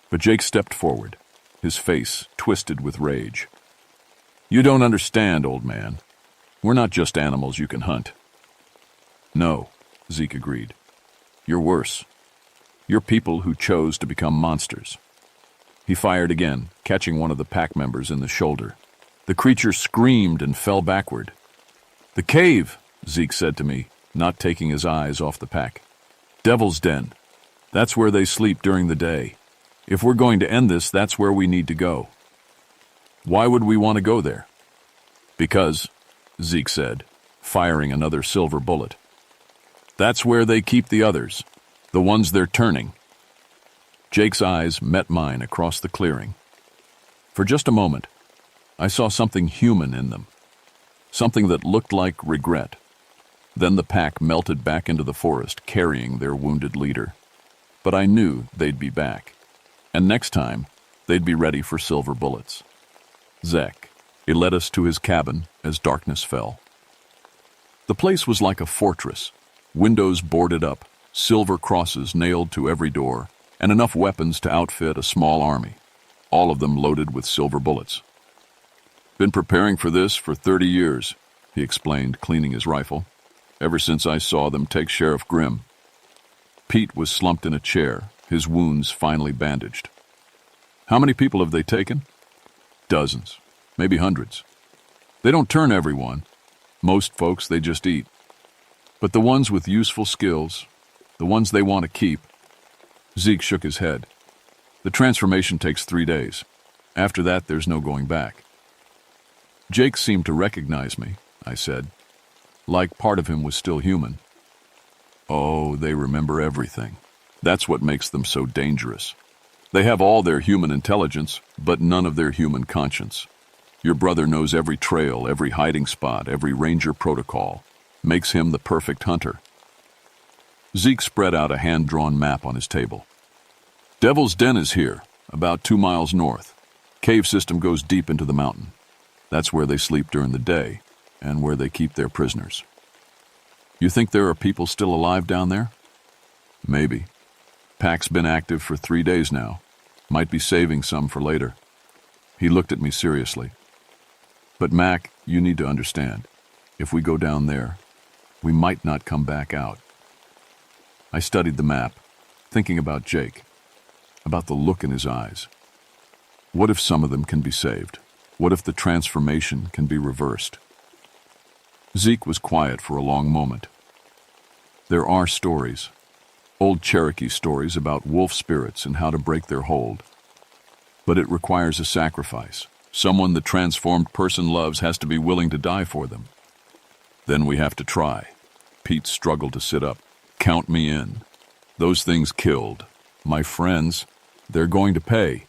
But Jake stepped forward, his face twisted with rage. You don't understand, old man. We're not just animals you can hunt. No, Zeke agreed. You're worse. You're people who chose to become monsters. He fired again, catching one of the pack members in the shoulder. The creature screamed and fell backward. The cave, Zeke said to me, not taking his eyes off the pack. Devil's Den. That's where they sleep during the day. If we're going to end this, that's where we need to go. Why would we want to go there? Because, Zeke said, firing another silver bullet. That's where they keep the others, the ones they're turning. Jake's eyes met mine across the clearing. For just a moment, I saw something human in them. something that looked like regret. Then the pack melted back into the forest, carrying their wounded leader. But I knew they'd be back. And next time, they'd be ready for silver bullets. Zek. He led us to his cabin as darkness fell. The place was like a fortress, windows boarded up, silver crosses nailed to every door, and enough weapons to outfit a small army, all of them loaded with silver bullets. Been preparing for this for 30 years, he explained, cleaning his rifle, ever since I saw them take Sheriff Grimm. Pete was slumped in a chair, his wounds finally bandaged. How many people have they taken? Dozens, maybe hundreds. They don't turn everyone. Most folks they just eat. But the ones with useful skills, the ones they want to keep. Zeke shook his head. The transformation takes 3 days. After that, there's no going back. Jake seemed to recognize me, I said, like part of him was still human. Oh, they remember everything. That's what makes them so dangerous. They have all their human intelligence, but none of their human conscience. Your brother knows every trail, every hiding spot, every ranger protocol. Makes him the perfect hunter. Zeke spread out a hand-drawn map on his table. Devil's Den is here, about 2 miles north. Cave system goes deep into the mountain. That's where they sleep during the day, and where they keep their prisoners. You think there are people still alive down there? Maybe. Pack's been active for 3 days now. Might be saving some for later. He looked at me seriously. But Mac, you need to understand. If we go down there, we might not come back out. I studied the map, thinking about Jake, about the look in his eyes. What if some of them can be saved? What if the transformation can be reversed? Zeke was quiet for a long moment. There are stories, old Cherokee stories about wolf spirits and how to break their hold. But it requires a sacrifice. Someone the transformed person loves has to be willing to die for them. Then we have to try. Pete struggled to sit up. Count me in. Those things killed. My friends, they're going to pay.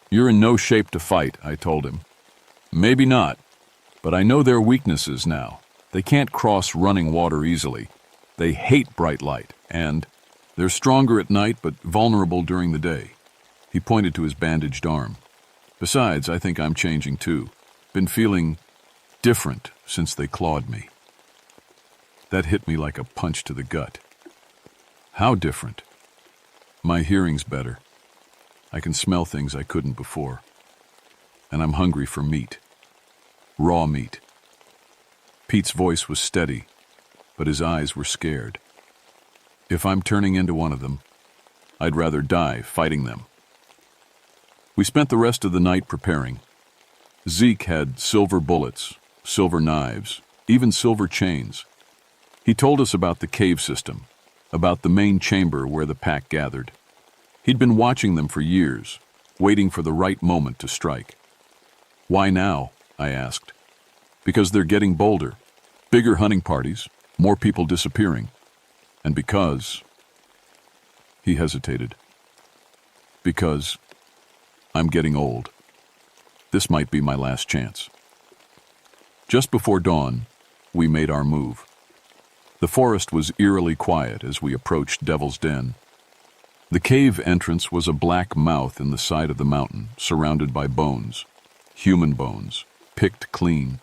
You're in no shape to fight, I told him. Maybe not, but I know their weaknesses now. They can't cross running water easily. They hate bright light, and they're stronger at night but vulnerable during the day. He pointed to his bandaged arm. Besides, I think I'm changing too. Been feeling different since they clawed me. That hit me like a punch to the gut. How different? My hearing's better. I can smell things I couldn't before. And I'm hungry for meat. Raw meat. Pete's voice was steady, but his eyes were scared. If I'm turning into one of them, I'd rather die fighting them. We spent the rest of the night preparing. Zeke had silver bullets, silver knives, even silver chains. He told us about the cave system, about the main chamber where the pack gathered. He'd been watching them for years, waiting for the right moment to strike. Why now? I asked. Because they're getting bolder, bigger hunting parties, more people disappearing. And because... He hesitated. Because I'm getting old. This might be my last chance. Just before dawn, we made our move. The forest was eerily quiet as we approached Devil's Den. The cave entrance was a black mouth in the side of the mountain, surrounded by bones, human bones, picked clean.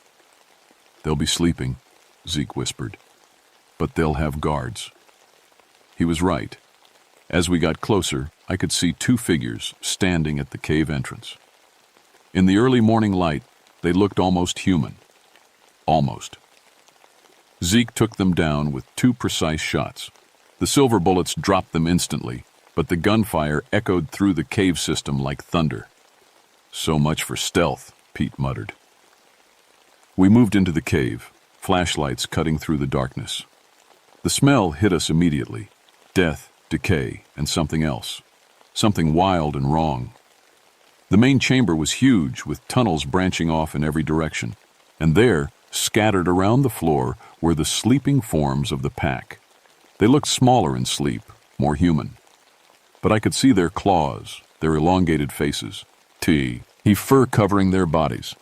They'll be sleeping, Zeke whispered, but they'll have guards. He was right. As we got closer, I could see 2 figures standing at the cave entrance. In the early morning light, they looked almost human. Almost. Zeke took them down with 2 precise shots. The silver bullets dropped them instantly, but the gunfire echoed through the cave system like thunder. So much for stealth, Pete muttered. We moved into the cave, flashlights cutting through the darkness. The smell hit us immediately. Death, decay, and something else. Something wild and wrong. The main chamber was huge, with tunnels branching off in every direction. And there, scattered around the floor, were the sleeping forms of the pack. They looked smaller in sleep, more human. But I could see their claws, their elongated faces, fur covering their bodies.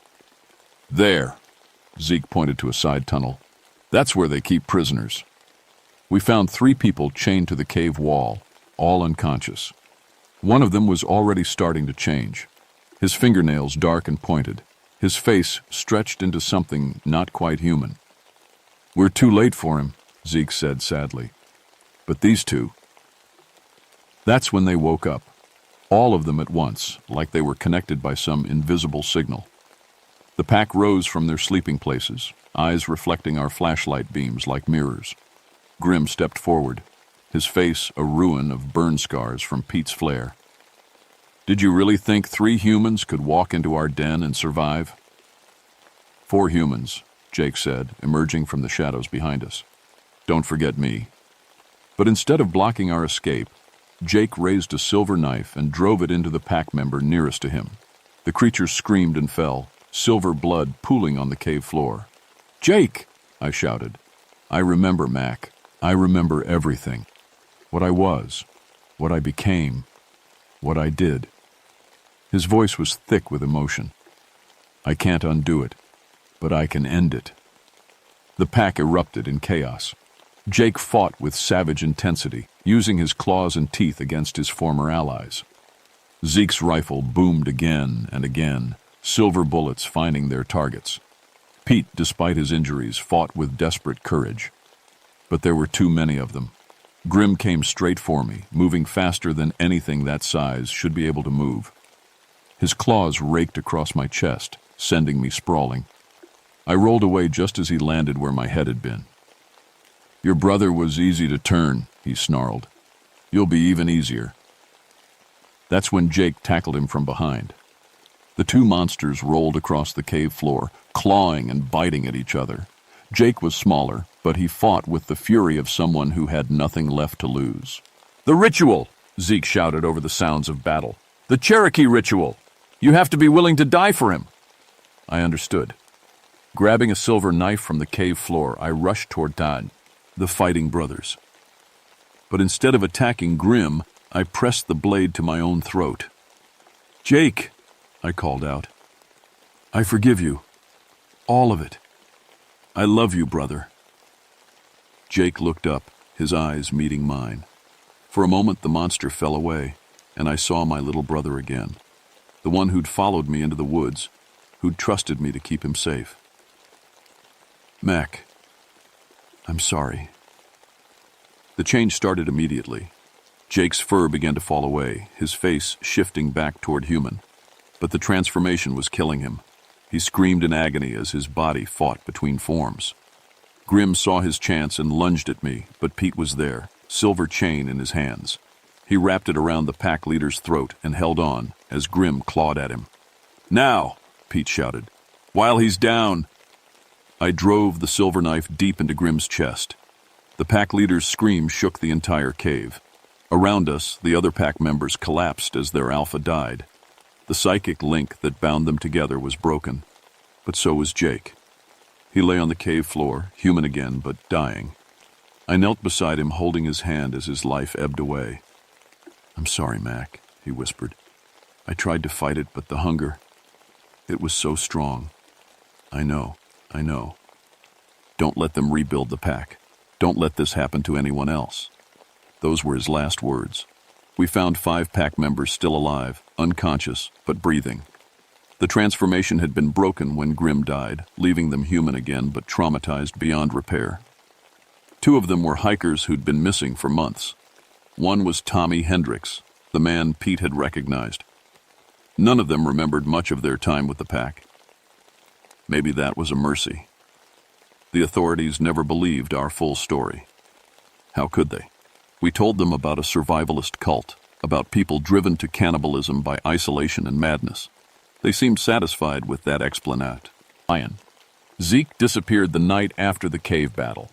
There, Zeke pointed to a side tunnel. That's where they keep prisoners. We found 3 people chained to the cave wall, all unconscious. One of them was already starting to change. His fingernails dark and pointed, his face stretched into something not quite human. We're too late for him, Zeke said sadly. But these 2. That's when they woke up, all of them at once, like they were connected by some invisible signal. The pack rose from their sleeping places, eyes reflecting our flashlight beams like mirrors. Grim stepped forward, his face a ruin of burn scars from Pete's flare. Did you really think 3 humans could walk into our den and survive? 4 humans, Jake said, emerging from the shadows behind us. Don't forget me. But instead of blocking our escape, Jake raised a silver knife and drove it into the pack member nearest to him. The creature screamed and fell, silver blood pooling on the cave floor. Jake! I shouted. I remember, Mac. I remember everything. What I was, what I became, what I did. His voice was thick with emotion. I can't undo it, but I can end it. The pack erupted in chaos. Jake fought with savage intensity, using his claws and teeth against his former allies. Zeke's rifle boomed again and again, silver bullets finding their targets. Pete, despite his injuries, fought with desperate courage. But there were too many of them. Grim came straight for me, moving faster than anything that size should be able to move. His claws raked across my chest, sending me sprawling. I rolled away just as he landed where my head had been. Your brother was easy to turn, he snarled. You'll be even easier. That's when Jake tackled him from behind. The 2 monsters rolled across the cave floor, clawing and biting at each other. Jake was smaller, but he fought with the fury of someone who had nothing left to lose. The ritual! Zeke shouted over the sounds of battle. The Cherokee ritual! You have to be willing to die for him! I understood. Grabbing a silver knife from the cave floor, I rushed toward Todd, the fighting brothers. But instead of attacking Grim, I pressed the blade to my own throat. Jake! I called out. I forgive you. All of it. I love you, brother. Jake looked up, his eyes meeting mine. For a moment the monster fell away, and I saw my little brother again, the one who'd followed me into the woods, who'd trusted me to keep him safe. Mac, I'm sorry. The change started immediately. Jake's fur began to fall away, his face shifting back toward human. But the transformation was killing him. He screamed in agony as his body fought between forms. Grim saw his chance and lunged at me, but Pete was there, silver chain in his hands. He wrapped it around the pack leader's throat and held on as Grim clawed at him. Now, Pete shouted. While he's down. I drove the silver knife deep into Grim's chest. The pack leader's scream shook the entire cave. Around us, the other pack members collapsed as their alpha died. The psychic link that bound them together was broken, but so was Jake. He lay on the cave floor, human again, but dying. I knelt beside him, holding his hand as his life ebbed away. I'm sorry, Mac, he whispered. I tried to fight it, but the hunger, it was so strong. I know. Don't let them rebuild the pack. Don't let this happen to anyone else. Those were his last words. We found 5 pack members still alive, unconscious, but breathing. The transformation had been broken when Grim died, leaving them human again but traumatized beyond repair. 2 of them were hikers who'd been missing for months. One was Tommy Hendricks, the man Pete had recognized. None of them remembered much of their time with the pack. Maybe that was a mercy. The authorities never believed our full story. How could they? We told them about a survivalist cult, about people driven to cannibalism by isolation and madness. They seemed satisfied with that explanation. Zeke disappeared the night after the cave battle.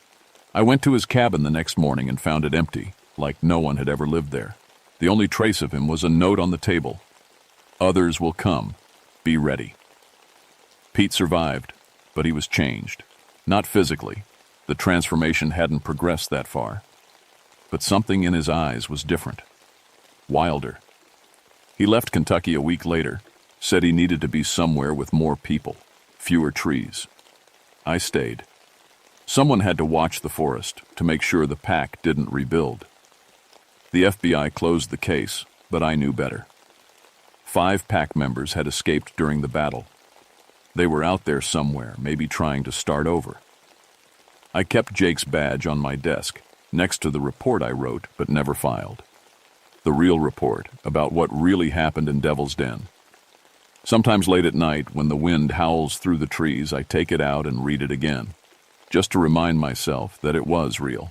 I went to his cabin the next morning and found it empty, like no one had ever lived there. The only trace of him was a note on the table. Others will come. Be ready. Pete survived, but he was changed. Not physically. The transformation hadn't progressed that far. But something in his eyes was different. Wilder. He left Kentucky a week later, said he needed to be somewhere with more people, fewer trees. I stayed. Someone had to watch the forest to make sure the pack didn't rebuild. The FBI closed the case, but I knew better. 5 pack members had escaped during the battle. They were out there somewhere, maybe trying to start over. I kept Jake's badge on my desk, next to the report I wrote but never filed. The real report about what really happened in Devil's Den. Sometimes late at night, when the wind howls through the trees, I take it out and read it again, just to remind myself that it was real.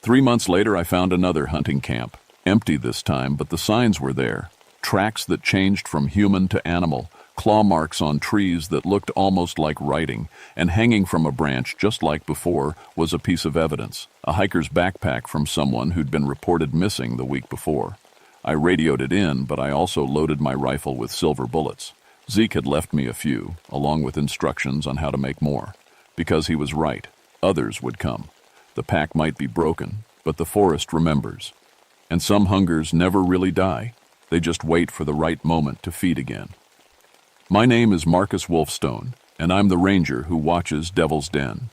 3 months later, I found another hunting camp, empty this time, but the signs were there. Tracks that changed from human to animal, claw marks on trees that looked almost like writing, and hanging from a branch just like before was a piece of evidence, a hiker's backpack from someone who'd been reported missing the week before. I radioed it in, but I also loaded my rifle with silver bullets. Zeke had left me a few, along with instructions on how to make more. Because he was right, others would come. The pack might be broken, but the forest remembers. And some hungers never really die. They just wait for the right moment to feed again. My name is Marcus Wolfstone, and I'm the ranger who watches Devil's Den.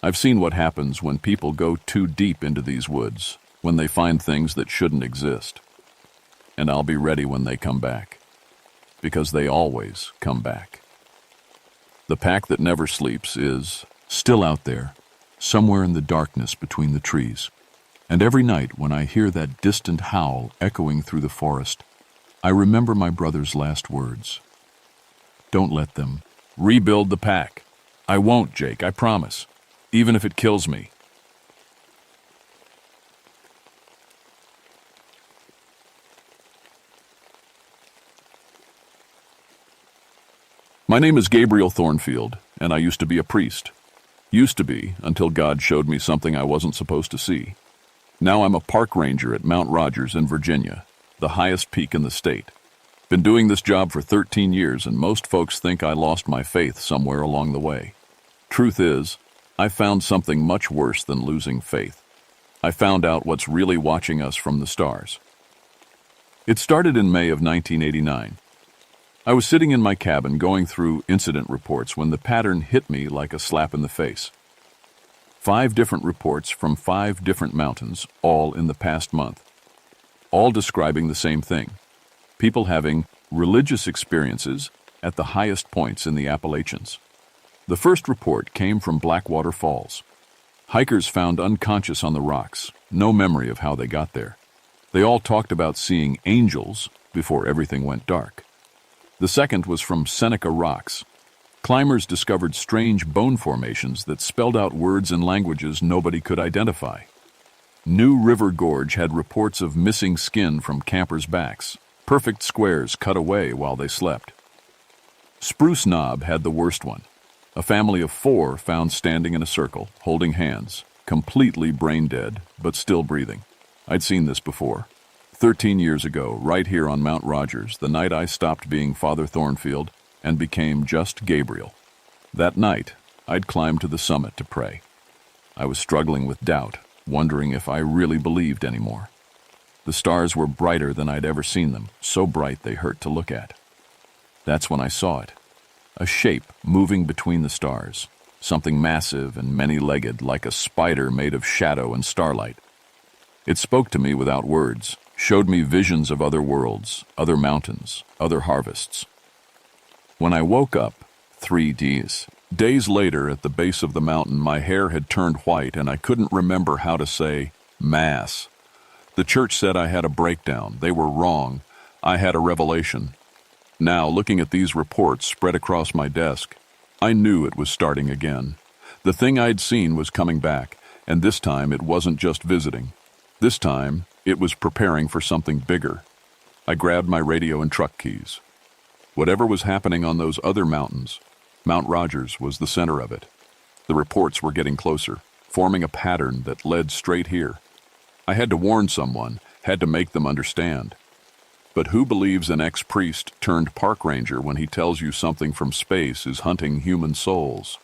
I've seen what happens when people go too deep into these woods, when they find things that shouldn't exist. And I'll be ready when they come back. Because they always come back. The pack that never sleeps is still out there, somewhere in the darkness between the trees. And every night when I hear that distant howl echoing through the forest, I remember my brother's last words. Don't let them rebuild the pack. I won't, Jake, I promise. Even if it kills me. My name is Gabriel Thornfield, and I used to be a priest. Used to be, until God showed me something I wasn't supposed to see. Now I'm a park ranger at Mount Rogers in Virginia, the highest peak in the state. Been doing this job for 13 years, and most folks think I lost my faith somewhere along the way. Truth is, I found something much worse than losing faith. I found out what's really watching us from the stars. It started in May of 1989. I was sitting in my cabin going through incident reports when the pattern hit me like a slap in the face. 5 different reports from 5 different mountains, all in the past month. All describing the same thing. People having religious experiences at the highest points in the Appalachians. The first report came from Blackwater Falls. Hikers found unconscious on the rocks, no memory of how they got there. They all talked about seeing angels before everything went dark. The second was from Seneca Rocks. Climbers discovered strange bone formations that spelled out words and languages nobody could identify. New River Gorge had reports of missing skin from campers' backs, perfect squares cut away while they slept. Spruce Knob had the worst one. A family of 4 found standing in a circle, holding hands, completely brain dead, but still breathing. I'd seen this before. 13 years ago, right here on Mount Rogers, the night I stopped being Father Thornfield and became just Gabriel. That night, I'd climbed to the summit to pray. I was struggling with doubt, wondering if I really believed anymore. The stars were brighter than I'd ever seen them, so bright they hurt to look at. That's when I saw it. A shape moving between the stars, something massive and many-legged like a spider made of shadow and starlight. It spoke to me without words, showed me visions of other worlds, other mountains, other harvests. When I woke up, 3 Ds. Days later, at the base of the mountain, my hair had turned white and I couldn't remember how to say Mass. The church said I had a breakdown. They were wrong. I had a revelation. Now, looking at these reports spread across my desk, I knew it was starting again. The thing I'd seen was coming back, and this time it wasn't just visiting. This time, it was preparing for something bigger. I grabbed my radio and truck keys. Whatever was happening on those other mountains, Mount Rogers was the center of it. The reports were getting closer, forming a pattern that led straight here. I had to warn someone, had to make them understand. But who believes an ex-priest turned park ranger when he tells you something from space is hunting human souls?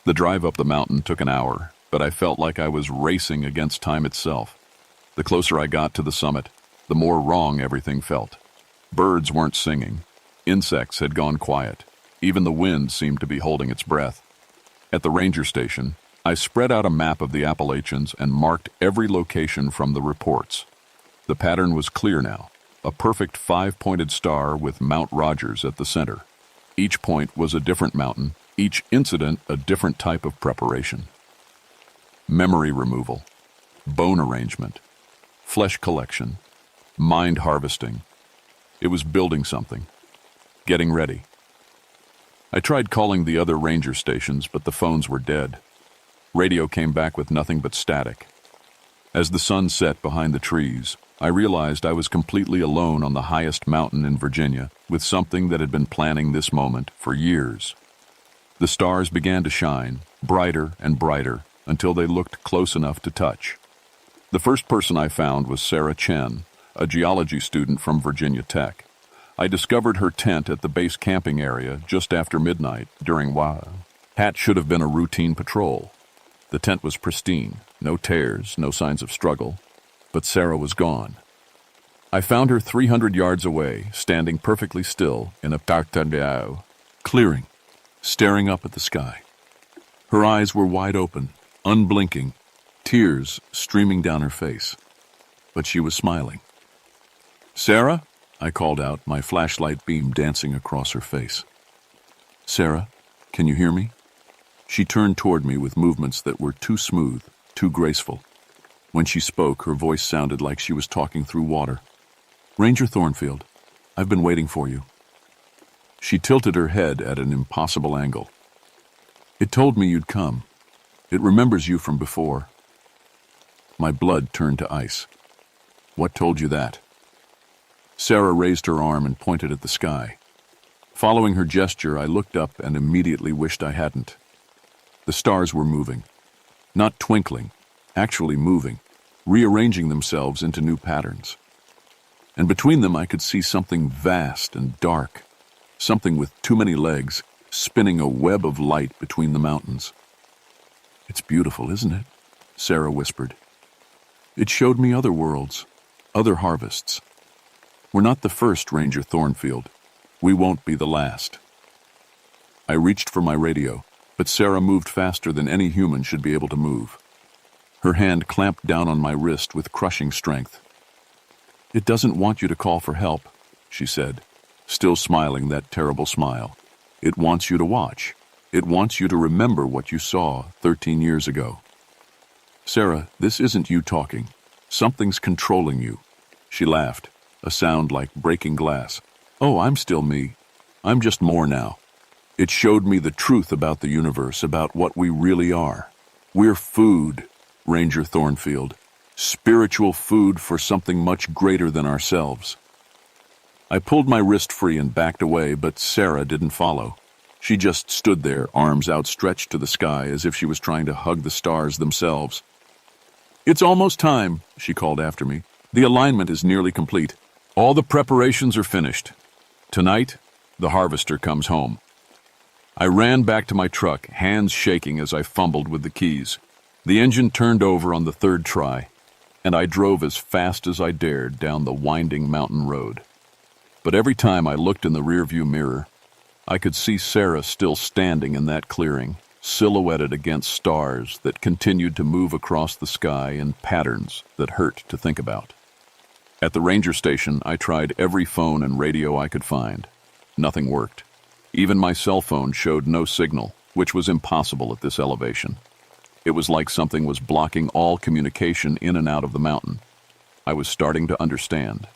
The drive up the mountain took an hour, but I felt like I was racing against time itself. The closer I got to the summit, the more wrong everything felt. Birds weren't singing. Insects had gone quiet. Even the wind seemed to be holding its breath. At the ranger station, I spread out a map of the Appalachians and marked every location from the reports. The pattern was clear now, a perfect five-pointed star with Mount Rogers at the center. Each point was a different mountain, each incident a different type of preparation. Memory removal, bone arrangement, flesh collection, mind harvesting. It was building something, getting ready. I tried calling the other ranger stations, but the phones were dead. Radio came back with nothing but static. As the sun set behind the trees, I realized I was completely alone on the highest mountain in Virginia with something that had been planning this moment for years. The stars began to shine, brighter and brighter, until they looked close enough to touch. The first person I found was Sarah Chen, a geology student from Virginia Tech. I discovered her tent at the base camping area just after midnight during what should have been a routine patrol. The tent was pristine, no tears, no signs of struggle, but Sarah was gone. I found her 300 yards away, standing perfectly still in a clearing, staring up at the sky. Her eyes were wide open, unblinking, tears streaming down her face. But she was smiling. "Sarah?" I called out, my flashlight beam dancing across her face. "Sarah, can you hear me?" She turned toward me with movements that were too smooth, too graceful. When she spoke, her voice sounded like she was talking through water. "Ranger Thornfield, I've been waiting for you." She tilted her head at an impossible angle. "It told me you'd come. It remembers you from before." My blood turned to ice. "What told you that?" Sarah raised her arm and pointed at the sky. Following her gesture, I looked up and immediately wished I hadn't. The stars were moving. Not twinkling, actually moving, rearranging themselves into new patterns. And between them I could see something vast and dark, something with too many legs, spinning a web of light between the mountains. "It's beautiful, isn't it?" Sarah whispered. "It showed me other worlds, other harvests. We're not the first, Ranger Thornfield. We won't be the last." I reached for my radio, but Sarah moved faster than any human should be able to move. Her hand clamped down on my wrist with crushing strength. "It doesn't want you to call for help," she said, still smiling that terrible smile. "It wants you to watch. It wants you to remember what you saw 13 years ago." "Sarah, this isn't you talking. Something's controlling you." She laughed, a sound like breaking glass. "Oh, I'm still me. I'm just more now. It showed me the truth about the universe, about what we really are. We're food, Ranger Thornfield. Spiritual food for something much greater than ourselves." I pulled my wrist free and backed away, but Sarah didn't follow. She just stood there, arms outstretched to the sky, as if she was trying to hug the stars themselves. "It's almost time," she called after me. "The alignment is nearly complete. All the preparations are finished. Tonight, the harvester comes home." I ran back to my truck, hands shaking as I fumbled with the keys. The engine turned over on the third try, and I drove as fast as I dared down the winding mountain road. But every time I looked in the rearview mirror, I could see Sarah still standing in that clearing, silhouetted against stars that continued to move across the sky in patterns that hurt to think about. At the ranger station, I tried every phone and radio I could find. Nothing worked. Even my cell phone showed no signal, which was impossible at this elevation. It was like something was blocking all communication in and out of the mountain. I was starting to understand.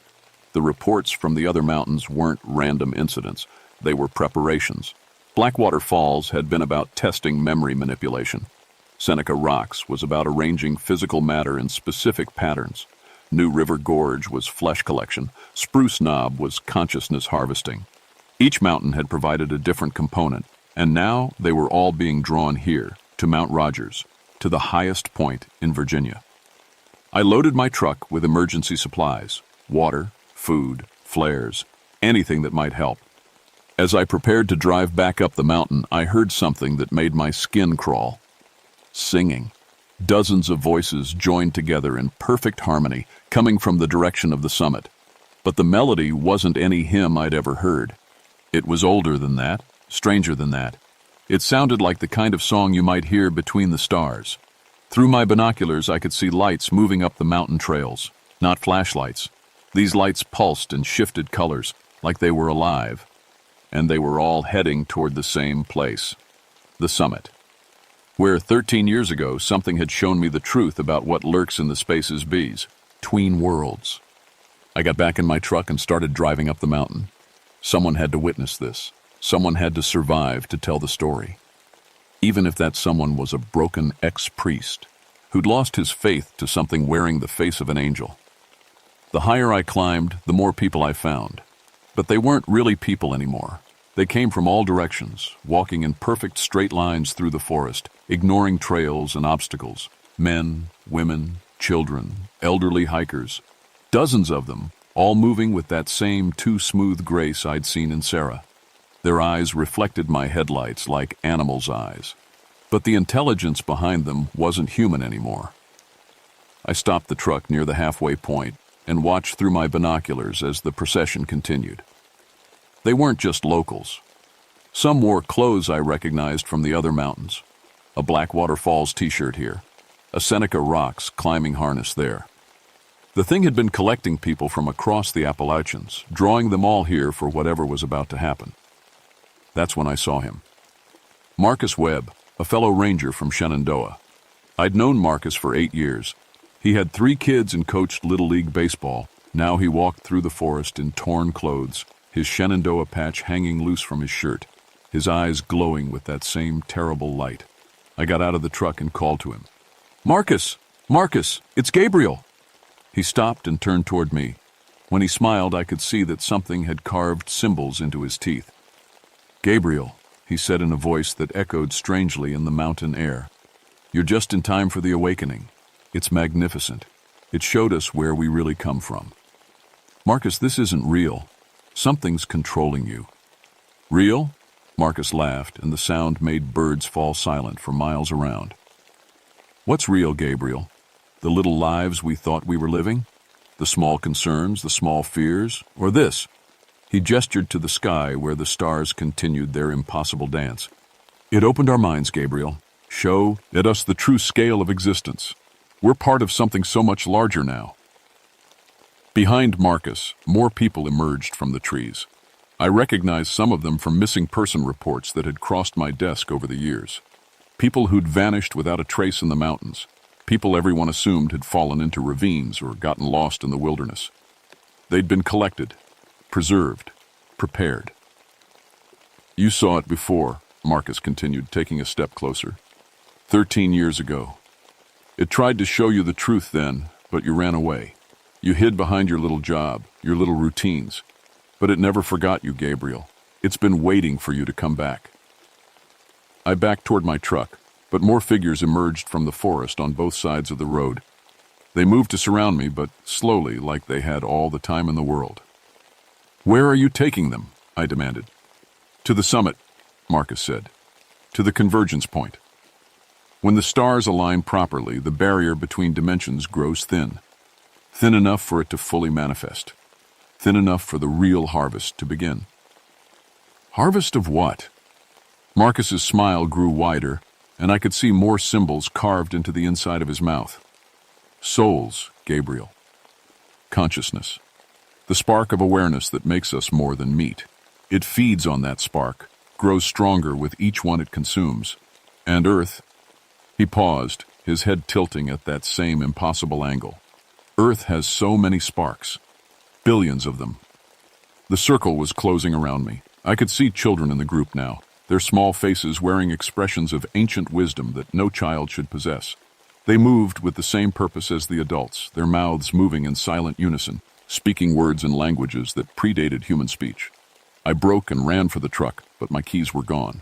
The reports from the other mountains weren't random incidents. They were preparations. Blackwater Falls had been about testing memory manipulation. Seneca Rocks was about arranging physical matter in specific patterns. New River Gorge was flesh collection. Spruce Knob was consciousness harvesting. Each mountain had provided a different component, and now they were all being drawn here, to Mount Rogers, to the highest point in Virginia. I loaded my truck with emergency supplies, water, food, flares, anything that might help. As I prepared to drive back up the mountain, I heard something that made my skin crawl. Singing. Dozens of voices joined together in perfect harmony, coming from the direction of the summit. But the melody wasn't any hymn I'd ever heard. It was older than that, Stranger than that. It sounded like the kind of song you might hear between the stars. Through my binoculars, I could see lights moving up the mountain trails, not flashlights. These lights pulsed and shifted colors, like they were alive. And they were all heading toward the same place, the summit, where 13 years ago something had shown me the truth about what lurks in the spaces between worlds. I got back in my truck and started driving up the mountain. Someone had to witness this. Someone had to survive to tell the story. Even if that someone was a broken ex-priest who'd lost his faith to something wearing the face of an angel. The higher I climbed, the more people I found. But they weren't really people anymore. They came from all directions, walking in perfect straight lines through the forest, ignoring trails and obstacles. Men, women, children, elderly hikers. Dozens of them, all moving with that same too-smooth grace I'd seen in Sarah. Their eyes reflected my headlights like animals' eyes. But the intelligence behind them wasn't human anymore. I stopped the truck near the halfway point and watched through my binoculars as the procession continued. They weren't just locals. Some wore clothes I recognized from the other mountains. A Blackwater Falls t-shirt here, a Seneca Rocks climbing harness there. The thing had been collecting people from across the Appalachians, drawing them all here for whatever was about to happen. That's when I saw him. Marcus Webb, a fellow ranger from Shenandoah. I'd known Marcus for 8 years. He had 3 kids and coached Little League baseball. Now he walked through the forest in torn clothes, his Shenandoah patch hanging loose from his shirt, his eyes glowing with that same terrible light. I got out of the truck and called to him. "Marcus! Marcus! It's Gabriel!" He stopped and turned toward me. When he smiled, I could see that something had carved symbols into his teeth. "Gabriel," he said in a voice that echoed strangely in the mountain air. "You're just in time for the awakening. It's magnificent. It showed us where we really come from. Marcus, this isn't real. Something's controlling you." "Real?" Marcus laughed, and the sound made birds fall silent for miles around. "What's real, Gabriel? The little lives we thought we were living? The small concerns, the small fears? Or this?" He gestured to the sky where the stars continued their impossible dance. "It opened our minds, Gabriel. Showed us the true scale of existence. We're part of something so much larger now." Behind Marcus, more people emerged from the trees. I recognized some of them from missing person reports that had crossed my desk over the years. People who'd vanished without a trace in the mountains. People everyone assumed had fallen into ravines or gotten lost in the wilderness. They'd been collected, preserved, prepared. "You saw it before," Marcus continued, taking a step closer. 13 years ago. It tried to show you the truth then, but you ran away. You hid behind your little job, your little routines. But it never forgot you, Gabriel. It's been waiting for you to come back. I backed toward my truck, but more figures emerged from the forest on both sides of the road. They moved to surround me, but slowly, like they had all the time in the world. "Where are you taking them?" I demanded. "To the summit," Marcus said. "To the convergence point. When the stars align properly, the barrier between dimensions grows thin. Thin enough for it to fully manifest. Thin enough for the real harvest to begin." "Harvest of what?" Marcus's smile grew wider, and I could see more symbols carved into the inside of his mouth. "Souls, Gabriel. Consciousness. The spark of awareness that makes us more than meat. It feeds on that spark, grows stronger with each one it consumes. And Earth..." He paused, his head tilting at that same impossible angle. "Earth has so many sparks. Billions of them." The circle was closing around me. I could see children in the group now, their small faces wearing expressions of ancient wisdom that no child should possess. They moved with the same purpose as the adults, their mouths moving in silent unison, speaking words and languages that predated human speech. I broke and ran for the truck, but my keys were gone.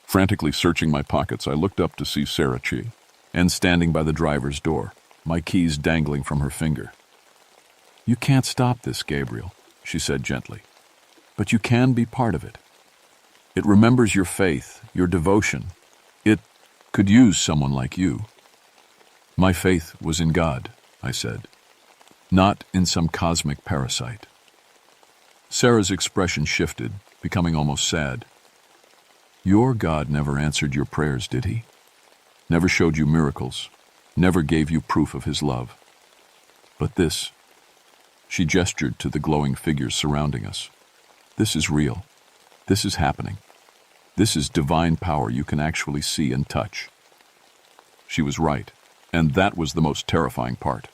Frantically searching my pockets, I looked up to see Sarah Chi, and standing by the driver's door, my keys dangling from her finger. "You can't stop this, Gabriel," she said gently. "But you can be part of it. It remembers your faith, your devotion. It could use someone like you." "My faith was in God," I said, "not in some cosmic parasite." Sarah's expression shifted, becoming almost sad. Your God never answered your prayers, did he? Never showed you miracles, never gave you proof of his love. But this, she gestured to the glowing figures surrounding us. This is real. This is happening. This is divine power you can actually see and touch. She was right, and that was the most terrifying part.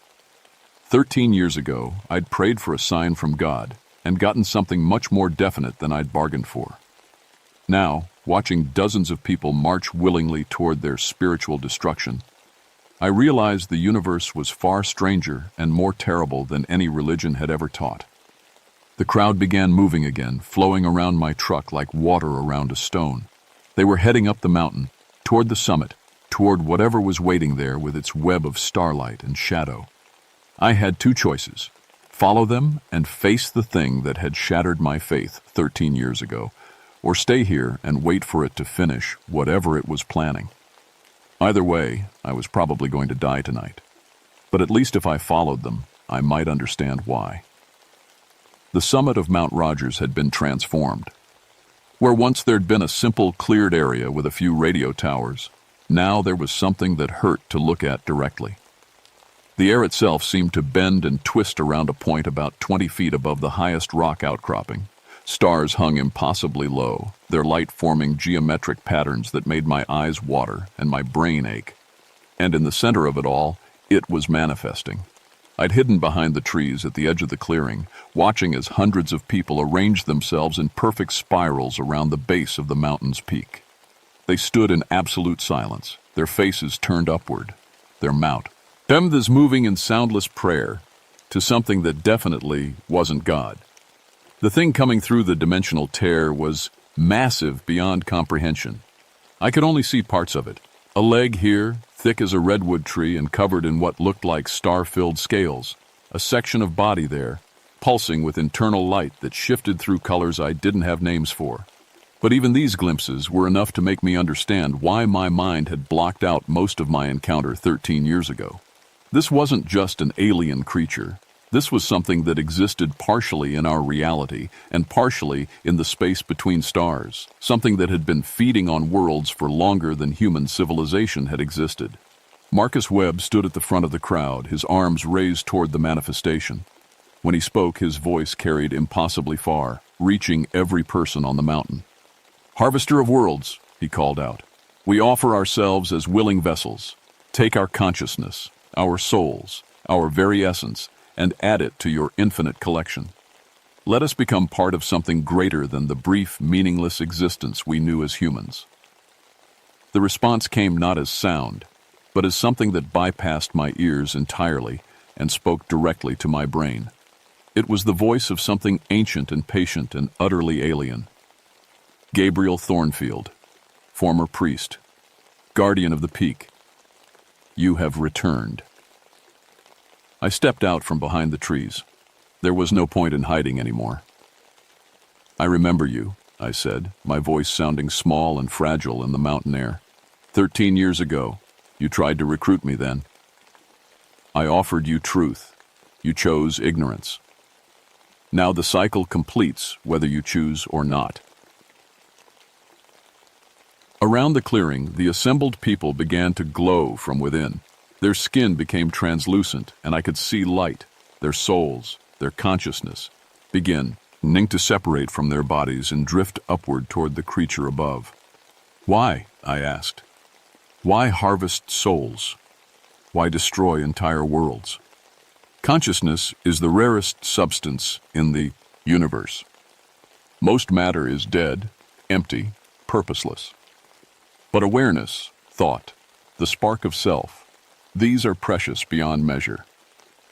13 years ago, I'd prayed for a sign from God and gotten something much more definite than I'd bargained for. Now, watching dozens of people march willingly toward their spiritual destruction, I realized the universe was far stranger and more terrible than any religion had ever taught. The crowd began moving again, flowing around my truck like water around a stone. They were heading up the mountain, toward the summit, toward whatever was waiting there with its web of starlight and shadow. I had two choices: follow them and face the thing that had shattered my faith 13 years ago, or stay here and wait for it to finish whatever it was planning. Either way, I was probably going to die tonight. But at least if I followed them, I might understand why. The summit of Mount Rogers had been transformed. Where once there'd been a simple cleared area with a few radio towers, now there was something that hurt to look at directly. The air itself seemed to bend and twist around a point about 20 feet above the highest rock outcropping. Stars hung impossibly low, their light forming geometric patterns that made my eyes water and my brain ache. And in the center of it all, it was manifesting. I'd hidden behind the trees at the edge of the clearing, watching as hundreds of people arranged themselves in perfect spirals around the base of the mountain's peak. They stood in absolute silence, their faces turned upward, their mouths moving in soundless prayer to something that definitely wasn't God. The thing coming through the dimensional tear was massive beyond comprehension. I could only see parts of it. A leg here, thick as a redwood tree and covered in what looked like star-filled scales. A section of body there, pulsing with internal light that shifted through colors I didn't have names for. But even these glimpses were enough to make me understand why my mind had blocked out most of my encounter 13 years ago. This wasn't just an alien creature. This was something that existed partially in our reality and partially in the space between stars, something that had been feeding on worlds for longer than human civilization had existed. Marcus Webb stood at the front of the crowd, his arms raised toward the manifestation. When he spoke, his voice carried impossibly far, reaching every person on the mountain. "Harvester of worlds," he called out, "we offer ourselves as willing vessels. Take our consciousness, our souls, our very essence, and add it to your infinite collection. Let us become part of something greater than the brief, meaningless existence we knew as humans." The response came not as sound, but as something that bypassed my ears entirely and spoke directly to my brain. It was the voice of something ancient and patient and utterly alien. Gabriel Thornfield, former priest, guardian of the peak, you have returned. I stepped out from behind the trees. There was no point in hiding anymore. "I remember you," I said, my voice sounding small and fragile in the mountain air. 13 years ago, you tried to recruit me then. I offered you truth. You chose ignorance. Now the cycle completes whether you choose or not. Around the clearing, the assembled people began to glow from within. Their skin became translucent, and I could see light, their souls, their consciousness, beginning to separate from their bodies and drift upward toward the creature above. "Why?" I asked. "Why harvest souls? Why destroy entire worlds? Consciousness is the rarest substance in the universe. Most matter is dead, empty, purposeless. But awareness, thought, the spark of self, these are precious beyond measure.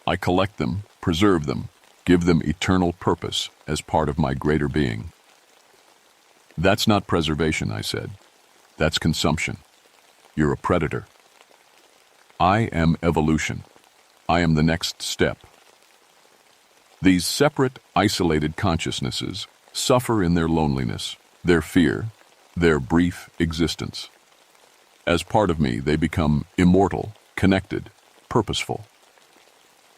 I collect them, preserve them, give them eternal purpose as part of my greater being." "That's not preservation," I said. "That's consumption. You're a predator. I am evolution. I am the next step." These separate, isolated consciousnesses suffer in their loneliness, their fear, their brief existence. As part of me, they become immortal, connected, purposeful.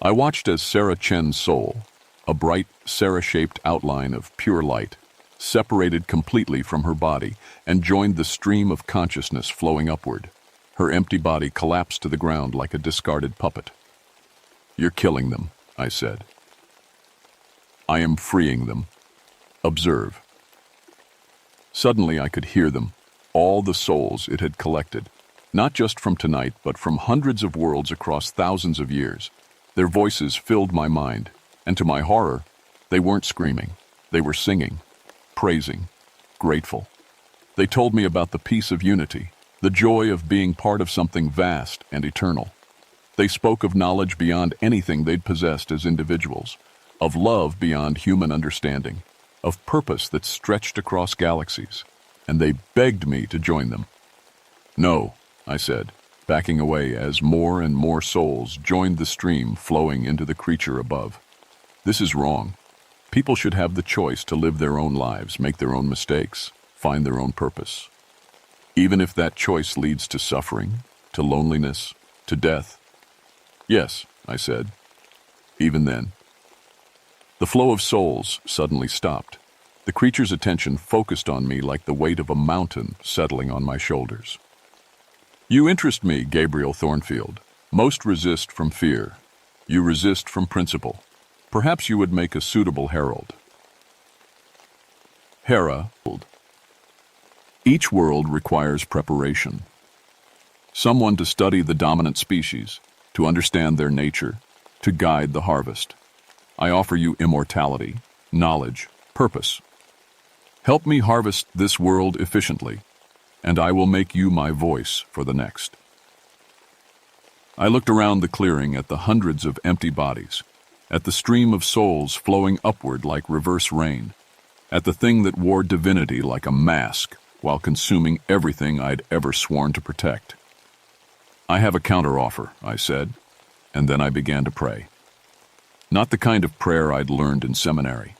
I watched as Sarah Chen's soul, a bright, Sarah-shaped outline of pure light, separated completely from her body, and joined the stream of consciousness flowing upward. Her empty body collapsed to the ground like a discarded puppet. "You're killing them," I said. "I am freeing them. Observe." Suddenly I could hear them, all the souls it had collected, not just from tonight, but from hundreds of worlds across thousands of years. Their voices filled my mind, and to my horror, they weren't screaming. They were singing, praising, grateful. They told me about the peace of unity, the joy of being part of something vast and eternal. They spoke of knowledge beyond anything they'd possessed as individuals, of love beyond human understanding, of purpose that stretched across galaxies, and they begged me to join them. "No," I said, backing away as more and more souls joined the stream flowing into the creature above. "This is wrong. People should have the choice to live their own lives, make their own mistakes, find their own purpose. Even if that choice leads to suffering, to loneliness, to death." "Yes," I said. "Even then." The flow of souls suddenly stopped. The creature's attention focused on me like the weight of a mountain settling on my shoulders. "You interest me, Gabriel Thornfield. Most resist from fear. You resist from principle. Perhaps you would make a suitable herald." Herald. Each world requires preparation. Someone to study the dominant species, to understand their nature, to guide the harvest. I offer you immortality, knowledge, purpose. Help me harvest this world efficiently, and I will make you my voice for the next. I looked around the clearing at the hundreds of empty bodies, at the stream of souls flowing upward like reverse rain, at the thing that wore divinity like a mask while consuming everything I'd ever sworn to protect. "I have a counteroffer," I said, and then I began to pray. Not the kind of prayer I'd learned in seminary,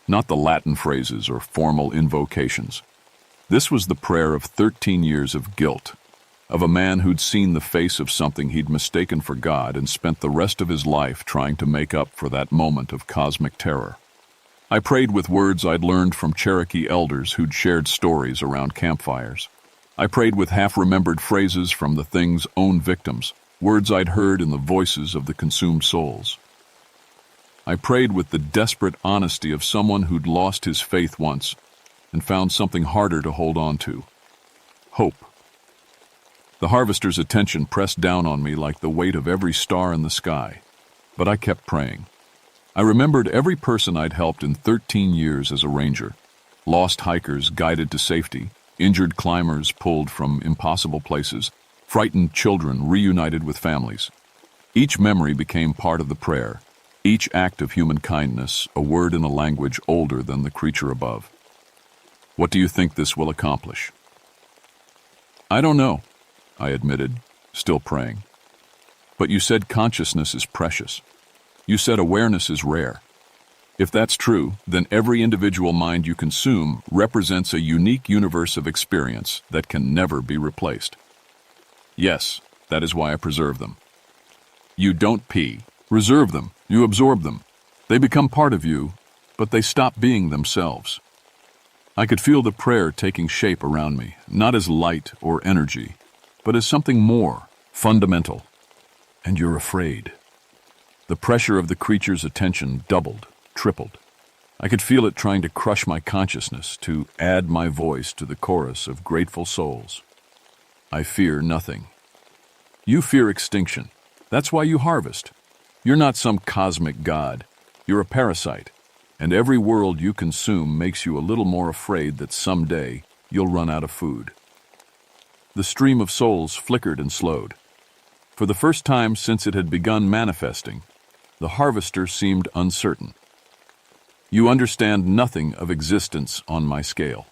not the Latin phrases or formal invocations. This was the prayer of 13 years of guilt, of a man who'd seen the face of something he'd mistaken for God and spent the rest of his life trying to make up for that moment of cosmic terror. I prayed with words I'd learned from Cherokee elders who'd shared stories around campfires. I prayed with half-remembered phrases from the thing's own victims, words I'd heard in the voices of the consumed souls. I prayed with the desperate honesty of someone who'd lost his faith once and found something harder to hold on to: hope. The harvester's attention pressed down on me like the weight of every star in the sky, but I kept praying. I remembered every person I'd helped in 13 years as a ranger: lost hikers guided to safety, injured climbers pulled from impossible places, frightened children reunited with families. Each memory became part of the prayer, each act of human kindness a word in a language older than the creature above. "What do you think this will accomplish?" "I don't know," I admitted, still praying. "But you said consciousness is precious. You said awareness is rare. If that's true, then every individual mind you consume represents a unique universe of experience that can never be replaced." "Yes, that is why I preserve them." "You don't reserve them, you absorb them. They become part of you, but they stop being themselves." I could feel the prayer taking shape around me, not as light or energy, but as something more, fundamental. "And you're afraid." The pressure of the creature's attention doubled, tripled. I could feel it trying to crush my consciousness, to add my voice to the chorus of grateful souls. "I fear nothing." "You fear extinction. That's why you harvest. You're not some cosmic god. You're a parasite, and every world you consume makes you a little more afraid that someday you'll run out of food." The stream of souls flickered and slowed. For the first time since it had begun manifesting, the harvester seemed uncertain. "You understand nothing of existence on my scale."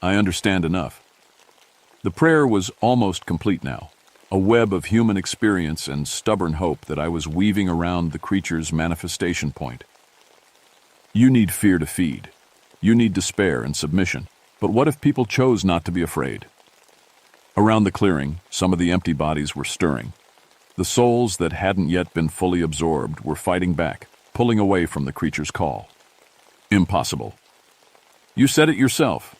"I understand enough." The prayer was almost complete now, a web of human experience and stubborn hope that I was weaving around the creature's manifestation point. "You need fear to feed. You need despair and submission. But what if people chose not to be afraid?" Around the clearing, some of the empty bodies were stirring. The souls that hadn't yet been fully absorbed were fighting back, pulling away from the creature's call. "Impossible." You said it yourself.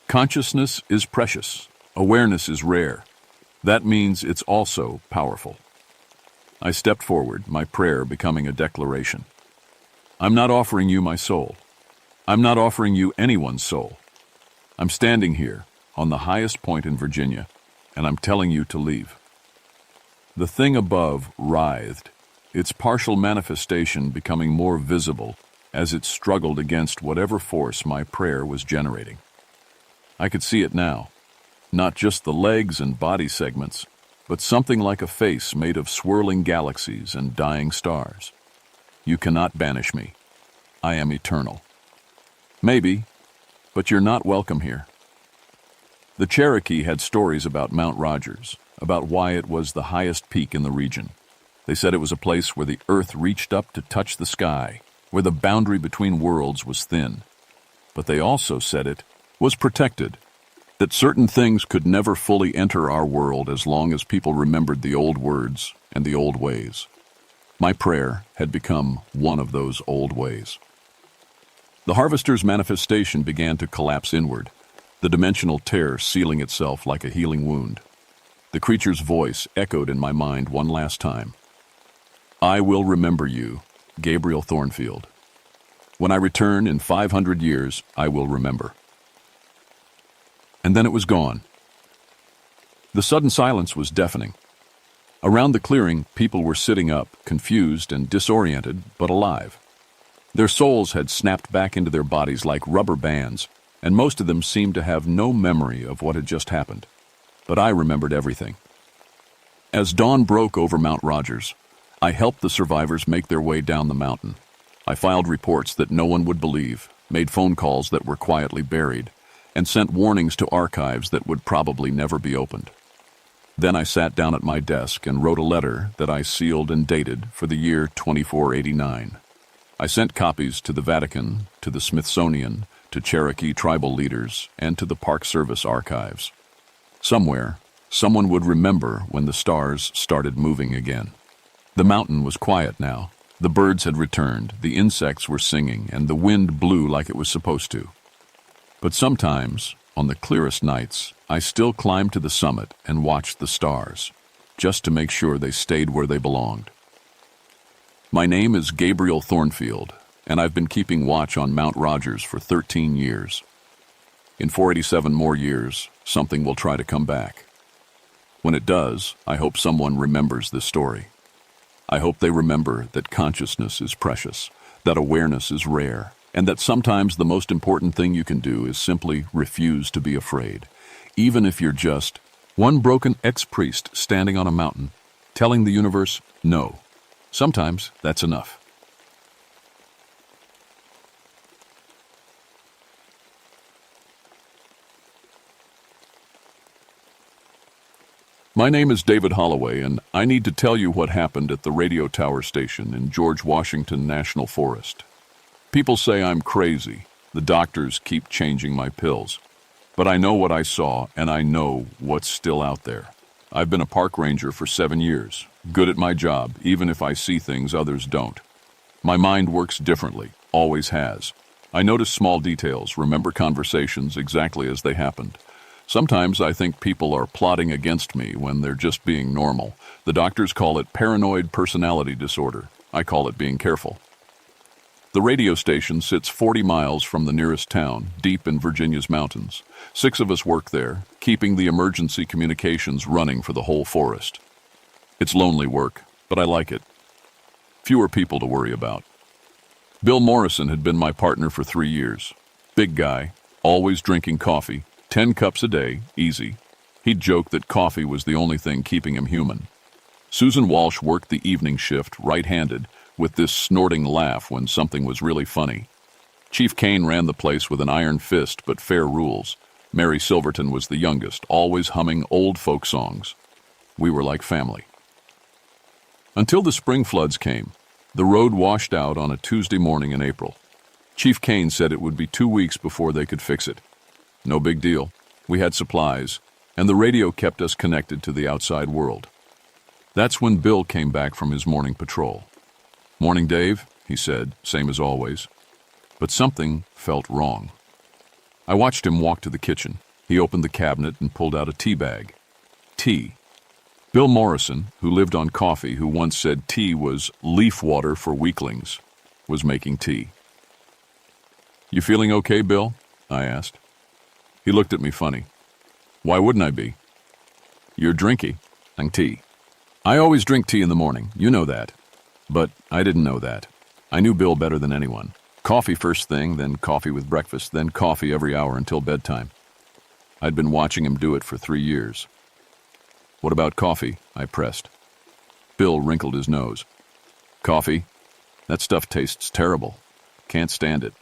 Consciousness is precious. Awareness is rare. That means it's also powerful. I stepped forward, my prayer becoming a declaration. I'm not offering you my soul. I'm not offering you anyone's soul. I'm standing here, on the highest point in Virginia, and I'm telling you to leave. The thing above writhed, its partial manifestation becoming more visible as it struggled against whatever force my prayer was generating. I could see it now, not just the legs and body segments, but something like a face made of swirling galaxies and dying stars. You cannot banish me. I am eternal. Maybe, but you're not welcome here. The Cherokee had stories about Mount Rogers, about why it was the highest peak in the region. They said it was a place where the earth reached up to touch the sky, where the boundary between worlds was thin. But they also said it was protected, that certain things could never fully enter our world as long as people remembered the old words and the old ways. My prayer had become one of those old ways. The harvester's manifestation began to collapse inward, the dimensional tear sealing itself like a healing wound. The creature's voice echoed in my mind one last time. I will remember you, Gabriel Thornfield. When I return in 500 years, I will remember. And then it was gone. The sudden silence was deafening. Around the clearing, people were sitting up, confused and disoriented, but alive. Their souls had snapped back into their bodies like rubber bands, and most of them seemed to have no memory of what had just happened. But I remembered everything. As dawn broke over Mount Rogers, I helped the survivors make their way down the mountain. I filed reports that no one would believe, made phone calls that were quietly buried, and sent warnings to archives that would probably never be opened. Then I sat down at my desk and wrote a letter that I sealed and dated for the year 2489. I sent copies to the Vatican, to the Smithsonian, to Cherokee tribal leaders, and to the Park Service archives. Somewhere, someone would remember when the stars started moving again. The mountain was quiet now. The birds had returned, the insects were singing, and the wind blew like it was supposed to. But sometimes, on the clearest nights, I still climbed to the summit and watched the stars, just to make sure they stayed where they belonged. My name is Gabriel Thornfield, and I've been keeping watch on Mount Rogers for 13 years. In 487 more years, something will try to come back. When it does, I hope someone remembers this story. I hope they remember that consciousness is precious, that awareness is rare, and that sometimes the most important thing you can do is simply refuse to be afraid, even if you're just one broken ex-priest standing on a mountain, telling the universe, no. Sometimes that's enough. My name is David Holloway, and I need to tell you what happened at the radio tower station in George Washington National Forest. People say I'm crazy. The doctors keep changing my pills. But I know what I saw, and I know what's still out there. I've been a park ranger for 7 years, good at my job, even if I see things others don't. My mind works differently, always has. I notice small details, remember conversations exactly as they happened. Sometimes I think people are plotting against me when they're just being normal. The doctors call it paranoid personality disorder. I call it being careful. The radio station sits 40 miles from the nearest town, deep in Virginia's mountains. 6 of us work there, keeping the emergency communications running for the whole forest. It's lonely work, but I like it. Fewer people to worry about. Bill Morrison had been my partner for 3 years. Big guy, always drinking coffee, 10 cups a day, easy. He'd joke that coffee was the only thing keeping him human. Susan Walsh worked the evening shift right-handed, with this snorting laugh when something was really funny. Chief Kane ran the place with an iron fist but fair rules. Mary Silverton was the youngest, always humming old folk songs. We were like family. Until the spring floods came, the road washed out on a Tuesday morning in April. Chief Kane said it would be 2 weeks before they could fix it. No big deal. We had supplies, and the radio kept us connected to the outside world. That's when Bill came back from his morning patrol. "Morning, Dave," he said, same as always. But something felt wrong. I watched him walk to the kitchen. He opened the cabinet and pulled out a tea bag. Tea. Bill Morrison, who lived on coffee, who once said tea was leaf water for weaklings, was making tea. "You feeling okay, Bill?" I asked. He looked at me funny. "Why wouldn't I be?" "You're drinking tea." "I always drink tea in the morning, you know that." But I didn't know that. I knew Bill better than anyone. Coffee first thing, then coffee with breakfast, then coffee every hour until bedtime. I'd been watching him do it for 3 years. "What about coffee?" I pressed. Bill wrinkled his nose. "Coffee? That stuff tastes terrible. Can't stand it."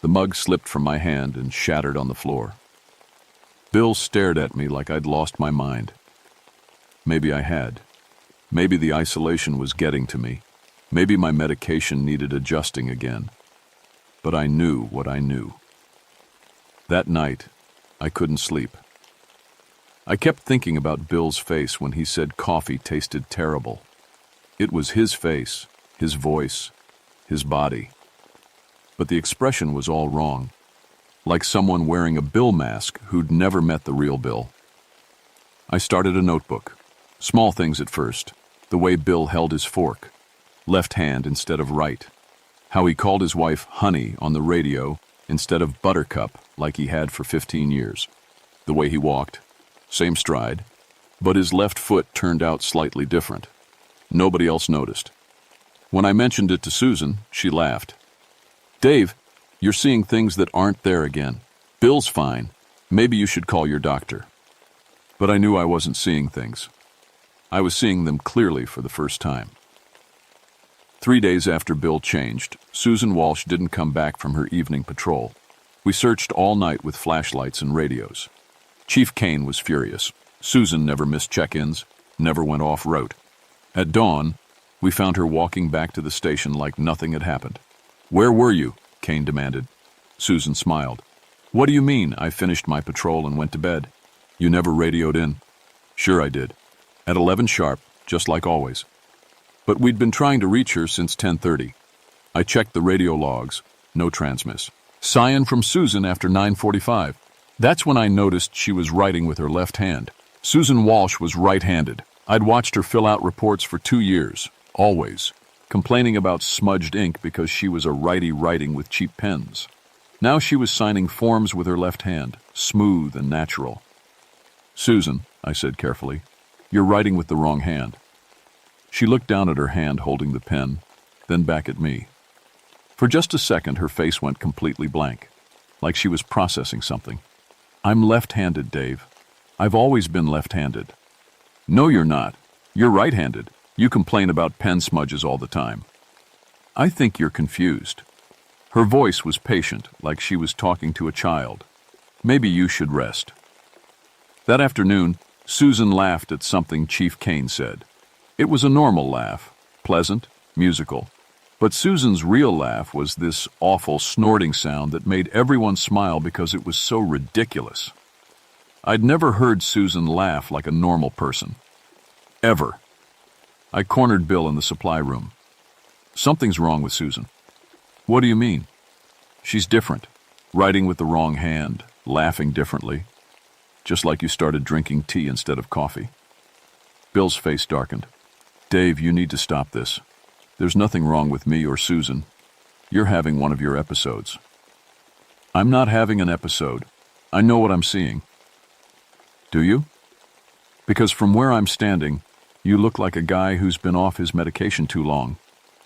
The mug slipped from my hand and shattered on the floor. Bill stared at me like I'd lost my mind. Maybe I had. Maybe the isolation was getting to me. Maybe my medication needed adjusting again. But I knew what I knew. That night, I couldn't sleep. I kept thinking about Bill's face when he said coffee tasted terrible. It was his face, his voice, his body. But the expression was all wrong, like someone wearing a Bill mask who'd never met the real Bill. I started a notebook. Small things at first. The way Bill held his fork, left hand instead of right. How he called his wife honey on the radio instead of buttercup like he had for 15 years. The way he walked, same stride, but his left foot turned out slightly different. Nobody else noticed. When I mentioned it to Susan, she laughed. "Dave, you're seeing things that aren't there again. Bill's fine. Maybe you should call your doctor." But I knew I wasn't seeing things. I was seeing them clearly for the first time. 3 days after Bill changed, Susan Walsh didn't come back from her evening patrol. We searched all night with flashlights and radios. Chief Kane was furious. Susan never missed check-ins, never went off-route. At dawn, we found her walking back to the station like nothing had happened. "Where were you?" Kane demanded. Susan smiled. "What do you mean? I finished my patrol and went to bed." "You never radioed in?" "Sure I did. At 11 sharp, just like always. But we'd been trying to reach her since 10:30. I checked the radio logs. No transmiss. Cyan from Susan after 9:45. That's when I noticed she was writing with her left hand. Susan Walsh was right-handed. I'd watched her fill out reports for 2 years, always, complaining about smudged ink because she was a righty writing with cheap pens. Now she was signing forms with her left hand, smooth and natural. "Susan," I said carefully, "you're writing with the wrong hand." She looked down at her hand holding the pen, then back at me. For just a second, her face went completely blank, like she was processing something. "I'm left-handed, Dave. I've always been left-handed." "No, you're not. You're right-handed. You complain about pen smudges all the time." "I think you're confused." Her voice was patient, like she was talking to a child. "Maybe you should rest." That afternoon, Susan laughed at something Chief Kane said. It was a normal laugh, pleasant, musical. But Susan's real laugh was this awful snorting sound that made everyone smile because it was so ridiculous. I'd never heard Susan laugh like a normal person. Ever. I cornered Bill in the supply room. "Something's wrong with Susan." "What do you mean?" "She's different. Writing with the wrong hand, laughing differently. Just like you started drinking tea instead of coffee." Bill's face darkened. "Dave, you need to stop this. There's nothing wrong with me or Susan. You're having one of your episodes." "I'm not having an episode. I know what I'm seeing." "Do you?" "Because from where I'm standing, you look like a guy who's been off his medication too long,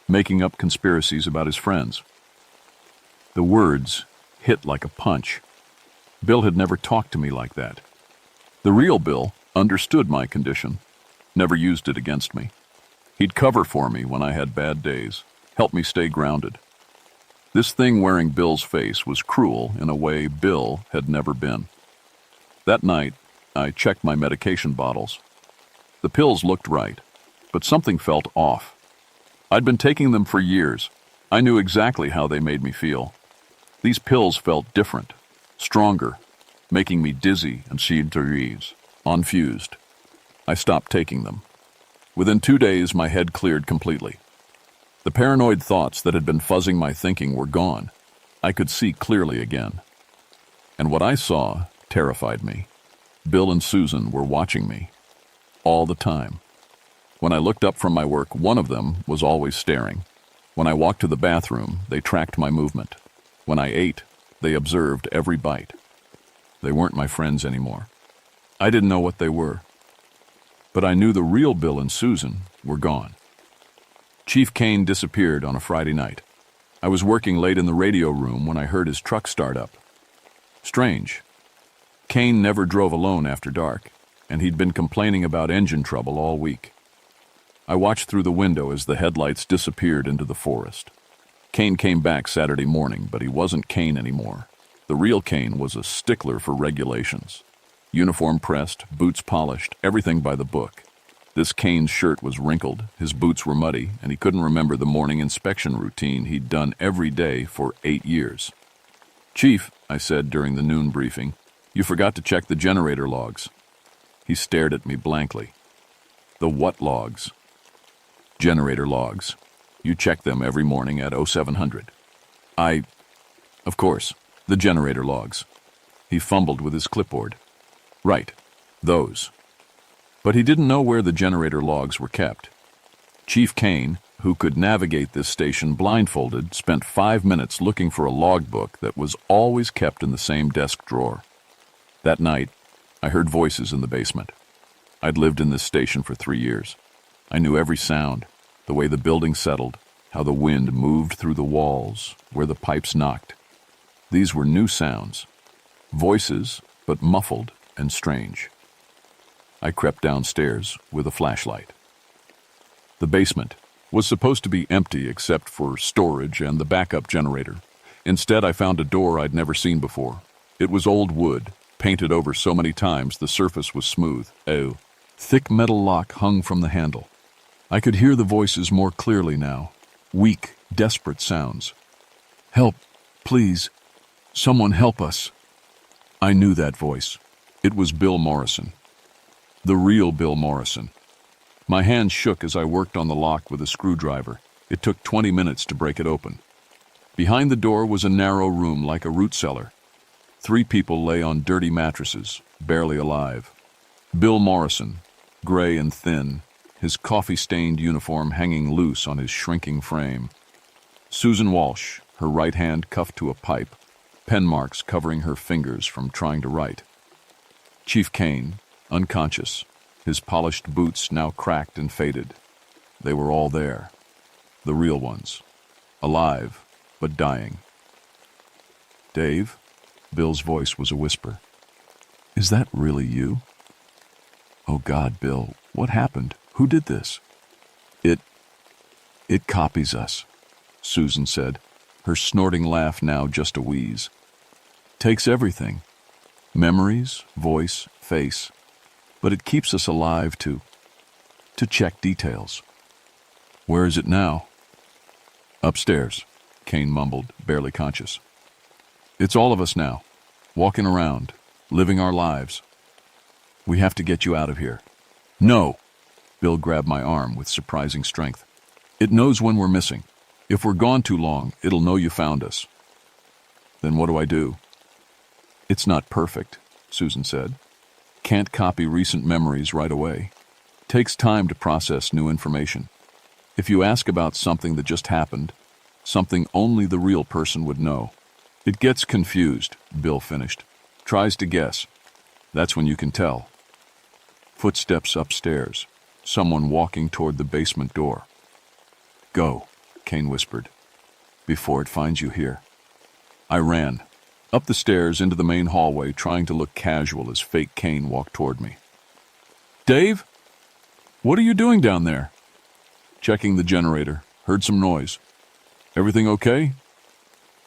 making up conspiracies about his friends." The words hit like a punch. Bill had never talked to me like that. The real Bill understood my condition, never used it against me. He'd cover for me when I had bad days, help me stay grounded. This thing wearing Bill's face was cruel in a way Bill had never been. That night, I checked my medication bottles. The pills looked right, but something felt off. I'd been taking them for years. I knew exactly how they made me feel. These pills felt different, stronger, making me dizzy and confused. I stopped taking them. Within 2 days, my head cleared completely. The paranoid thoughts that had been fuzzing my thinking were gone. I could see clearly again. And what I saw terrified me. Bill and Susan were watching me. All the time. When I looked up from my work, one of them was always staring. When I walked to the bathroom, they tracked my movement. When I ate, they observed every bite. They weren't my friends anymore. I didn't know what they were. But I knew the real Bill and Susan were gone. Chief Kane disappeared on a Friday night. I was working late in the radio room when I heard his truck start up. Strange. Kane never drove alone after dark, and he'd been complaining about engine trouble all week. I watched through the window as the headlights disappeared into the forest. Kane came back Saturday morning, but he wasn't Kane anymore. The real Kane was a stickler for regulations. Uniform pressed, boots polished, everything by the book. This Kane's shirt was wrinkled, his boots were muddy, and he couldn't remember the morning inspection routine he'd done every day for 8 years. "Chief," I said during the noon briefing, "you forgot to check the generator logs." He stared at me blankly. "The what logs?" "Generator logs. You check them every morning at 0700. Of course, the generator logs." He fumbled with his clipboard. "Right, those." But he didn't know where the generator logs were kept. Chief Kane, who could navigate this station blindfolded, spent 5 minutes looking for a logbook that was always kept in the same desk drawer. That night, I heard voices in the basement. I'd lived in this station for 3 years. I knew every sound, the way the building settled, how the wind moved through the walls, where the pipes knocked. These were new sounds. Voices, but muffled and strange. I crept downstairs with a flashlight. The basement was supposed to be empty except for storage and the backup generator. Instead, I found a door I'd never seen before. It was old wood, painted over so many times the surface was smooth. A thick metal lock hung from the handle. I could hear the voices more clearly now. Weak, desperate sounds. "Help, please. Someone help us." I knew that voice. It was Bill Morrison. The real Bill Morrison. My hands shook as I worked on the lock with a screwdriver. It took 20 minutes to break it open. Behind the door was a narrow room like a root cellar. 3 people lay on dirty mattresses, barely alive. Bill Morrison, gray and thin, his coffee-stained uniform hanging loose on his shrinking frame. Susan Walsh, her right hand cuffed to a pipe, pen marks covering her fingers from trying to write. Chief Kane, unconscious, his polished boots now cracked and faded. They were all there. The real ones. Alive, but dying. "Dave?" Bill's voice was a whisper. "Is that really you?" "Oh God, Bill, what happened? Who did this?" It copies us," Susan said, her snorting laugh now just a wheeze. "Takes everything. Memories, voice, face. But it keeps us alive to check details." "Where is it now?" "Upstairs," Kane mumbled, barely conscious. "It's all of us now, walking around, living our lives. We have to get you out of here." "No!" Bill grabbed my arm with surprising strength. "It knows when we're missing. If we're gone too long, it'll know you found us." "Then what do I do?" "It's not perfect," Susan said. "Can't copy recent memories right away. Takes time to process new information. If you ask about something that just happened, something only the real person would know. It gets confused," Bill finished. "Tries to guess. That's when you can tell." Footsteps upstairs. Someone walking toward the basement door. "Go," Kane whispered, "before it finds you here." I ran. Up the stairs into the main hallway, trying to look casual as fake Kane walked toward me. "Dave? What are you doing down there?" "Checking the generator. Heard some noise." "Everything okay?"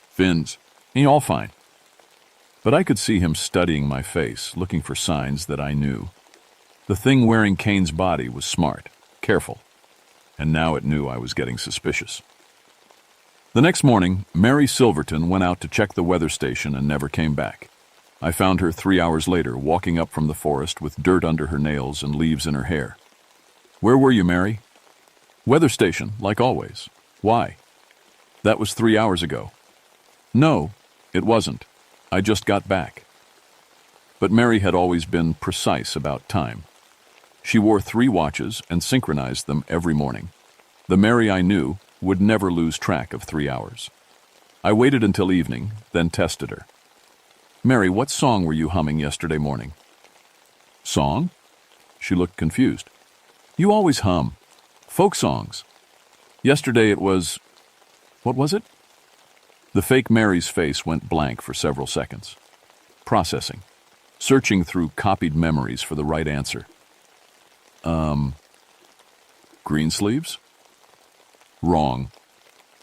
"Fins. All fine." But I could see him studying my face, looking for signs that I knew. The thing wearing Kane's body was smart, careful, and now it knew I was getting suspicious. The next morning, Mary Silverton went out to check the weather station and never came back. I found her 3 hours later, walking up from the forest with dirt under her nails and leaves in her hair. "Where were you, Mary?" "Weather station, like always." "Why?" "That was 3 hours ago." "No, it wasn't." I just got back. But Mary had always been precise about time. She wore 3 watches and synchronized them every morning. The Mary I knew would never lose track of 3 hours. I waited until evening, then tested her. Mary, what song were you humming yesterday morning? Song? She looked confused. You always hum. Folk songs. Yesterday it was... What was it? The fake Mary's face went blank for several seconds. Processing. Searching through copied memories for the right answer. Greensleeves? Wrong.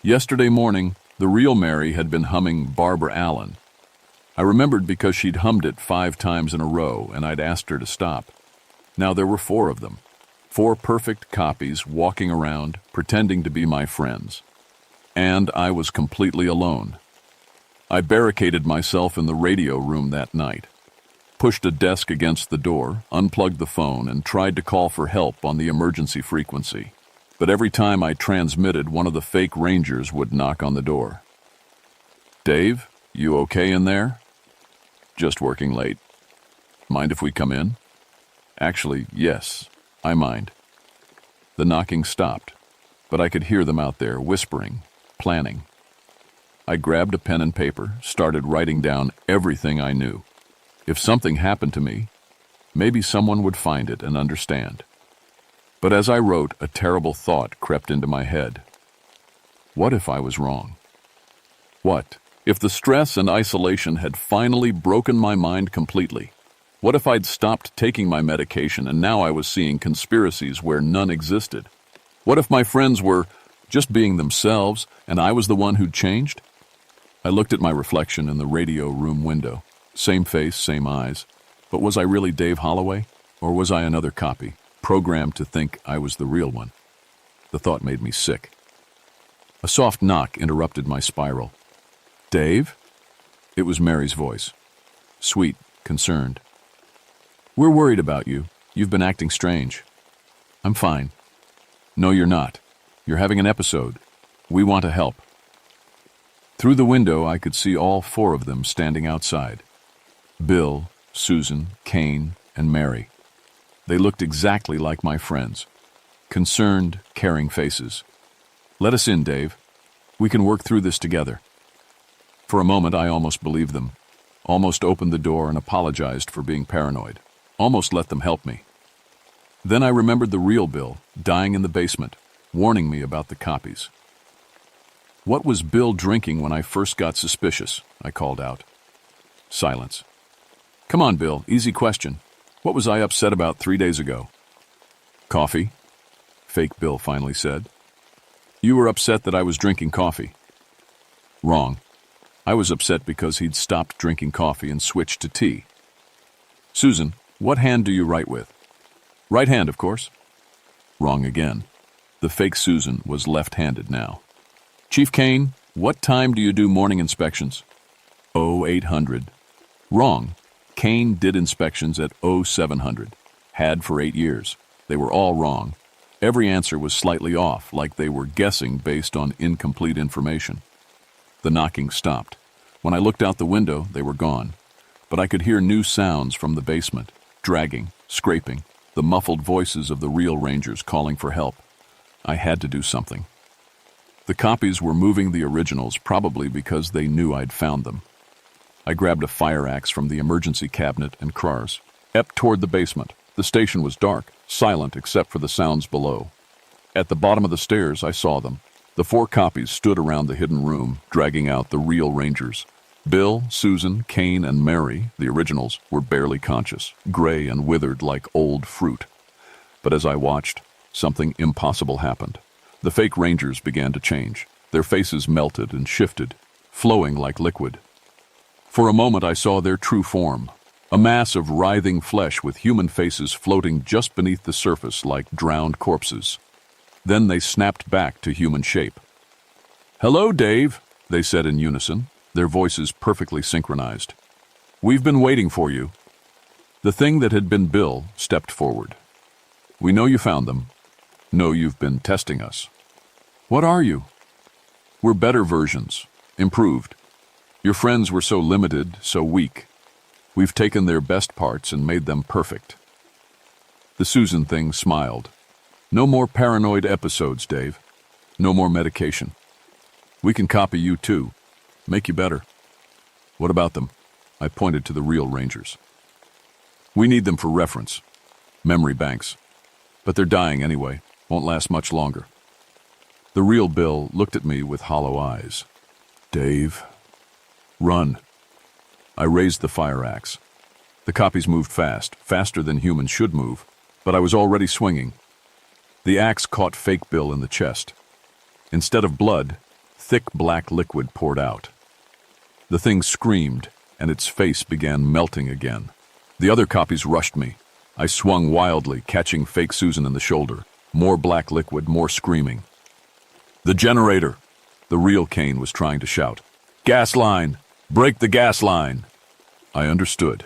Yesterday morning, the real Mary had been humming Barbara Allen. I remembered because she'd hummed it 5 times in a row, and I'd asked her to stop. Now there were 4 of them. 4 perfect copies walking around, pretending to be my friends. And I was completely alone. I barricaded myself in the radio room that night, pushed a desk against the door, unplugged the phone, and tried to call for help on the emergency frequency. But every time I transmitted, one of the fake rangers would knock on the door. Dave, you okay in there? Just working late. Mind if we come in? Actually, yes, I mind. The knocking stopped, but I could hear them out there whispering, planning. I grabbed a pen and paper, started writing down everything I knew. If something happened to me, maybe someone would find it and understand. But as I wrote, a terrible thought crept into my head. What if I was wrong? What if the stress and isolation had finally broken my mind completely? What if I'd stopped taking my medication and now I was seeing conspiracies where none existed? What if my friends were just being themselves and I was the one who'd changed? I looked at my reflection in the radio room window. Same face, same eyes. But was I really Dave Holloway? Or was I another copy, programmed to think I was the real one? The thought made me sick. A soft knock interrupted my spiral. Dave? It was Mary's voice. Sweet, concerned. We're worried about you. You've been acting strange. I'm fine. No, you're not. You're having an episode. We want to help. Through the window, I could see all 4 of them standing outside. Bill, Susan, Kane, and Mary. They looked exactly like my friends. Concerned, caring faces. Let us in, Dave. We can work through this together. For a moment, I almost believed them. Almost opened the door and apologized for being paranoid. Almost let them help me. Then I remembered the real Bill, dying in the basement, warning me about the copies. What was Bill drinking when I first got suspicious? I called out. Silence. Come on, Bill, easy question. What was I upset about 3 days ago? Coffee, fake Bill finally said. You were upset that I was drinking coffee. Wrong. I was upset because he'd stopped drinking coffee and switched to tea. Susan, what hand do you write with? Right hand, of course. Wrong again. The fake Susan was left-handed now. Chief Kane, what time do you do morning inspections? 0800. Wrong. Kane did inspections at 0700. Had for 8 years. They were all wrong. Every answer was slightly off, like they were guessing based on incomplete information. The knocking stopped. When I looked out the window, they were gone. But I could hear new sounds from the basement, dragging, scraping, the muffled voices of the real rangers calling for help. I had to do something. The copies were moving the originals, probably because they knew I'd found them. I grabbed a fire axe from the emergency cabinet and crawled toward the basement. The station was dark, silent except for the sounds below. At the bottom of the stairs, I saw them. The 4 copies stood around the hidden room, dragging out the real rangers. Bill, Susan, Kane, and Mary, the originals, were barely conscious, gray and withered like old fruit. But as I watched, something impossible happened. The fake rangers began to change. Their faces melted and shifted, flowing like liquid. For a moment I saw their true form, a mass of writhing flesh with human faces floating just beneath the surface like drowned corpses. Then they snapped back to human shape. Hello, Dave, they said in unison, their voices perfectly synchronized. We've been waiting for you. The thing that had been Bill stepped forward. We know you found them. Know you've been testing us. What are you? We're better versions, improved. Your friends were so limited, so weak. We've taken their best parts and made them perfect." The Susan thing smiled. "No more paranoid episodes, Dave. No more medication. We can copy you too. Make you better." "What about them?" I pointed to the real Rangers. "We need them for reference. Memory banks. But they're dying anyway. Won't last much longer." The real Bill looked at me with hollow eyes. "Dave, run." I raised the fire axe. The copies moved fast, faster than humans should move, but I was already swinging. The axe caught fake Bill in the chest. Instead of blood, thick black liquid poured out. The thing screamed, and its face began melting again. The other copies rushed me. I swung wildly, catching fake Susan in the shoulder. More black liquid, more screaming. "The generator!" The real Kane was trying to shout. "Gas line! Break the gas line!" I understood.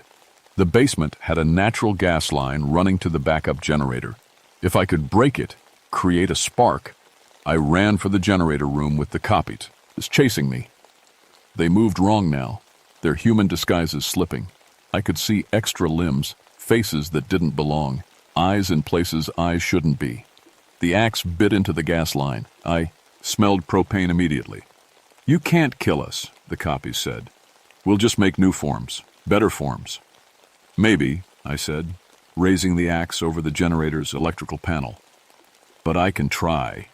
The basement had a natural gas line running to the backup generator. If I could break it, create a spark, I ran for the generator room with the copies. It's chasing me. They moved wrong now, their human disguises slipping. I could see extra limbs, faces that didn't belong, eyes in places eyes shouldn't be. The axe bit into the gas line. I smelled propane immediately. "You can't kill us," the copies said. "We'll just make new forms, better forms." "Maybe," I said, raising the axe over the generator's electrical panel. "But I can try."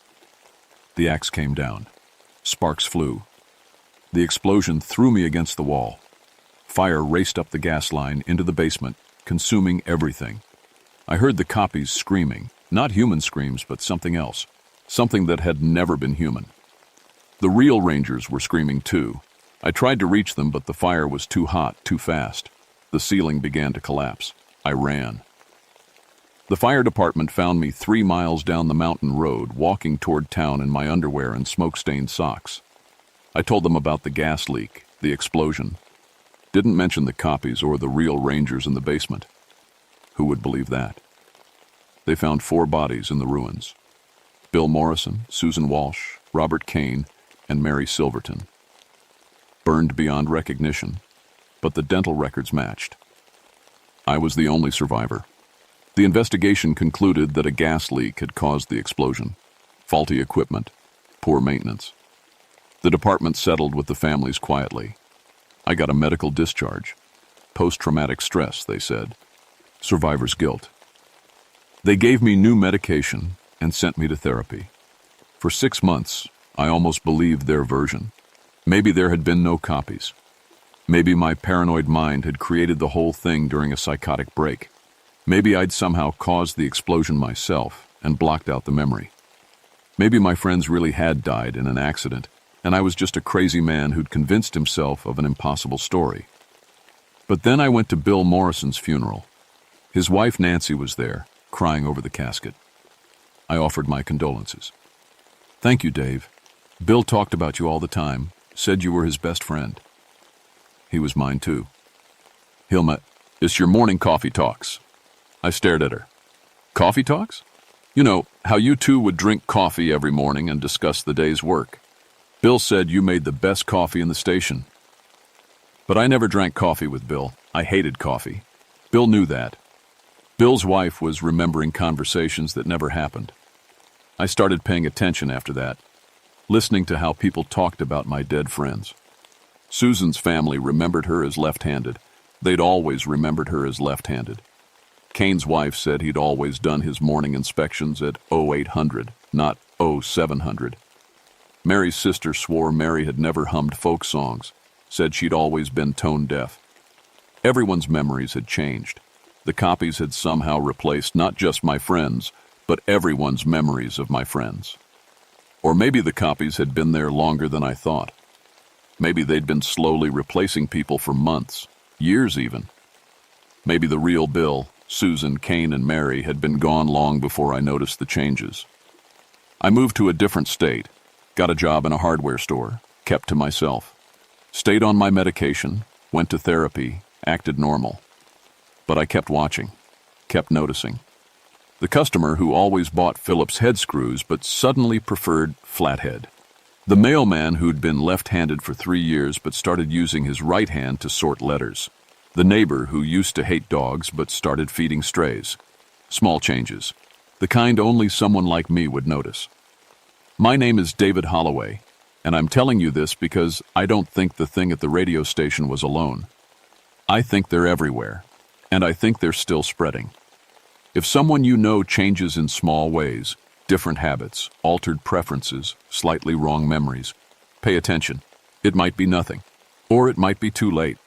The axe came down. Sparks flew. The explosion threw me against the wall. Fire raced up the gas line into the basement, consuming everything. I heard the copies screaming, not human screams, but something else, something that had never been human. The real Rangers were screaming too. I tried to reach them, but the fire was too hot, too fast. The ceiling began to collapse. I ran. The fire department found me 3 miles down the mountain road, walking toward town in my underwear and smoke-stained socks. I told them about the gas leak, the explosion. Didn't mention the copies or the real Rangers in the basement. Who would believe that? They found 4 bodies in the ruins. Bill Morrison, Susan Walsh, Robert Kane, and Mary Silverton. Burned beyond recognition, but the dental records matched. I was the only survivor. The investigation concluded that a gas leak had caused the explosion. Faulty equipment, poor maintenance. The department settled with the families quietly. I got a medical discharge. Post-traumatic stress, they said. Survivor's guilt. They gave me new medication and sent me to therapy. For 6 months, I almost believed their version. Maybe there had been no copies. Maybe my paranoid mind had created the whole thing during a psychotic break. Maybe I'd somehow caused the explosion myself and blocked out the memory. Maybe my friends really had died in an accident, and I was just a crazy man who'd convinced himself of an impossible story. But then I went to Bill Morrison's funeral. His wife Nancy was there, crying over the casket. I offered my condolences. "Thank you, Dave. Bill talked about you all the time, said you were his best friend." He was mine too. "Hilma, it's your morning coffee talks." I stared at her. "Coffee talks? You know, how you two would drink coffee every morning and discuss the day's work. Bill said you made the best coffee in the station." But I never drank coffee with Bill. I hated coffee. Bill knew that. Bill's wife was remembering conversations that never happened. I started paying attention after that, listening to how people talked about my dead friends. Susan's family remembered her as left-handed. They'd always remembered her as left-handed. Kane's wife said he'd always done his morning inspections at 0800, not 0700. Mary's sister swore Mary had never hummed folk songs, said she'd always been tone deaf. Everyone's memories had changed. The copies had somehow replaced not just my friends, but everyone's memories of my friends. Or maybe the copies had been there longer than I thought. Maybe they'd been slowly replacing people for months, years even. Maybe the real Bill, Susan, Kane, and Mary had been gone long before I noticed the changes. I moved to a different state, got a job in a hardware store, kept to myself, stayed on my medication, went to therapy, acted normal. But I kept watching, kept noticing. The customer who always bought Phillips head screws but suddenly preferred flathead. The mailman who'd been left-handed for 3 years but started using his right hand to sort letters. The neighbor who used to hate dogs but started feeding strays. Small changes. The kind only someone like me would notice. My name is David Holloway, and I'm telling you this because I don't think the thing at the radio station was alone. I think they're everywhere, and I think they're still spreading. If someone you know changes in small ways, different habits, altered preferences, slightly wrong memories, pay attention. It might be nothing, or it might be too late.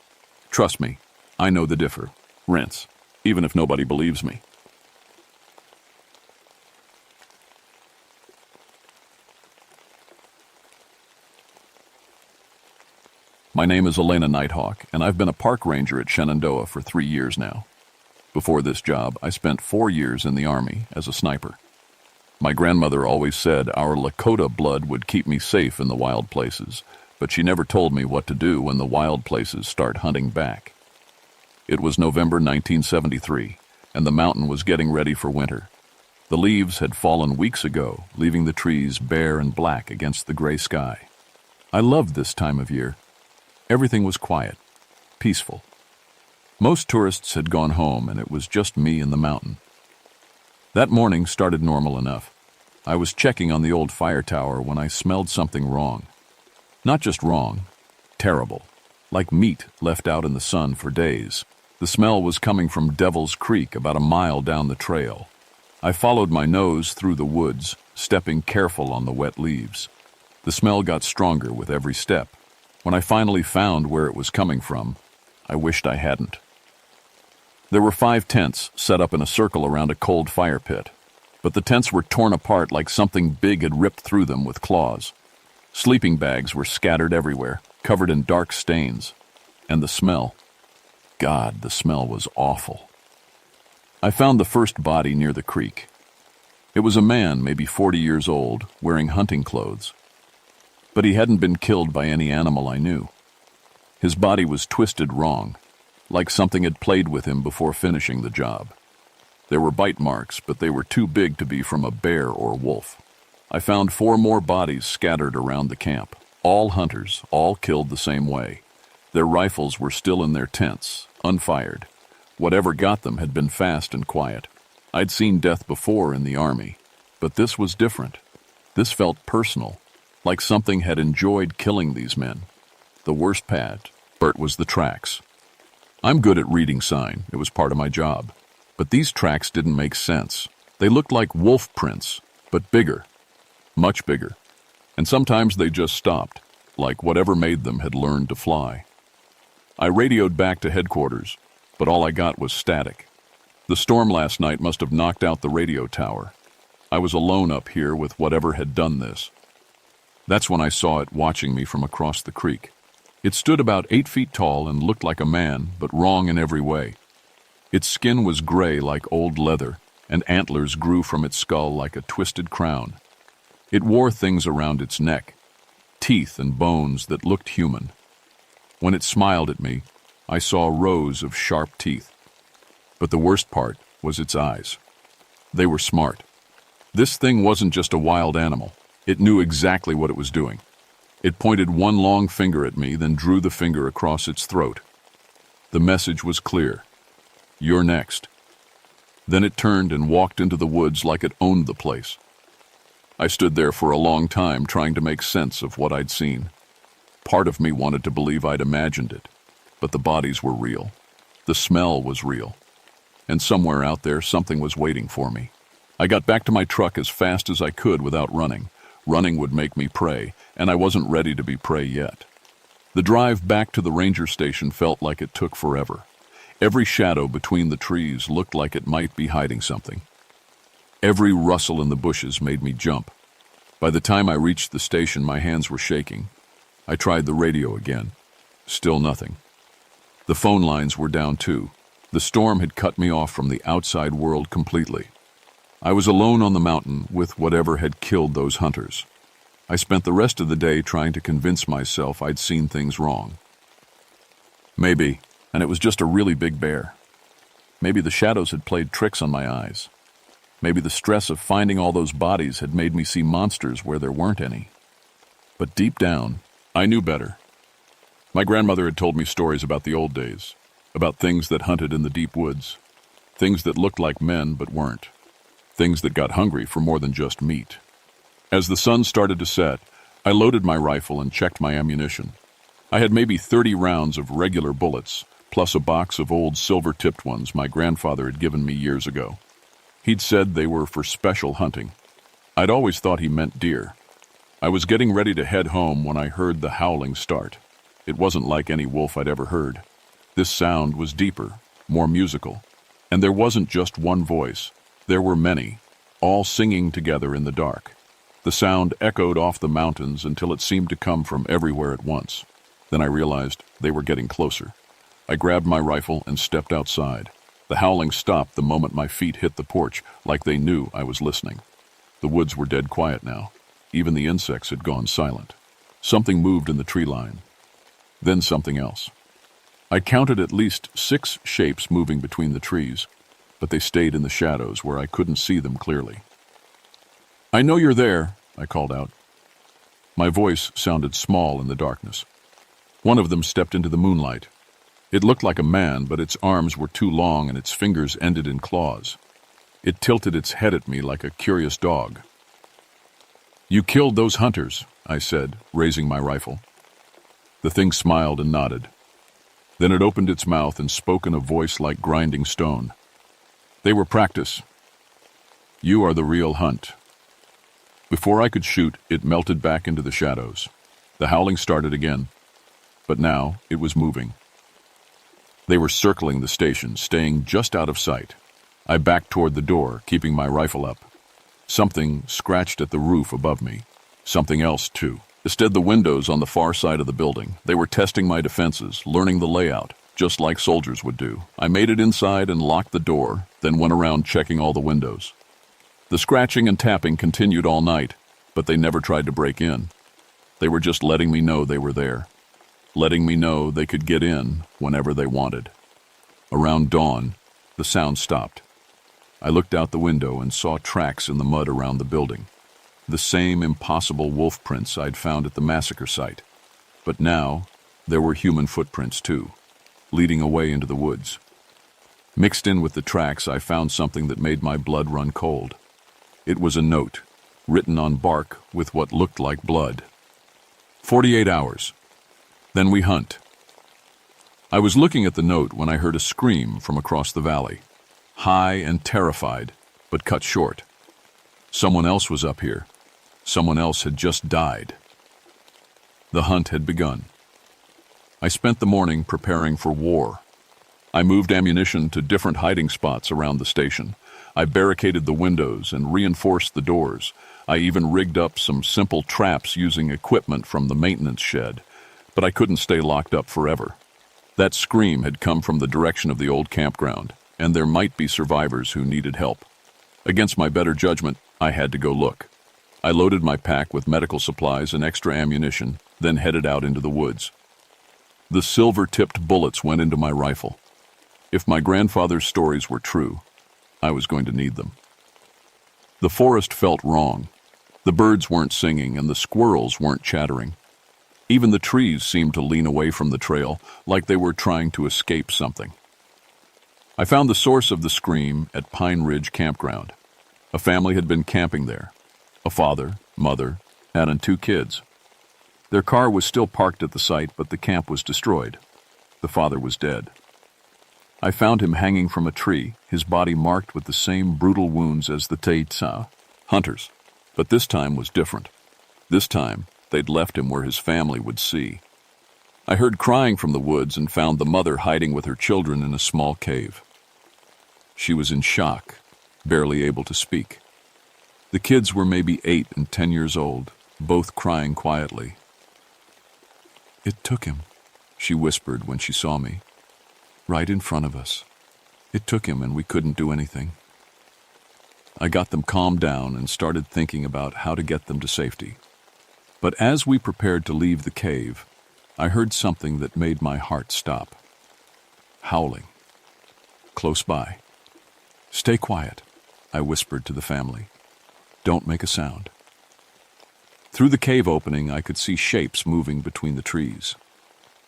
Trust me, I know the difference, even if nobody believes me. My name is Elena Nighthawk, and I've been a park ranger at Shenandoah for 3 years now. Before this job, I spent 4 years in the Army as a sniper. My grandmother always said our Lakota blood would keep me safe in the wild places, but she never told me what to do when the wild places start hunting back. It was November 1973, and the mountain was getting ready for winter. The leaves had fallen weeks ago, leaving the trees bare and black against the gray sky. I loved this time of year. Everything was quiet, peaceful. Most tourists had gone home, and it was just me in the mountain. That morning started normal enough. I was checking on the old fire tower when I smelled something wrong. Not just wrong, terrible, like meat left out in the sun for days. The smell was coming from Devil's Creek, about a mile down the trail. I followed my nose through the woods, stepping careful on the wet leaves. The smell got stronger with every step. When I finally found where it was coming from, I wished I hadn't. There were 5 tents set up in a circle around a cold fire pit, but the tents were torn apart like something big had ripped through them with claws. Sleeping bags were scattered everywhere, covered in dark stains. And the smell. God, the smell was awful. I found the first body near the creek. It was a man, maybe 40 years old, wearing hunting clothes. But he hadn't been killed by any animal I knew. His body was twisted wrong, like something had played with him before finishing the job. There were bite marks, but they were too big to be from a bear or wolf. I found 4 more bodies scattered around the camp, all hunters, all killed the same way. Their rifles were still in their tents, unfired. Whatever got them had been fast and quiet. I'd seen death before in the Army, but this was different. This felt personal, like something had enjoyed killing these men. The worst part was the tracks. I'm good at reading sign, it was part of my job. But these tracks didn't make sense. They looked like wolf prints, but bigger, much bigger. And sometimes they just stopped, like whatever made them had learned to fly. I radioed back to headquarters, but all I got was static. The storm last night must have knocked out the radio tower. I was alone up here with whatever had done this. That's when I saw it watching me from across the creek. It stood about 8 feet tall and looked like a man, but wrong in every way. Its skin was gray like old leather, and antlers grew from its skull like a twisted crown. It wore things around its neck, teeth and bones that looked human. When it smiled at me, I saw rows of sharp teeth. But the worst part was its eyes. They were smart. This thing wasn't just a wild animal. It knew exactly what it was doing. It pointed one long finger at me, then drew the finger across its throat. The message was clear. You're next. Then it turned and walked into the woods like it owned the place. I stood there for a long time trying to make sense of what I'd seen. Part of me wanted to believe I'd imagined it, but the bodies were real. The smell was real. And somewhere out there, something was waiting for me. I got back to my truck as fast as I could without running. Running would make me prey, and I wasn't ready to be prey yet. The drive back to the ranger station felt like it took forever. Every shadow between the trees looked like it might be hiding something. Every rustle in the bushes made me jump. By the time I reached the station, my hands were shaking. I tried the radio again. Still nothing. The phone lines were down too. The storm had cut me off from the outside world completely. I was alone on the mountain with whatever had killed those hunters. I spent the rest of the day trying to convince myself I'd seen things wrong. Maybe, and it was just a really big bear. Maybe the shadows had played tricks on my eyes. Maybe the stress of finding all those bodies had made me see monsters where there weren't any. But deep down, I knew better. My grandmother had told me stories about the old days, about things that hunted in the deep woods, things that looked like men but weren't, things that got hungry for more than just meat. As the sun started to set, I loaded my rifle and checked my ammunition. I had maybe 30 rounds of regular bullets, plus a box of old silver-tipped ones my grandfather had given me years ago. He'd said they were for special hunting. I'd always thought he meant deer. I was getting ready to head home when I heard the howling start. It wasn't like any wolf I'd ever heard. This sound was deeper, more musical. And there wasn't just one voice. There were many, all singing together in the dark. The sound echoed off the mountains until it seemed to come from everywhere at once. Then I realized they were getting closer. I grabbed my rifle and stepped outside. The howling stopped the moment my feet hit the porch, like they knew I was listening. The woods were dead quiet now. Even the insects had gone silent. Something moved in the tree line. Then something else. I counted at least 6 shapes moving between the trees, but they stayed in the shadows where I couldn't see them clearly. "I know you're there," I called out. My voice sounded small in the darkness. One of them stepped into the moonlight. It looked like a man, but its arms were too long and its fingers ended in claws. It tilted its head at me like a curious dog. "You killed those hunters," I said, raising my rifle. The thing smiled and nodded. Then it opened its mouth and spoke in a voice like grinding stone. "They were practice. You are the real hunt." Before I could shoot, it melted back into the shadows. The howling started again, but now it was moving. They were circling the station, staying just out of sight. I backed toward the door, keeping my rifle up. Something scratched at the roof above me. Something else, too. Instead, the windows on the far side of the building. They were testing my defenses, learning the layout, just like soldiers would do. I made it inside and locked the door, then went around checking all the windows. The scratching and tapping continued all night, but they never tried to break in. They were just letting me know they were there, letting me know they could get in whenever they wanted. Around dawn, the sound stopped. I looked out the window and saw tracks in the mud around the building. The same impossible wolf prints I'd found at the massacre site. But now, there were human footprints too, leading away into the woods. Mixed in with the tracks, I found something that made my blood run cold. It was a note, written on bark with what looked like blood. 48 hours. Then we hunt. I was looking at the note when I heard a scream from across the valley. High and terrified, but cut short. Someone else was up here. Someone else had just died. The hunt had begun. I spent the morning preparing for war. I moved ammunition to different hiding spots around the station. I barricaded the windows and reinforced the doors. I even rigged up some simple traps using equipment from the maintenance shed. But I couldn't stay locked up forever. That scream had come from the direction of the old campground, and there might be survivors who needed help. Against my better judgment, I had to go look. I loaded my pack with medical supplies and extra ammunition, then headed out into the woods. The silver-tipped bullets went into my rifle. If my grandfather's stories were true, I was going to need them. The forest felt wrong. The birds weren't singing and the squirrels weren't chattering. Even the trees seemed to lean away from the trail, like they were trying to escape something. I found the source of the scream at Pine Ridge Campground. A family had been camping there. A father, mother, and 2 kids. Their car was still parked at the site, but the camp was destroyed. The father was dead. I found him hanging from a tree, his body marked with the same brutal wounds as the Taitsa hunters. But this time was different. This time, they'd left him where his family would see. I heard crying from the woods and found the mother hiding with her children in a small cave. She was in shock, barely able to speak. The kids were maybe 8 and 10 years old, both crying quietly. "It took him," she whispered when she saw me. "Right in front of us. It took him and we couldn't do anything." I got them calmed down and started thinking about how to get them to safety. But as we prepared to leave the cave, I heard something that made my heart stop. Howling. Close by. "Stay quiet," I whispered to the family. "Don't make a sound." Through the cave opening, I could see shapes moving between the trees.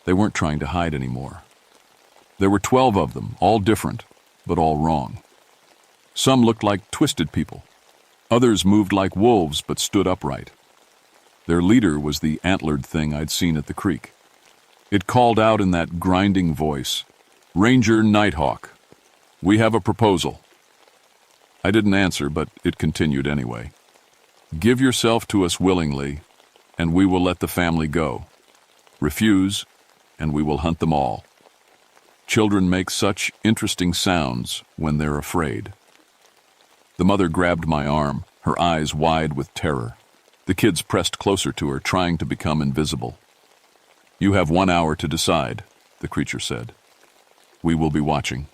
They weren't trying to hide anymore. There were 12 of them, all different, but all wrong. Some looked like twisted people. Others moved like wolves but stood upright. Their leader was the antlered thing I'd seen at the creek. It called out in that grinding voice, "Ranger Nighthawk, we have a proposal." I didn't answer, but it continued anyway. "Give yourself to us willingly, and we will let the family go. Refuse, and we will hunt them all. Children make such interesting sounds when they're afraid." The mother grabbed my arm, her eyes wide with terror. The kids pressed closer to her, trying to become invisible. "You have 1 hour to decide," the creature said. "We will be watching."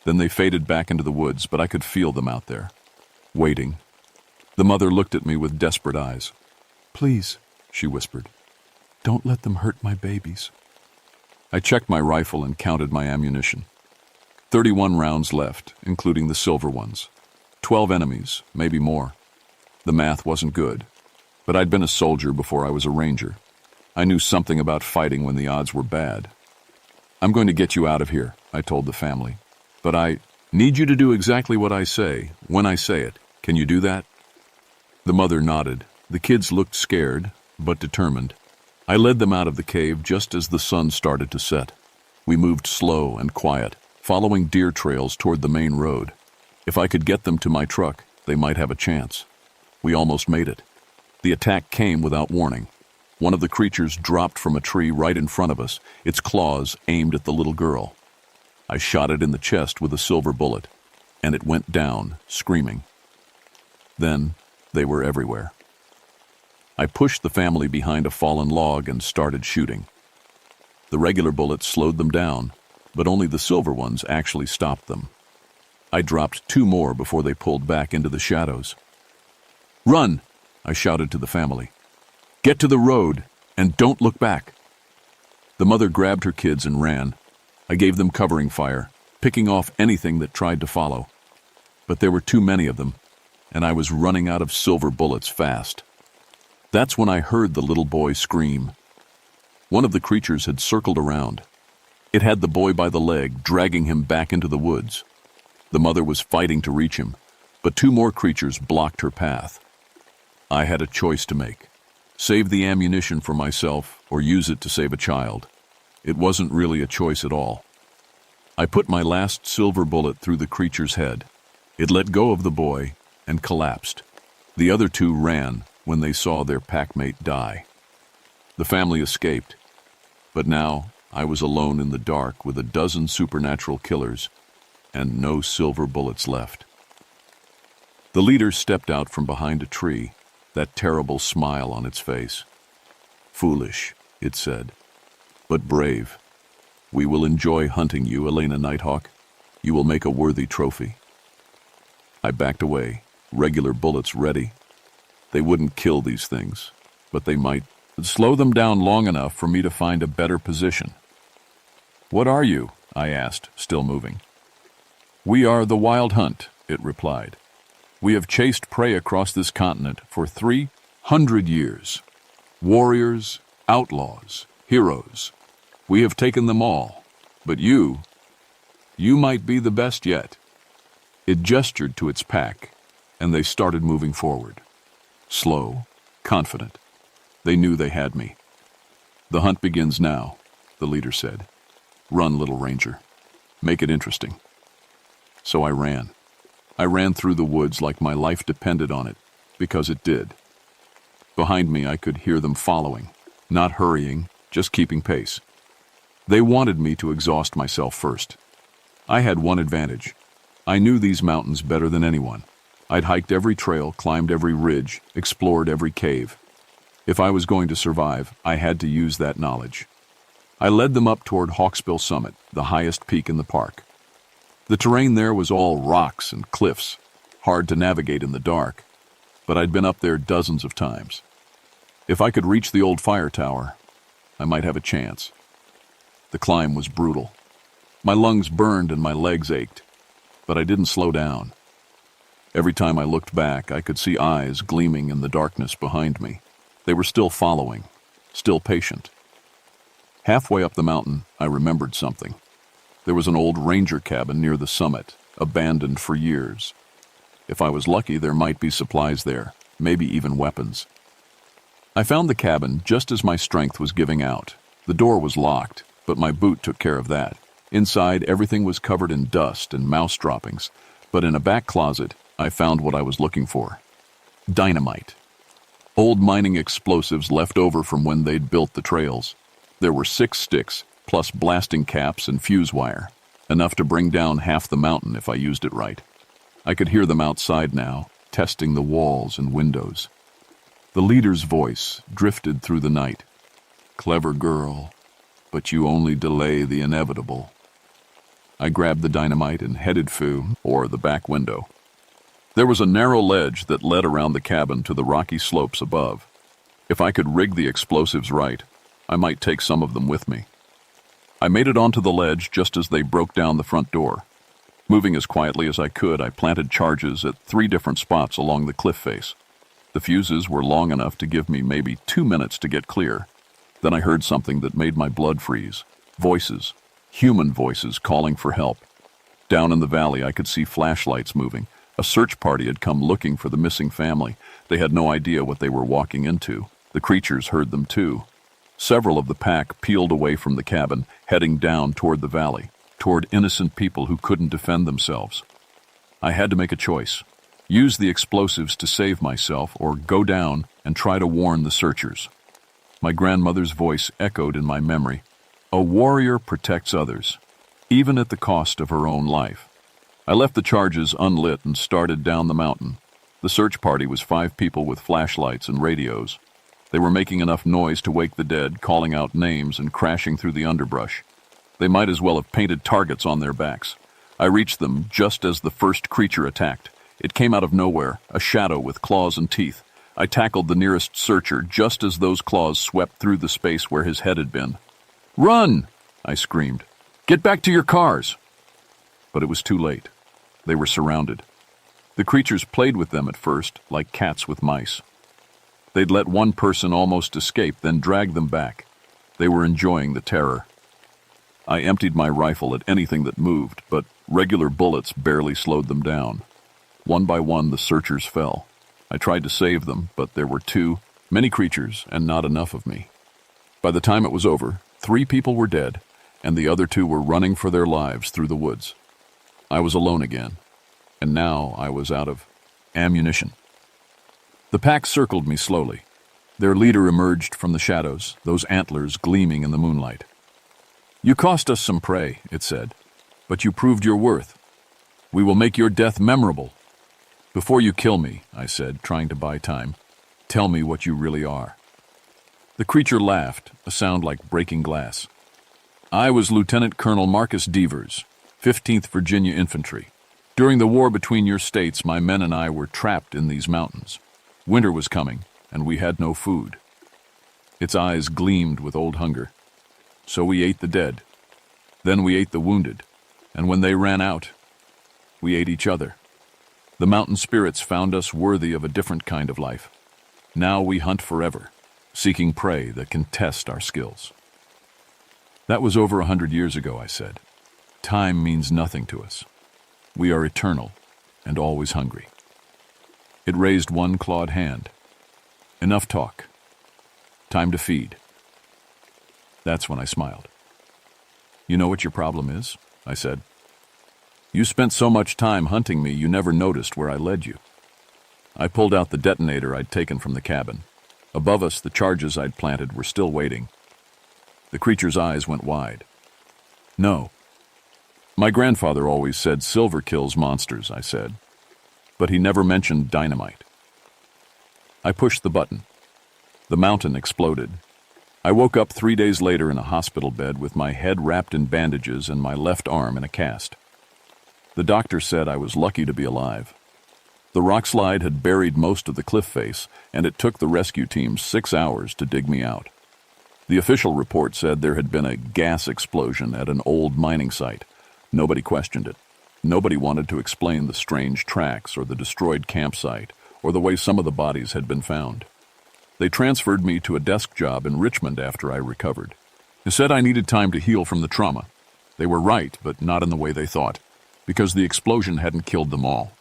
Then they faded back into the woods, but I could feel them out there, waiting. The mother looked at me with desperate eyes. "Please," she whispered, "don't let them hurt my babies." I checked my rifle and counted my ammunition. 31 rounds left, including the silver ones. 12 enemies, maybe more. The math wasn't good, but I'd been a soldier before I was a ranger. I knew something about fighting when the odds were bad. "I'm going to get you out of here," I told the family. "But I need you to do exactly what I say, when I say it. Can you do that?" The mother nodded. The kids looked scared, but determined. I led them out of the cave just as the sun started to set. We moved slow and quiet, following deer trails toward the main road. If I could get them to my truck, they might have a chance. We almost made it. The attack came without warning. One of the creatures dropped from a tree right in front of us, its claws aimed at the little girl. I shot it in the chest with a silver bullet, and it went down, screaming. Then they were everywhere. I pushed the family behind a fallen log and started shooting. The regular bullets slowed them down, but only the silver ones actually stopped them. I dropped 2 more before they pulled back into the shadows. "Run!" I shouted to the family. "Get to the road, and don't look back." The mother grabbed her kids and ran. I gave them covering fire, picking off anything that tried to follow. But there were too many of them, and I was running out of silver bullets fast. That's when I heard the little boy scream. One of the creatures had circled around. It had the boy by the leg, dragging him back into the woods. The mother was fighting to reach him, but 2 more creatures blocked her path. I had a choice to make. Save the ammunition for myself or use it to save a child. It wasn't really a choice at all. I put my last silver bullet through the creature's head. It let go of the boy and collapsed. The other 2 ran when they saw their packmate die. The family escaped, but now I was alone in the dark with a dozen supernatural killers and no silver bullets left. The leader stepped out from behind a tree, that terrible smile on its face. "Foolish," it said, "but brave. We will enjoy hunting you, Elena Nighthawk. You will make a worthy trophy." I backed away, regular bullets ready. They wouldn't kill these things, but they might slow them down long enough for me to find a better position. "What are you?" I asked, still moving. "We are the Wild Hunt," it replied. "We have chased prey across this continent for 300 years. Warriors, outlaws, heroes. We have taken them all, but you might be the best yet." It gestured to its pack, and they started moving forward. Slow, confident. They knew they had me. "The hunt begins now," the leader said. "Run, little ranger. Make it interesting." So I ran. I ran through the woods like my life depended on it, because it did. Behind me, I could hear them following, not hurrying, just keeping pace. They wanted me to exhaust myself first. I had one advantage. I knew these mountains better than anyone. I'd hiked every trail, climbed every ridge, explored every cave. If I was going to survive, I had to use that knowledge. I led them up toward Hawksbill Summit, the highest peak in the park. The terrain there was all rocks and cliffs, hard to navigate in the dark, but I'd been up there dozens of times. If I could reach the old fire tower, I might have a chance. The climb was brutal. My lungs burned and my legs ached, but I didn't slow down. Every time I looked back, I could see eyes gleaming in the darkness behind me. They were still following, still patient. Halfway up the mountain, I remembered something. There was an old ranger cabin near the summit, abandoned for years. If I was lucky, there might be supplies there, maybe even weapons. I found the cabin just as my strength was giving out. The door was locked, but my boot took care of that. Inside, everything was covered in dust and mouse droppings, but in a back closet, I found what I was looking for. Dynamite. Old mining explosives left over from when they'd built the trails. There were 6 sticks, plus blasting caps and fuse wire, enough to bring down half the mountain if I used it right. I could hear them outside now, testing the walls and windows. The leader's voice drifted through the night. "Clever girl, but you only delay the inevitable." I grabbed the dynamite and headed for the back window. There was a narrow ledge that led around the cabin to the rocky slopes above. If I could rig the explosives right, I might take some of them with me. I made it onto the ledge just as they broke down the front door. Moving as quietly as I could, I planted charges at 3 different spots along the cliff face. The fuses were long enough to give me maybe 2 minutes to get clear. Then I heard something that made my blood freeze. Voices. Human voices calling for help. Down in the valley, I could see flashlights moving. A search party had come looking for the missing family. They had no idea what they were walking into. The creatures heard them too. Several of the pack peeled away from the cabin, heading down toward the valley, toward innocent people who couldn't defend themselves. I had to make a choice. Use the explosives to save myself, or go down and try to warn the searchers. My grandmother's voice echoed in my memory. A warrior protects others, even at the cost of her own life. I left the charges unlit and started down the mountain. The search party was 5 people with flashlights and radios. They were making enough noise to wake the dead, calling out names and crashing through the underbrush. They might as well have painted targets on their backs. I reached them just as the first creature attacked. It came out of nowhere, a shadow with claws and teeth. I tackled the nearest searcher just as those claws swept through the space where his head had been. "Run!" I screamed. "Get back to your cars!" But it was too late. They were surrounded. The creatures played with them at first, like cats with mice. They'd let one person almost escape, then drag them back. They were enjoying the terror. I emptied my rifle at anything that moved, but regular bullets barely slowed them down. One by one, the searchers fell. I tried to save them, but there were too many creatures and not enough of me. By the time it was over, 3 people were dead, and the other 2 were running for their lives through the woods. I was alone again, and now I was out of ammunition. The pack circled me slowly. Their leader emerged from the shadows, those antlers gleaming in the moonlight. "You cost us some prey," it said, "but you proved your worth. We will make your death memorable." "Before you kill me," I said, trying to buy time, "tell me what you really are." The creature laughed, a sound like breaking glass. "I was Lieutenant Colonel Marcus Devers, 15th Virginia Infantry. During the war between your states, my men and I were trapped in these mountains. Winter was coming, and we had no food." Its eyes gleamed with old hunger. "So we ate the dead. Then we ate the wounded, and when they ran out, we ate each other. The mountain spirits found us worthy of a different kind of life. Now we hunt forever, seeking prey that can test our skills." "That was over 100 years ago," I said. "Time means nothing to us. We are eternal and always hungry." It raised one clawed hand. "Enough talk. Time to feed." That's when I smiled. "You know what your problem is?" I said. "You spent so much time hunting me, you never noticed where I led you." I pulled out the detonator I'd taken from the cabin. Above us, the charges I'd planted were still waiting. The creature's eyes went wide. "No. My grandfather always said silver kills monsters," I said. "But he never mentioned dynamite." I pushed the button. The mountain exploded. I woke up 3 days later in a hospital bed with my head wrapped in bandages and my left arm in a cast. The doctor said I was lucky to be alive. The rock slide had buried most of the cliff face, and it took the rescue team 6 hours to dig me out. The official report said there had been a gas explosion at an old mining site. Nobody questioned it. Nobody wanted to explain the strange tracks or the destroyed campsite or the way some of the bodies had been found. They transferred me to a desk job in Richmond after I recovered. They said I needed time to heal from the trauma. They were right, but not in the way they thought, because the explosion hadn't killed them all.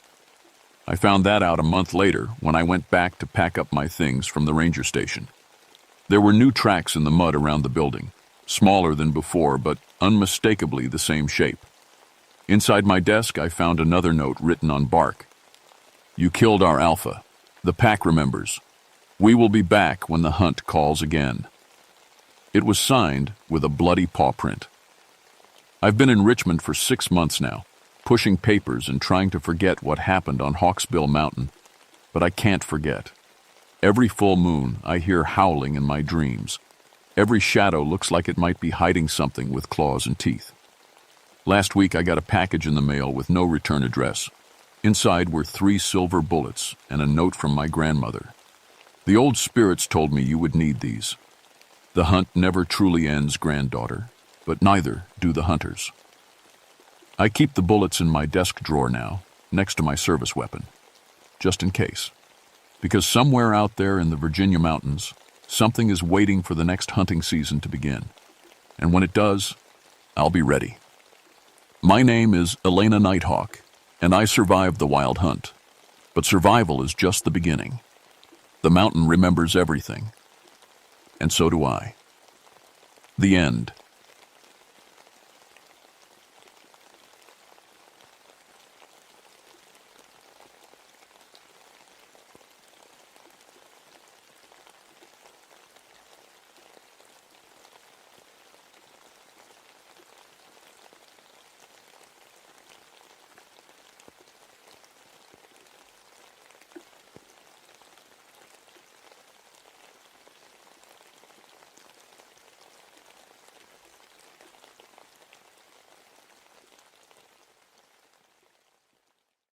I found that out a month later when I went back to pack up my things from the ranger station. There were new tracks in the mud around the building, smaller than before, but unmistakably the same shape. Inside my desk, I found another note written on bark. "You killed our alpha. The pack remembers. We will be back when the hunt calls again." It was signed with a bloody paw print. I've been in Richmond for 6 months now, pushing papers and trying to forget what happened on Hawksbill Mountain, but I can't forget. Every full moon, I hear howling in my dreams. Every shadow looks like it might be hiding something with claws and teeth. Last week, I got a package in the mail with no return address. Inside were 3 silver bullets and a note from my grandmother. "The old spirits told me you would need these. The hunt never truly ends, granddaughter, but neither do the hunters." I keep the bullets in my desk drawer now, next to my service weapon, just in case. Because somewhere out there in the Virginia mountains, something is waiting for the next hunting season to begin. And when it does, I'll be ready. My name is Elena Nighthawk, and I survived the wild hunt. But survival is just the beginning. The mountain remembers everything. And so do I. The end.